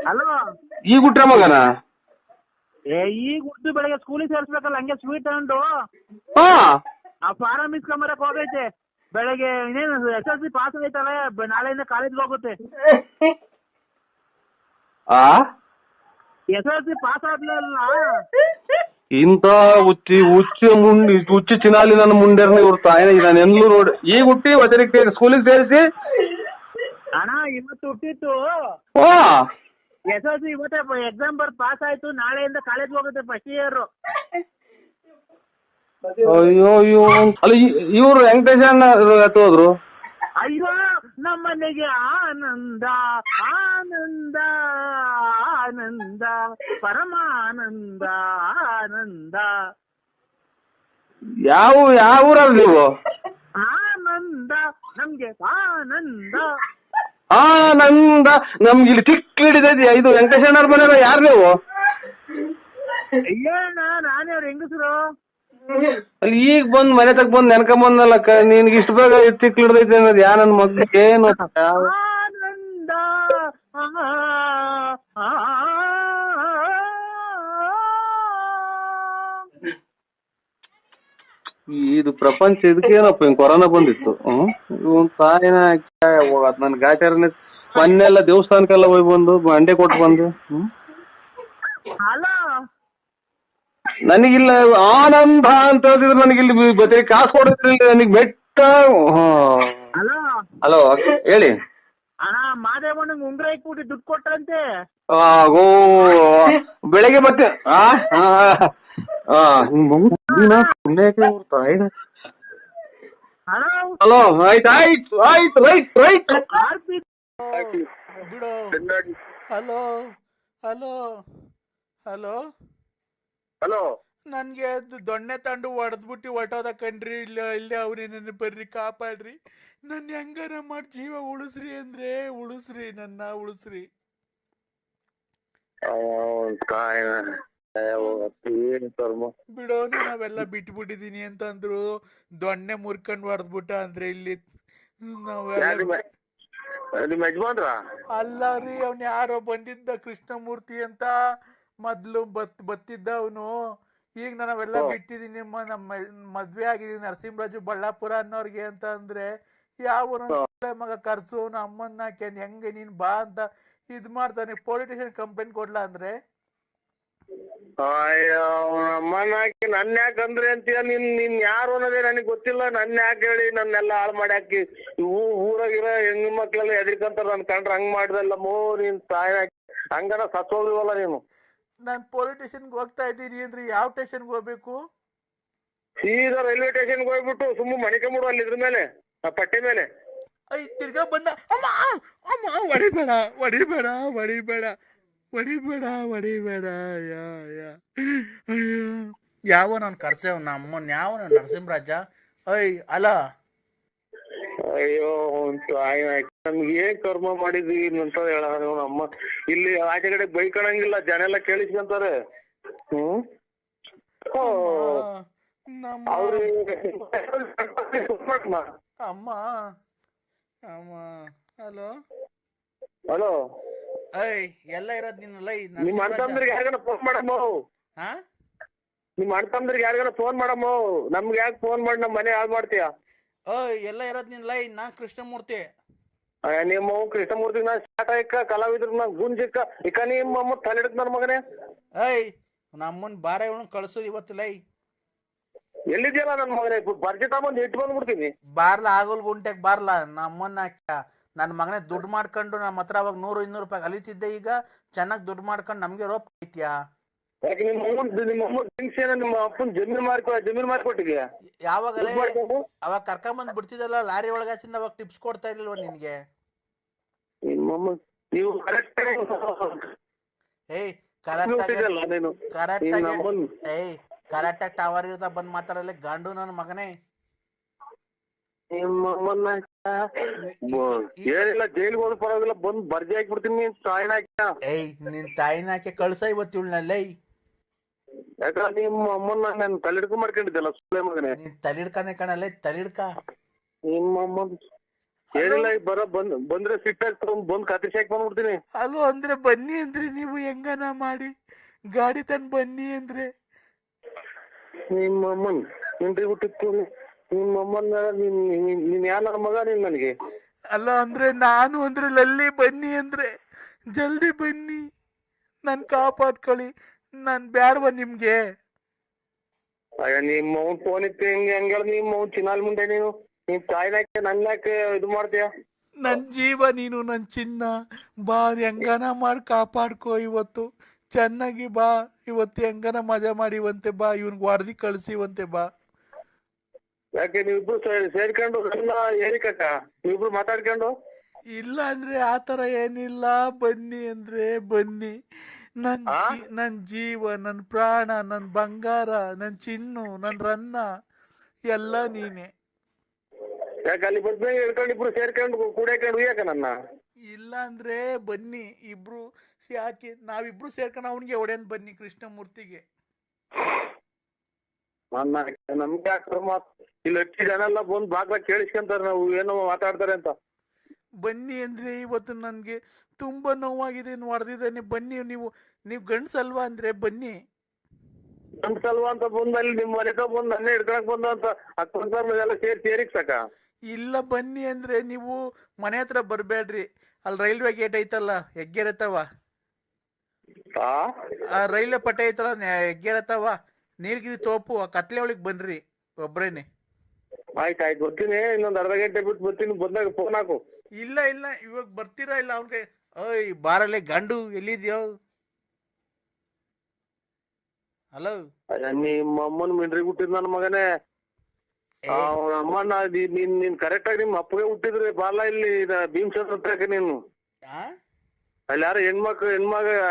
ಅಲ್ವ? ಈಗ ಹುಟ್ರ ಮಗನ? ಈಗ ಹುಟ್ಟು ಬೆಳಗ್ಗೆ ಸ್ಕೂಲಿಗೆ ಸೇರಿಸ್ಬೇಕಲ್ಲ. ಹಂಗೆ ಸ್ವೀಟ್ ತಗೊಂಡು ಆ ಫಾರಂ ಇಸ್ಕೊಂಬರಕ್ ಹೋಗೈತೆ. ಬೆಳಗ್ಗೆ ಇನ್ನೇನು SSLC ಪಾಸ್ ಆಗೈತಲ್ಲ, ನಾಳೆಯಿಂದ ಕಾಲೇಜ್ಗೆ ಹೋಗುತ್ತೆ. SSLC ಪಾಸ್ ಆದ್ಮೇಲೆ ಇಂತ ಹುಚ್ಚಿ ಚಿನಾಲಿ ನನ್ನ ಮುಂಡೆರ್ನ ಇವ್ರ ತಾಯಿನ ನಾನು ಎಲ್ಲೂ ನೋಡಿ. ಈಗ ಹುಟ್ಟಿ ಒದರಿಕೆ ಸ್ಕೂಲಿಗೆ ಸೇರಿಸಿ. ಅಣ್ಣ ಇವತ್ತು ಹುಟ್ಟಿತ್ತು. SSLC ಇವತ್ತೇ ಎಕ್ಸಾಮ್ ಬರ್ದು ಪಾಸ್ ಆಯ್ತು. ನಾಳೆಯಿಂದ ಕಾಲೇಜ್ ಹೋಗುತ್ತೆ ಫಸ್ಟ್ ಇಯರ್. ಅಯ್ಯೋ ಅಲ್ಲ, ಇವ್ರು ವೆಂಕಟೇಶ್ ಅಣ್ಣ ಹೋದ್ರು. ಅಯ್ಯೋ ನಮ್ಮನೆಗೆ ಆನಂದ ಆನಂದ ಆನಂದ ಪರಮಾನಂದ ಆನಂದ. ಯಾವ ಊರಲ್ಲಿ ನೀವು? ಆನಂದ ನಮ್ಗೆ ಆನಂದ. ಆನಂದ ನಮ್ಗೆ ಇಲ್ಲಿ ಚಿಕ್ಕ ಹಿಡಿದೈತಿ. ಇದು ವೆಂಕಟೇಶಣ್ಣವ್ರ ಮನೆಯಲ್ಲ, ಯಾರು ನೀವು? ಅಯ್ಯಣ್ಣ ನಾನೇ ಅವ್ರ ಹೆಂಗಸರು. ಅಲ್ಲಿ ಈಗ ಬಂದ್ ಮನೆ ತಗ ಬಂದ್ ನೆನ್ಕೊಂಬಂದಲ್ಲ, ನಿನ್ಗೆ ಇಷ್ಟು ಬೇಗ ಚಿಕ್ಕ ಹಿಡ್ದೈತಿ ಅನ್ನೋದು ಯಾ ನನ್ ಮಗ್ಳು ಏನು? ಆನಂದ ಇದು ಪ್ರಪಂಚ ಇದಕ್ಕೇನಪ್ಪ ಹಿಂಗ್ ಕೊರೋನಾ ಬಂದಿತ್ತು. ಒಂದ್ ಸಾಯಿನ ನನ್ ಗಾಚಾರನೆ ಮೊನ್ನೆಲ್ಲ ದೇವಸ್ಥಾನಕ್ಕೆಲ್ಲ ಹೋಗಿ ಬಂದು ಅಂಡೆ ಕೊಟ್ಟು ಬಂದು. ಹಲೋ ನನಗಿಲ್ಲ ಆನಂದ ಅಂತ ಹೇಳಿದ್ರೆ ನನಗಿಲ್ಲಿ ಬರೀ ಕಾಸು ಕೊಡೋದ್ರಲ್ಲಿ ನನಗೆ ಬೆಟ್ಟ. ಹಲೋ ಹಲೋ ಹೇಳಿ. ಅಣ್ಣ ಮಾದೇವಣ್ಣಂಗ್ ಉಂಗ್ರ ಇಟ್ಬಿಟ್ಟು ದುಡ್ಡು ಕೊಟ್ರಂತೆ. ಓ ಬೆಳಗ್ಗೆ ಮತ್ತೆ ಹಲೋ ಆಯ್ತು ರೈಟ್ ಬಿಡು. ಹಲೋ ಹಲೋ ಹಲೋ ಹಲೋ, ನನ್ಗೆ ಅದು ದೊಣ್ಣೆ ತಂಡು ಹೊಡೆದ್ಬಿಟ್ಟು ಹೊಟ್ಟೋದ ಕಣ್ರಿ. ಇಲ್ಲೇ ಅವ್ರಿ ನನ್ನ ಬರ್ರಿ ಕಾಪಾಡ್ರಿ, ನನ್ನ ಹೆಂಗಾರ ಮಾಡಿ ಜೀವ ಉಳಿಸ್ರಿ ಅಂದ್ರೆ ಉಳಿಸ್ರಿ, ನನ್ನ ಉಳಿಸ್ರಿ. ಬಿಡೋ ನಾವೆಲ್ಲ ಬಿಟ್ಬಿಟ್ಟಿದೀನಿ ಅಂತಂದ್ರು, ದೊಣ್ಣೆ ಮುರ್ಕೊಂಡ್ ಹೊಡೆದ್ಬಿಟ್ಟ ಅಂದ್ರೆ ಇಲ್ಲಿ ನಾವೆಲ್ಲ. ನಿಮ್ ಯಜಮಾನ್ರ? ಅಲ್ಲ ರೀ, ಅವ್ನ ಯಾರೋ ಬಂದಿದ್ದ ಕೃಷ್ಣಮೂರ್ತಿ ಅಂತ ಮೊದ್ಲು ಬತ್ತಿದ್ದ ಅವನು. ಈಗ ನಾವೆಲ್ಲ ಬಿಟ್ಟಿದೀನಿ, ನಮ್ಮ ಮದ್ವೆ ಆಗಿದೀನಿ ನರಸಿಂಹರಾಜು ಬಳ್ಳಾಪುರ ಅನ್ನೋರ್ಗೆ ಅಂತ ಅಂದ್ರೆ ಯಾವ ಮಗ ಕರ್ಸು ಅವನ ಅಮ್ಮನ್ನ ಹೆಂಗೆ ನೀನ್ ಬಾ ಅಂತ ಇದ್ ಮಾಡ್ತಾನೆ. ಪೊಲೀಸ್ ಸ್ಟೇಷನ್ ಕಂಪ್ಲೇಂಟ್ ಕೊಡ್ಲಾ ಅಂದ್ರೆ ಅಮ್ಮನ ಹಾಕಿ ನನ್ನ ಯಾಕೆ ಅಂದ್ರೆ ಅಂತೀಯ? ನಿನ್ ಯಾರು ಅನ್ನೋದೇ ನನಗೆ ಗೊತ್ತಿಲ್ಲ. ನನ್ನ ಯಾಕೆ ಹೇಳಿ ನನ್ನೆಲ್ಲ ಹಾಳು ಮಾಡಿ ಹಾಕಿ ಊರಾಗಿರೋ ಹೆಣ್ಣು ಮಕ್ಳೆಲ್ಲ ಎದ್ರಿಕಂತಾರ ನನ್ ಕಂಡ್ರೆ ಹಂಗ್ ಮಾಡ್ದಲ್ಲ ಮೋ. ನೀನ್ ತಾಯಿ ಹಂಗನ ಸತ್ತೋಗಿವಲ್ಲ ನೀನು. ನಾನ್ ಪೊಲೀಸ್ ಸ್ಟೇಷನ್ಗೆ ಹೋಗ್ತಾ ಇದ್ದೀನಿ ಅಂದ್ರೆ ಯಾವ ಸ್ಟೇಷನ್ಗೆ ಹೋಗ್ಬೇಕು? ಸೀದಾ ರೈಲ್ವೆ ಸ್ಟೇಷನ್ಗೆ ಹೋಗ್ಬಿಟ್ಟು ಸುಮ್ಮ ಮಣಿಕಂಬಿಡು ಅಲ್ಲಿ ಇದ್ರ ಮೇಲೆ, ಆ ಪಟ್ಟೆ ಮೇಲೆ. ತಿರ್ಗಾ ಬಂದ ಅಮ್ಮ ಅಮ್ಮ ಹೊಡಿಬೇಡ ಹೊಡಿಬೇಡ ಹೊಡಿಬೇಡ ಹೊಡಿಬೇಡ ಹೊಡಿಬೇಡ. ಅಯ್ಯೋ ಯಾವ ನಾನು ಕರ್ಸೇವ್ ನಮ್ಮನ್ ಯಾವ ನರಸಿಂಹರಾಜ? ಅಲ್ಲ ಅಯ್ಯೋ ನಮ್ಗೆ ಏನ್ ಕರ್ಮ ಮಾಡಿದ್ವಿ ಅಂತ ಹೇಳ ಅಮ್ಮ. ಇಲ್ಲಿ ಆಚೆ ಕಡೆ ಬೈಕಣಂಗಿಲ್ಲ, ಜನ ಎಲ್ಲ ಕೇಳಿಸ್ಕೊಂತಾರೆ. ಅಮ್ಮ ಅಮ್ಮ ಹಲೋ ಹಲೋ, ಎಲ್ಲ ಇರೋದ್ ನಿನ್ನ ನಿಮ್ ಅಣ್ತಂದ್ರಿಗೆ ಯಾರಿಗಾನ ಫೋನ್ ಮಾಡಮ್ಮ. ನಿಮ್ ಅಣ್ತಂದ್ರಿಗೆ ಯಾರಿಗಾನ ಫೋನ್ ಮಾಡಮ್ಮ. ನಮ್ಗೆ ಯಾಕೆ ಫೋನ್ ಮಾಡಿ ನಮ್ ಮನೆ ಹಾಳು ಮಾಡ್ತೀಯ? ಎಲ್ಲ ಇರೋದ್ ನಿನ್ನ ನಾ ಕೃಷ್ಣಮೂರ್ತಿ. ನಿಮ್ಮ ಕೃಷ್ಣಮೂರ್ತಿ ನಾ ಶಾಟ ಇಕ್ಕ ಕಲಾವಿದ್ರ ನಾ ಗುಂಜಿಕ್ಕ ಇಕ್ಕ ನಿಮ್ಮ ತಲೆ ಹಿಡಿದ್ ನನ್ ಮಗನೇ. ನಮ್ಮನ್ ಬಾರ ಇವನು ಕಳ್ಸೋದು ಇವತ್ತು ಲೈ. ಎಲ್ಲಿದ್ಯಲ್ಲ ನನ್ ಮಗನೇ? ಬರ್ಜಿತ ಬಂದ್ ಇಟ್ಟು ಬಂದ್ಬಿಡ್ತೀನಿ. ಬಾರ್ಲ ಆಗಲ್ ಗುಂಟೆಗ್ ಬಾರ್ಲ ನಮ್ಮನ್ನ ನನ್ ಮಗನೇ ದುಡ್ಡು ಮಾಡ್ಕೊಂಡು ನಮ್ಮ ಹತ್ರ ಅವಾಗ 100-200 ರೂಪಾಯಿ ಅಲಿತಿದ್ದೆ. ಈಗ ಚೆನ್ನಾಗ್ ದುಡ್ಡು ಮಾಡ್ಕೊಂಡು ನಮ್ಗೆ ರೋಪ್ ಐತ್ಯಾ? ಯಾಕೆ ನಿಮ್ಮ ಅಪ್ಪನ ಜಮೀನ್ ಮಾರ್ಕೊಟ್ಟಿದ್ಯಾ? ಯಾವಾಗಲೇ ಅವಾಗ ಕರ್ಕೊಂಬಂದ್ ಬಿಡ್ತಿದ್ದಲ್ಲ ಲಾರಿ ಒಳಗಾಸಿಂದ, ಅವಾಗ ಟಿಪ್ಸ್ ಕೊಡ್ತಾ ಇರ್ಲಿಲ್ವ ನಿನ್ಗೆ? ನೀವು ಕರೆಕ್ಟಾಗಿ ಟವರ್ ಇರ್ತಾ ಬಂದ್ ಮಾತಾಡಲ್ಲ ಗಂಡು ನನ್ನ ಮಗನೇ. ಏನಿಲ್ಲ, ಜೈಲ್ಗೆ ಹೋದ್ ಪರವಾಗಿಲ್ಲ, ಬಂದ್ ಬರ್ಜಿ ಹಾಕ್ಬಿಡ್ತೀನಿ. ನೀನ್ ತಾಯಿನ ನಿನ್ ತಾಯಿನ ಹಾಕಿ ಕಳ್ಸ ಇವತ್ತು ಇವಳನ್ನ. ಯಾಕಂದ್ರೆ ನಿಮ್ಮ ಅಮ್ಮನ್ನ ನಾನು ತಲೆಡ್ಕ ಮಾಡ್ಕೊಂಡಿದ್ದಲ್ಲ ಸುಳ್ಳೆ ಮಗನೇ. ನೀನ್ ತಲಿಡ್ಕಾನೆ ಕಣಲ್ಲ, ತಲಿಡ್ಕ. ನಿಮ್ಮ ಅಮ್ಮ ಏನಿಲ್ಲ, ಬಂದ್ರೆ ಸಿಟ್ಟಾಗ್ತ ಬಂದ್ ಕತ್ರಿಸಿ ಹಾಕಿ ಬಂದ್ಬಿಡ್ತೀನಿ. ಅಲ್ಲೋ ಅಂದ್ರೆ ಬನ್ನಿ ಅಂದ್ರೆ ನೀವು ಹೆಂಗನ ಮಾಡಿ ಗಾಡಿ ತಂದ್ ಬನ್ನಿ ಅಂದ್ರೆ ನಿಮ್ಮ ಅಮ್ಮನ್ ಇಂಟ್ರಿ ಬಿಟ್ಟಿತ್ತು. ನಿಮ್ಮ ಅಮ್ಮನ ನೀನ್ ಯಾರ ಮಗ ನೀನ್ ನನಗೆ? ಅಲ್ಲ ಅಂದ್ರೆ ನಾನು ಅಂದ್ರೆ ಲಲ್ಲಿ ಬನ್ನಿ ಅಂದ್ರೆ ಜಲ್ದಿ ಬನ್ನಿ, ನನ್ ಕಾಪಾಡ್ಕೊಳ್ಳಿ, ನಾನ್ ಬ್ಯಾಡ್ವ ನಿಮ್ಗೆ. ಅಯ್ಯ ನಿಮ್ಮ ಅವ್ನ್ ಫೋನ್ ಇತ್ತು ಹೆಂಗ ನಿಮ್ಮ ಅವ್ನ್ ಚಿನ್ನಾಲ್ ಮುಂದೆ ನೀನು ನಿನ್ ತಾಯಿನಾಕೆ ನನ್ನಾಕೆ ಇದು ಮಾಡ್ತೀಯ? ನನ್ ಜೀವ ನೀನು, ನನ್ ಚಿನ್ನ. ಬಾ ಹೆಂಗನ ಮಾಡಿ ಕಾಪಾಡ್ಕೋ ಇವತ್ತು, ಚೆನ್ನಾಗಿ ಬಾ ಇವತ್ತು, ಹೆಂಗನ ಮಜಾ ಮಾಡಿವಂತೆ ಬಾ, ಇವನ್ಗೆ ಹೊಡೆದಿ ಕಳ್ಸಿವಂತೆ ಬಾ. ಯಾಕೆ ನೀವಿಬ್ರು ಸೇರ್ಕೊಂಡು ನನ್ನ ಏರಿಕಕ್ಕ ನೀವಿಬ್ರು ಮಾತಾಡ್ಕೊಂಡು ಇಲ್ಲ ಅಂದ್ರೆ ಆ ಥರ ಏನಿಲ್ಲ, ಬನ್ನಿ ಅಂದ್ರೆ ಬನ್ನಿ. ನನ್ನ ಜೀವ, ನನ್ನ ಪ್ರಾಣ, ನನ್ನ ಬಂಗಾರ, ನನ್ನ ಚಿನ್ನು, ನನ್ನ ರನ್ನ ಎಲ್ಲ ನೀನೆ. ಯಾಕೆ ಅಲ್ಲಿ ಬಂದ್ಮೇಲೆ ಹೇಳ್ಕೊಂಡು ಇಬ್ರು ಸೇರ್ಕೊಂಡು ಕೂಡಾಕೊಂಡು ಯಾಕ ನನ್ನ ಇಲ್ಲ ಅಂದ್ರೆ ಬನ್ನಿ ಇಬ್ರು. ಯಾಕೆ ನಾವಿಬ್ರು ಸೇರ್ಕೊಂಡು ಅವನಿಗೆ ಹೊಡೆಯನ್ ಬನ್ನಿ ಕೃಷ್ಣಮೂರ್ತಿಗೆ. ನನ್ನ ನಮ್ಗೆ ಯಾಕೆ ಇಲ್ಲಿ ಹೆಚ್ಚು ಜನ ಎಲ್ಲ ಬಂದು ಬಾಗ್ಲ ಕೇಳಿಸ್ಕೊಂತಾರೆ ನಾವು ಏನೋ ಮಾತಾಡ್ತಾರೆ ಅಂತ. ಬನ್ನಿ ಅಂದ್ರೆ ಇವತ್ತು ನನಗೆ ತುಂಬಾ ನೋವಾಗಿದೆ, ಹೊಡೆದಿದ್ದಾನೆ. ಬನ್ನಿ, ನೀವು ಗಂಡ್ಸಲ್ವಾ ಅಂದ್ರೆ ಬನ್ನಿ. ಗಂಡ್ಸಲ್ವಾ ಅಂತ ಬಂದು ಅಲ್ಲಿ ನಿಮ್ ಮನೆ ಬಂದು ನನ್ನೇ ಹಿಡ್ಕೊಳಕ್ ಬಂದ ಅಂತ ಅಕ್ಕಲ್ಲ ಸೇರಿಕ್ ಸಾಕ. ಇಲ್ಲ ಬನ್ನಿ ಅಂದ್ರೆ ನೀವು ಮನೆ ಹತ್ರ ಬರ್ಬೇಡ್ರಿ. ಅಲ್ಲಿ ರೈಲ್ವೆ ಗೇಟ್ ಐತಲ್ಲ, ಹೆಗ್ಗೆರತ್ತವ, ಆ ರೈಲ್ವೆ ಪಟ್ಟೆ ಐತಲ್ಲ, ಹೆಗ್ಗೆರತ್ತವ, ನೀಲಗಿರಿ ತೋಪು, ಆ ಕತ್ಲೆ ಒಳಗೆ ಬನ್ರಿ ಒಬ್ರೇನೆ. ಆಯ್ತಾಯ್ತು ಬರ್ತೀನಿ, ಇನ್ನೊಂದ್ ಅರ್ಧ ಗಂಟೆ ಬಿಟ್ಟು ಬರ್ತೀನಿ. ಬಂದಾಗ ಫೋನ್ ಹಾಕು. ಇಲ್ಲ ಇವಾಗ ಬರ್ತೀರಾ ಇಲ್ಲ ಅವ್ನಿಗೆ? ಓಯ್ ಬಾರಲ್ಲೇ ಗಂಡು, ಎಲ್ಲಿದ್ಯೋ? ಹಲೋ, ನಿಮ್ಮ ಅಮ್ಮನ ಮಿಂಡ್ರಿಗೆ ಹುಟ್ಟಿದ್ ನನ್ನ ಮಗನೇ. ಅವ್ರ ಅಮ್ಮನ ನೀನ್ ಕರೆಕ್ಟ್ ಆಗಿ ನಿಮ್ಮ ಅಪ್ಪಗೆ ಹುಟ್ಟಿದ್ರೆ ಬಾಲ ಇಲ್ಲಿ ಭೀಮಚಂದ್ರ ಹತ್ರಕ್ಕೆ ನೀನು. ಅಲ್ಲಿ ಯಾರು ಹೆಣ್ಮಗ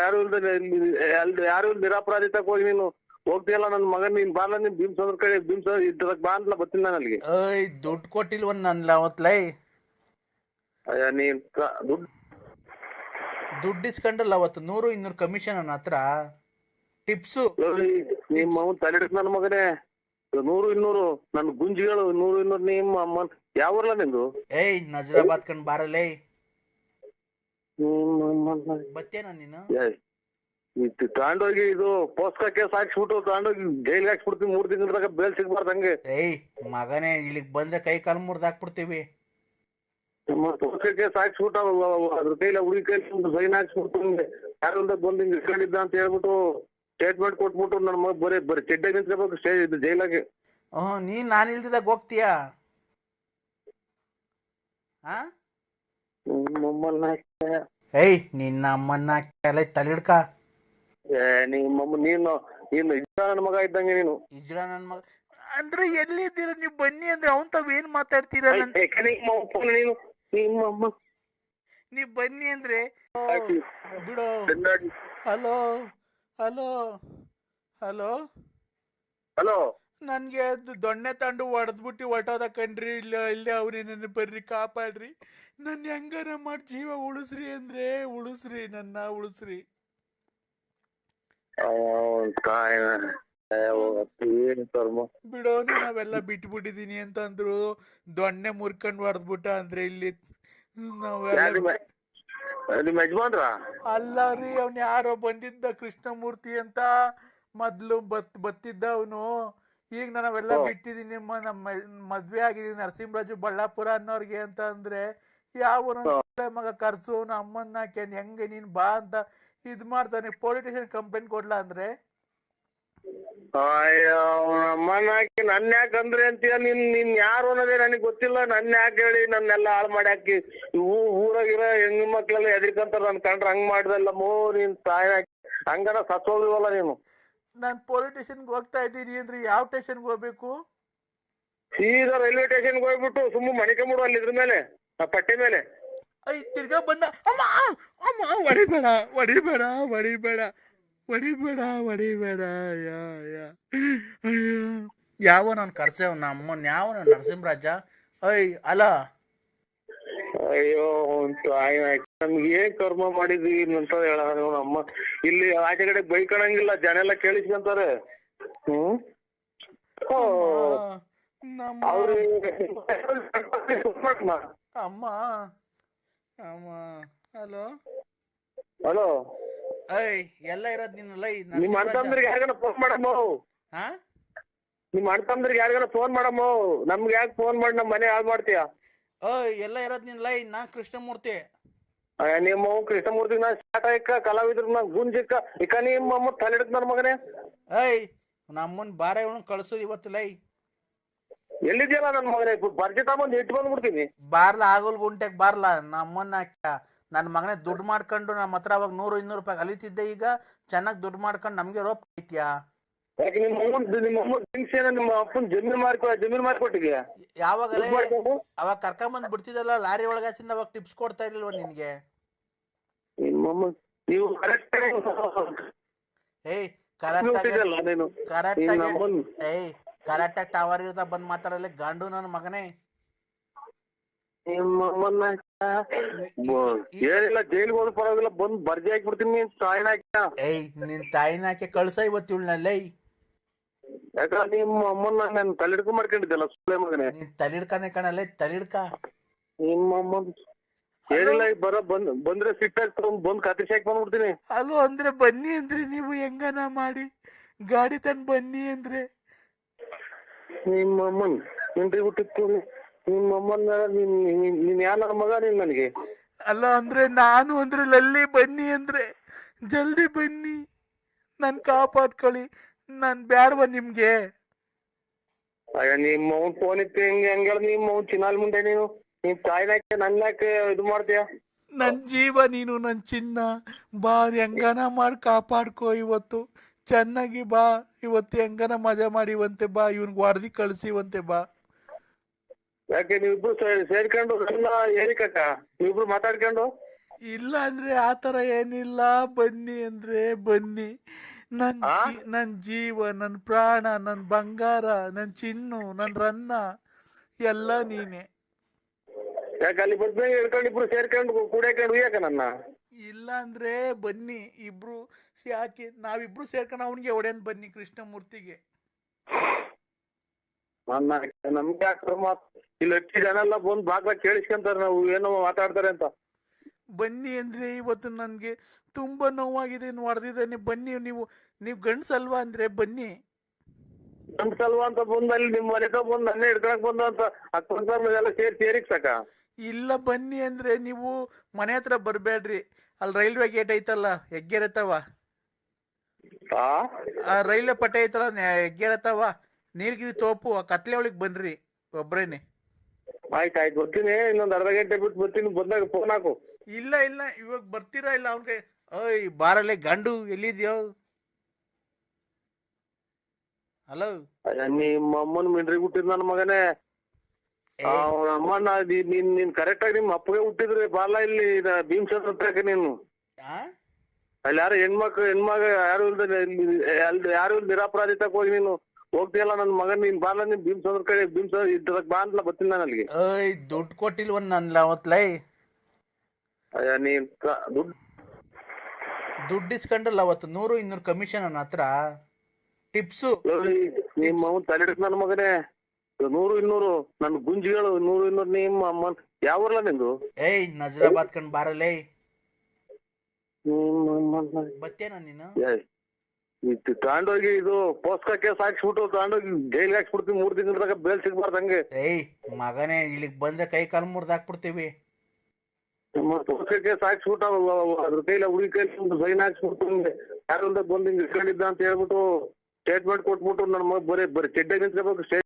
ಯಾರು ಯಾರು ನಿರಾಪರಾಧಿ ತಕ ಹೋಗಿ ನೀನು ಹೋಗ್ತೀಯಲ್ಲ ನನ್ನ ಮಗನ್. ನೀನ್ ಬಾಲ ನೀನ್ ಭೀಮಚಂದ್ರ ಕಡೆ ಇದ್ರಕ್ ಬಾ ಅಂತಲ್ಲ ಬರ್ತೀನಿ ನಾನು ಅಲ್ಲಿಗೆ. ಓಯ್ ದುಡ್ಡು ಕೊಟ್ಟಿಲ್ವ ನನ್ಲ ಅವತ್ಲೈ? ನೀನ್ ದುಡ್ಡು ಇಸ್ಕೊಂಡಲ್ಲ ಅವತ್ತು 100-200 ಕಮಿಷನ್ ನನ್ನ ಹತ್ರ ಟಿಪ್ಸು. ನಿಮ್ಮ ಅವನ್ ತಲೆಡಿಸ್ ನನ್ನ ಮಗನೇ. 100-200 ನನ್ ಗುಂಜಿಗಳು 100-200 ನಿಮ್ಮ ಅಮ್ಮ ಯಾವಲ್ಲ ನಿಂದು? ಏಯ್ ನಜರಾಬಾದ್ ಕಂಡ್ ಬಾರಲ್ಲೇ. ಬತ್ತೇನ ನೀನು? ತಗೊಂಡೋಗಿ ಇದು ಪೋಸ್ಕ ಕೇಸ್ ಹಾಕ್ಸ್ಬಿಟ್ಟು ತಗೊಂಡೋಗಿ ಜೈಲ್ಗೆ ಹಾಕ್ಸ್ಬಿಡ್ತೀವಿ. 3 ತಿಂಗಳದಾಗ ಬೇಲ್ ಸಿಗ್ಬಾರ್ದು ಹಂಗೆ. ಏಯ್ ಮಗನೇ, ಇಲ್ಲಿಗ್ ಬಂದ್ರೆ ಕೈ ಕಾಲು ಮುರ್ದು ಹಾಕ್ಬಿಡ್ತೀವಿ. ಪೋಸ್ಕ ಕೇಸ್ ಹಾಕ್ಸ್ಬಿಟ್ಟು ಅದ್ರ ಕೈಲ ಹುಡುಗಿ ಕೈಲಿ ಸೈನ್ ಹಾಕ್ಸ್ಬಿಟ್ಟು ಯಾರಿಂದ ಬಂದು ಹಿಂಗ್ ಇಟ್ಕೊಂಡಿದ್ದ ಅಂತ ಹೇಳ್ಬಿಟ್ಟು ಸ್ಟೇಟ್ಮೆಂಟ್ ಕೊಟ್ಬಿಟ್ಟು ನನ್ನ ಮಗ ಬರೀ ಚೆಡ್ಡಾಗಿ ನಿಂತ್ಕೋಬೇಕು ಜೈಲಾಗೆ. ನೀನ್ ನಾನು ಇಲ್ದಿದಾಗ ಹೋಗ್ತೀಯಾ? ಏಯ್ ನಿನ್ನ ಅಮ್ಮನ್ನ ತಲೆಡ್ಕ. ನಿಮ್ಮಮ್ಮ ನೀನು ಇಜ್ರಾ ನನ್ನ ಮಗ ಇದ್ದಂಗೆ ನೀನು. ಇಜ್ರಾ ನನ್ನ ಮಗ ಅಂದ್ರೆ ಎಲ್ಲಿದ್ದೀರ ನೀವು? ಬನ್ನಿ ಅಂದ್ರೆ ಅವನ್ ತಾವ್ ಏನ್ ಮಾತಾಡ್ತೀರಾ? ನೀವ್ ಬನ್ನಿ ಅಂದ್ರೆ ಬಿಡು. ಹಲೋ ಹಲೋ ಹಲೋ ಹಲೋ, ನನ್ಗೆ ಅದು ದೊಣ್ಣೆ ತಂಡು ಹೊಡೆದ್ಬಿಟ್ಟು ಹೊಟ್ಟೋದ ಕಣ್ರಿ. ಇಲ್ಲೇ ಅವ್ರಿ ನನ್ನ ಬರ್ರಿ ಕಾಪಾಡ್ರಿ, ನನ್ ಹೆಂಗಾರ ಮಾಡಿ ಜೀವ ಉಳಿಸ್ರಿ ಅಂದ್ರೆ ಉಳಿಸ್ರಿ, ನನ್ನ ಉಳಿಸ್ರಿ. ಬಿಡೋನು ನಾವೆಲ್ಲ ಬಿಟ್ಬಿಟ್ಟಿದೀನಿ ಅಂತಂದ್ರು. ದೊಣ್ಣೆ ಮುರ್ಕೊಂಡ್ ಹೊಡೆದ್ಬಿಟ್ಟ ಅಂದ್ರೆ ಇಲ್ಲಿ ನಾವೆಲ್ಲ. ಅಲ್ಲ ರೀ, ಅವ್ನ್ ಯಾರೋ ಬಂದಿದ್ದ ಕೃಷ್ಣಮೂರ್ತಿ ಅಂತ ಮೊದ್ಲು ಬತ್ತಿದ್ದ ಅವನು. ಈಗ ನಾವೆಲ್ಲ ಬಿಟ್ಟಿದೀನಿ, ನಮ್ಮ ಮದ್ವೆ ಆಗಿದೀನಿ ನರಸಿಂಹರಾಜು ಬಳ್ಳಾಪುರ ಅನ್ನೋರ್ಗೆ ಅಂತ ಅಂದ್ರೆ ಯಾವ ಮಗ ಕರ್ಸು ಅವ್ನ ಅಮ್ಮನ್ನ ಹೆಂಗೆ ನೀನ್ ಬಾ ಅಂತ ಇದ್ ಮಾಡ್ತಾನೆ. ಪೊಲೀಸ್ ಸ್ಟೇಷನ್ ಕಂಪ್ಲೇಂಟ್ ಕೊಡ್ಲಾ ಅಂದ್ರೆ? ಅಮ್ಮನ ಹಾಕಿ ನನ್ನ ಯಾಕಂದ್ರೆ ಅಂತೀಯ? ನಿನ್ ಯಾರು ಅನ್ನೋದೇ ನನಗ್ ಗೊತ್ತಿಲ್ಲ. ನನ್ನ ಯಾಕೆ ಹೇಳಿ ನನ್ನೆಲ್ಲ ಹಾಳು ಮಾಡಿ ಹಾಕಿ ಊರಾಗಿರೋ ಹೆಣ್ಣು ಮಕ್ಳೆಲ್ಲ ಎದ್ರಿಕಂತಾರ. ನನ್ ಕಂಡ್ರೆ ಹಂಗ್ ಮಾಡ್ದಲ್ಲ ಮೋ ನೀನ್ ತಾಯಿ ಹಂಗನ ಸತ್ತೋಗಿವಲ್ಲ ನೀನು. ನಾನ್ ಪೊಲೀಸ್ ಸ್ಟೇಷನ್ಗೆ ಹೋಗ್ತಾ ಇದ್ದೀನಿ ಅಂದ್ರೆ ಯಾವ ಸ್ಟೇಷನ್ಗೆ ಹೋಗ್ಬೇಕು? ಸೀದಾ ರೈಲ್ವೆ ಸ್ಟೇಷನ್ಗೆ ಹೋಗ್ಬಿಟ್ಟು ಸುಮ್ಮ ಮಣಿಕೊಂಬಿಡು ಅಲ್ಲಿ ಇದ್ರ ಮೇಲೆ, ಆ ಪಟ್ಟೆ ಮೇಲೆ. ತಿರ್ಗಾ ಬಂದ ಅಮ್ಮ ಅಮ್ಮ ಹೊಡಿಬೇಡ ಹೊಡಿಬೇಡ ಹೊಡಿಬೇಡ ಹೊಡಿಬೇಡ ಹೊಡಿಬೇಡ. ಯಾವ ನಾನು ಕರ್ಸೇವ್ ಅಮ್ಮನ್ ಯಾವ ನರಸಿಂಹರಾಜ? ಅಲ್ಲ ಅಯ್ಯೋ ನಮ್ಗೆ ಏನ್ ಕರ್ಮ ಮಾಡಿದ್ವಿ ಅಂತ ಹೇಳ ಅಮ್ಮ. ಇಲ್ಲಿ ಆಚೆ ಕಡೆ ಬೈಕಣಂಗಿಲ್ಲ, ಜನ ಎಲ್ಲ ಕೇಳಿಸ್ಕೊಂತಾರೆ. ಅಮ್ಮ ಅಮ್ಮ ಹಲೋ ಹಲೋ, ಎಲ್ಲ ಇರೋದ್ ನೀನು ಲೈ. ನಿಮ್ ಅಣ್ತಂದ್ರಿಗೆ ಯಾರಿಗಾನ ಫೋನ್ ಮಾಡಮ್ಮ. ನಿಮ್ ಅಣ್ತಂದ್ರಿಗೆ ಯಾರಿಗಾನ ಫೋನ್ ಮಾಡಮ್ಮ. ನಮ್ಗೆ ಯಾಕೆ ಫೋನ್ ಮಾಡಿ ನಮ್ ಮನೆ ಹಾಳು ಮಾಡ್ತೀಯ? ಎಲ್ಲ ಇರೋದ್ ನೀನ್ ಲೈ. ನಾ ಕೃಷ್ಣಮೂರ್ತಿ. ನಿಮ್ಮ ಕೃಷ್ಣಮೂರ್ತಿ ನಾ ಶಾಟ ಇಕ್ಕ ಕಲಾವಿದ್ರ ನಾ ಗುಂಜಿಕ್ಕ ಇಕ್ಕ ನಿಮ್ಮ ತಲೆಡ್ತ ನನ್ ಮಗನೇ. ನಮ್ಮನ್ ಬಾರ ಇವನು ಕಳ್ಸೋದು ಇವತ್ತು ಲೈ. ಎಲ್ಲಿದ್ಯಲ್ಲ ನನ್ ಮಗನೇ? ಬರ್ಜಿ ತಗೊಂಡ್ ಇಟ್ಟು ಬಂದ್ಬಿಡ್ತೀನಿ. ಬಾರ್ಲ ಆಗೋಲ್ ಗುಂಟೆಗ್ ಬಾರ್ಲ. ನಮ್ಮನ್ನ ನನ್ ಮಗನೇ ದುಡ್ಡು ಮಾಡ್ಕೊಂಡು ನಮ್ಮ ಹತ್ರ ಅವಾಗ 100-200 ರೂಪಾಯಿ ಕಲಿತಿದ್ದೆ. ಈಗ ಚೆನ್ನಾಗ್ ದುಡ್ಡು ಮಾಡ್ಕೊಂಡು ನಮ್ಗೆ ರೋಪ್ ಐತ್ಯಾ? ಯಾಕೆ ನಿಮ್ಮ ಅಮ್ಮನ ಥಿಂಗ್ಸ್ ಏನೋ ನಿಮ್ಮ ಅಪ್ಪನ ಜಮೀನು ಮಾರ್ಕೊಟ್ಟಿದ್ಯಾ? ಯಾವಾಗಲೇ ದುಡ್ಡು ಮಾಡ್ಕೊಂಡು? ಅವಾಗ ಕರ್ಕೊಂಬಂದ್ ಬಿಡ್ತಿದ್ದಲ್ಲ ಲಾರಿ ಒಳಗಾಚಿಂದ ಅವಾಗ ಟಿಪ್ಸ್ ಕೊಡ್ತಾ ಇರ್ಲಿಲ್ವ ನಿನ್ಗೆ? ನಿಮ್ಮಮ್ಮ ನೀವು ಕರೆಕ್ಟ್ ಏಯ್ ಕರೆಕ್ಟ್ ನೀನು ಕರೆಕ್ಟಾಗಿ ಟವರ್ ಇರ್ತಾ ಬಂದ್ ಮಾತಾಡಲ್ಲ ಗಂಡು ನನ್ನ ಮಗನೇ. ನಿಮ್ಮಮ್ಮನ್ನ ಏನಿಲ್ಲ ಜೈಲಿಗೆ ಹೋದ ಪರವಾಗಿಲ್ಲ ಬಂದ್ ಬರ್ಜಿ ಹಾಕ್ಬಿಡ್ತೀನಿ ನೀನ್ ತಾಯಿನ ಹಾಕ್ಯ. ಏಯ್ ನಿನ್ ತಾಯಿನ ಹಾಕಿ ಕಳ್ಸ ಇವತ್ತು ಇವಳನ್ನಲ್ಲೇ. ಯಾಕಂದ್ರೆ ನಿಮ್ಮ ಅಮ್ಮನ್ನ ನಾನು ತಲೆಡ್ಕೊಂಡ್ ಮಾಡ್ಕೊಂಡಿದ್ದಲ್ಲ ಸುಳ್ಳೆ ಮಗನೇ. ನೀನ್ ತಲಿಡ್ಕನೆ ಕಣಲ್ಲೇ ತಲಿಡ್ಕ. ನಿಮ್ಮಮ್ಮ ಏನಿಲ್ಲ ಬಂದ್ರೆ ಸಿಟ್ಟಾಗಿ ಬಂದ್ ಕತ್ತಿಸಿ ಹಾಕಿ ಬಂದ್ಬಿಡ್ತೀನಿ. ಅಲ್ಲೋ ಅಂದ್ರೆ ಬನ್ನಿ ಅಂದ್ರೆ ನೀವು ಹೆಂಗನ ಮಾಡಿ ಗಾಡಿ ತಂದ್ ಬನ್ನಿ ಅಂದ್ರೆ ನಿಮ್ಮಮ್ಮನ್ ನಿನ್ರಿ ಹುಟ್ಟಿತ್ತು ನಿಮ್ಮಮ್ಮನ ನೀನ್ ಯಾರ ಮಗ ನೀನ್ ನನಗೆ? ಅಲ್ಲ ಅಂದ್ರೆ ನಾನು ಅಂದ್ರೆ ಲಲ್ಲಿ ಬನ್ನಿ ಅಂದ್ರೆ ಜಲ್ದಿ ಬನ್ನಿ ನನ್ ಕಾಪಾಡ್ಕೊಳ್ಳಿ. ನಾನ್ ಬ್ಯಾಡ್ವ ನಿಮ್ಗೆ. ಅಯ್ಯ ನಿಮ್ಮ ಅವ್ನ್ ಫೋನ್ ಇತ್ತು ಹಂಗೆ ನಿಮ್ಮ ಅವ್ನ್ ಚಿನ್ನಾಲ್ ಮುಂದೆ ನೀನು ನಿನ್ ತಾಯಿನಾಕೆ ನನ್ನಾಕೆ ಇದು ಮಾಡ್ತೀಯ? ನನ್ ಜೀವ ನೀನು ನನ್ ಚಿನ್ನ. ಬಾ ಹೆಂಗನ ಮಾಡಿ ಕಾಪಾಡ್ಕೋ ಇವತ್ತು ಚೆನ್ನಾಗಿ ಬಾ. ಇವತ್ತು ಹೆಂಗನ ಮಜಾ ಮಾಡಿವಂತೆ ಬಾ. ಇವನ್ಗೆ ಹೊಡೆದಿ ಕಳ್ಸಿವಂತೆ ಬಾ. ಯಾಕೆ ನೀವಿಬ್ರು ಸೇರ್ಕೊಂಡು ನನ್ನ ಏರಿಕಕ್ಕ ನೀವಿಬ್ರು ಮಾತಾಡ್ಕೊಂಡು? ಇಲ್ಲ ಅಂದ್ರೆ ಆತರ ಏನಿಲ್ಲ. ಬನ್ನಿ ಅಂದ್ರೆ ಬನ್ನಿ. ನನ್ ಜೀವ ನನ್ ಪ್ರಾಣ ನನ್ ಬಂಗಾರ ನನ್ ಚಿನ್ನು ನನ್ ರನ್ನ ಎಲ್ಲ ನೀನೆ. ಯಾಕೆ ಅಲ್ಲಿ ಬಂದ್ಮೇಲೆ ಹಿಡ್ಕೊಂಡು ಇಬ್ರು ಸೇರ್ಕೊಂಡು ಕೂಡಾಕೊಂಡು ಯಾಕ ನನ್ನ? ಇಲ್ಲ ಅಂದ್ರೆ ಬನ್ನಿ ಇಬ್ರು. ಯಾಕೆ ನಾವಿಬ್ರು ಸೇರ್ಕೊಂಡು ಅವನಿಗೆ ಹೊಡೆಯನ್ ಬನ್ನಿ ಕೃಷ್ಣಮೂರ್ತಿಗೆ. ನಮ್ಗೆ ಯಾಕೆ ಇಲ್ಲಿ ಹೆಚ್ಚು ಜನ ಎಲ್ಲ ಬಂದ್ ಬಾಗ್ಲ ಕೇಳಿಸ್ಕೊಂತಾರೆ ನಾವು ಏನೋ ಮಾತಾಡ್ತಾರೆ ಅಂತ. ಬನ್ನಿ ಅಂದ್ರೆ ಇವತ್ತು ನನ್ಗೆ ತುಂಬಾ ನೋವಾಗಿದೆ ಹೊಡೆದಿದ್ದಾನೆ. ಬನ್ನಿ ನೀವು ಗಂಡ್ಸಲ್ವಾ ಅಂದ್ರೆ ಬನ್ನಿ. ಗಂಡ್ಸಲ್ವಾ ಅಂತ ಬಂದ್ ಅಲ್ಲಿ ನಿಮ್ ಮನೆ ಬಂದ್ ನನ್ನೇ ಹಿಡ್ಕೊಳಕ್ ಬಂದ ಅಂತ ಎಲ್ಲ ಸೇರಿಕ್ ಸಾಕ? ಇಲ್ಲ ಬನ್ನಿ ಅಂದ್ರೆ ನೀವು ಮನೆ ಹತ್ರ ಬರ್ಬೇಡ್ರಿ. ಅಲ್ಲಿ ರೈಲ್ವೆ ಗೇಟ್ ಐತಲ್ಲ ಹೆಗ್ಗೆರತ್ತವ ಆ ರೈಲ್ವೆ ಪಟ್ಟೆ ಐತಲ್ಲ ಹೆಗ್ಗೆರತ್ತವ ನೀಲ್ಗಿರಿ ತೋಪು ಆ ಕತ್ಲೆ ಒಳಗ್ ಬನ್ರಿ ಒಬ್ರೇನೆ. ಆಯ್ತಾಯ್ತು ಬರ್ತೀನಿ. ಇನ್ನೊಂದ್ ಅರ್ಧ ಗಂಟೆ ಬಿಟ್ಟು ಬರ್ತೀನಿ. ಬಂದಾಗ ಫೋನ್ ಹಾಕು. ಇಲ್ಲ ಇವಾಗ ಬರ್ತೀರಾ ಇಲ್ಲ ಅವನ್ಗೆ? ಓಯ್ ಬಾರಲ್ಲೇ ಗಂಡು ಎಲ್ಲಿದ್ಯೋ? ಹಲೋ ನಿಮ್ಮ ಅಮ್ಮನ ಮಿಂಡ್ರಿ ಹುಟ್ಟಿದ್ ನನ್ನ ಮಗನೇ. ಅಮ್ಮನ ನೀನ್ ಕರೆಕ್ಟ್ ಆಗಿ ನಿಮ್ಮ ಅಪ್ಪಗೆ ಹುಟ್ಟಿದ್ರಿ ಬಾಲ ಇಲ್ಲಿ ಭೀಮಸಂದ್ರ ಹತ್ರಕ್ಕೆ ನೀನು. ಅಲ್ಲಿ ಯಾರು ಹೆಣ್ಮಗ ಯಾರು ಯಾರು ನಿರಾಪರಾಧಿತಕ್ಕೆ ಹೋಗಿ ನೀನು ಹೋಗ್ತೀಯಲ್ಲ ನನ್ ಮಗನ್ ನೀನ್ ಬಾಲ ನೀನ್ ಭೀಮಸಂದ್ರ ಕಡೆ ಭೀಮಸಂದ್ರ ಬಾ ಅಂತ ಬರ್ತೀನಿ ನಾನು ಅಲ್ಲಿಗೆ. ದುಡ್ಡು ಕೊಟ್ಟಿಲ್ವ ನನ್ಲ ಅವತ್ಲೈ? ಅಯ್ಯ ನೀನ್ ದುಡ್ಡು ಇಸ್ಕೊಂಡ್ರಲ್ಲ ಅವತ್ತು 100-200 ಕಮಿಷನ್ ನನ್ನ ಹತ್ರ ಟಿಪ್ಸು. ನಿಮ್ಮ ಅವನ್ ತಲೆಡಿಸ್ ನನ್ನ ಮಗನೇ. 100-200 ನನ್ ಗುಂಜಿಗಳು 100-200 ನಿಮ್ಮ ಅಮ್ಮನ್ ಯಾವಲ್ಲ ನಿಂದು? ಏಯ್ ನಜರಾಬಾದ್ ಕಂಡ್ ಬಾರಲ್ಲೇ. ಬತ್ತೇನ ನೀನು? ತಗೊಂಡೋಗಿ ಇದು ಪೋಸ್ಕಾ ಕೇಸ್ ಹಾಕ್ಸ್ಬಿಟ್ಟು ತಗೊಂಡೋಗಿ ಜೈಲ್ಗೆ ಹಾಕ್ಸ್ಬಿಡ್ತೀವಿ 3 ತಿಂಗಳದಾಗ ಬೇಲ್ ಸಿಗ್ಬಾರ್ದಂಗೆ. ಏಯ್ ಮಗನೇ ಇಲ್ಲಿಗ್ ಬಂದ್ರೆ ಕೈ ಕಾಲು ಮುರ್ದಾಕ್ಬಿಡ್ತೀವಿ. ಪೋಸ್ಕಾ ಕೇಸ್ ಹಾಕ್ಸ್ಬಿಟ್ಟು ಅದ್ರ ಕೈಲ ಹುಡುಗಿ ಕೈಲಿ ಸೈನ್ ಹಾಕ್ಸ್ಬಿಟ್ಟು ಯಾರು ಬಂದು ಹಿಂಗ್ ಇಟ್ಕೊಂಡಿದ್ದ ಅಂತ ಹೇಳ್ಬಿಟ್ಟು ಸ್ಟೇಟ್ಮೆಂಟ್ ಕೊಟ್ಬಿಟ್ಟು ನನ್ನ ಮಗ ಬರೀ ಚೆಡ್ಡಾಗಿ ನಿಂತ್ಕೋಬೇಕು.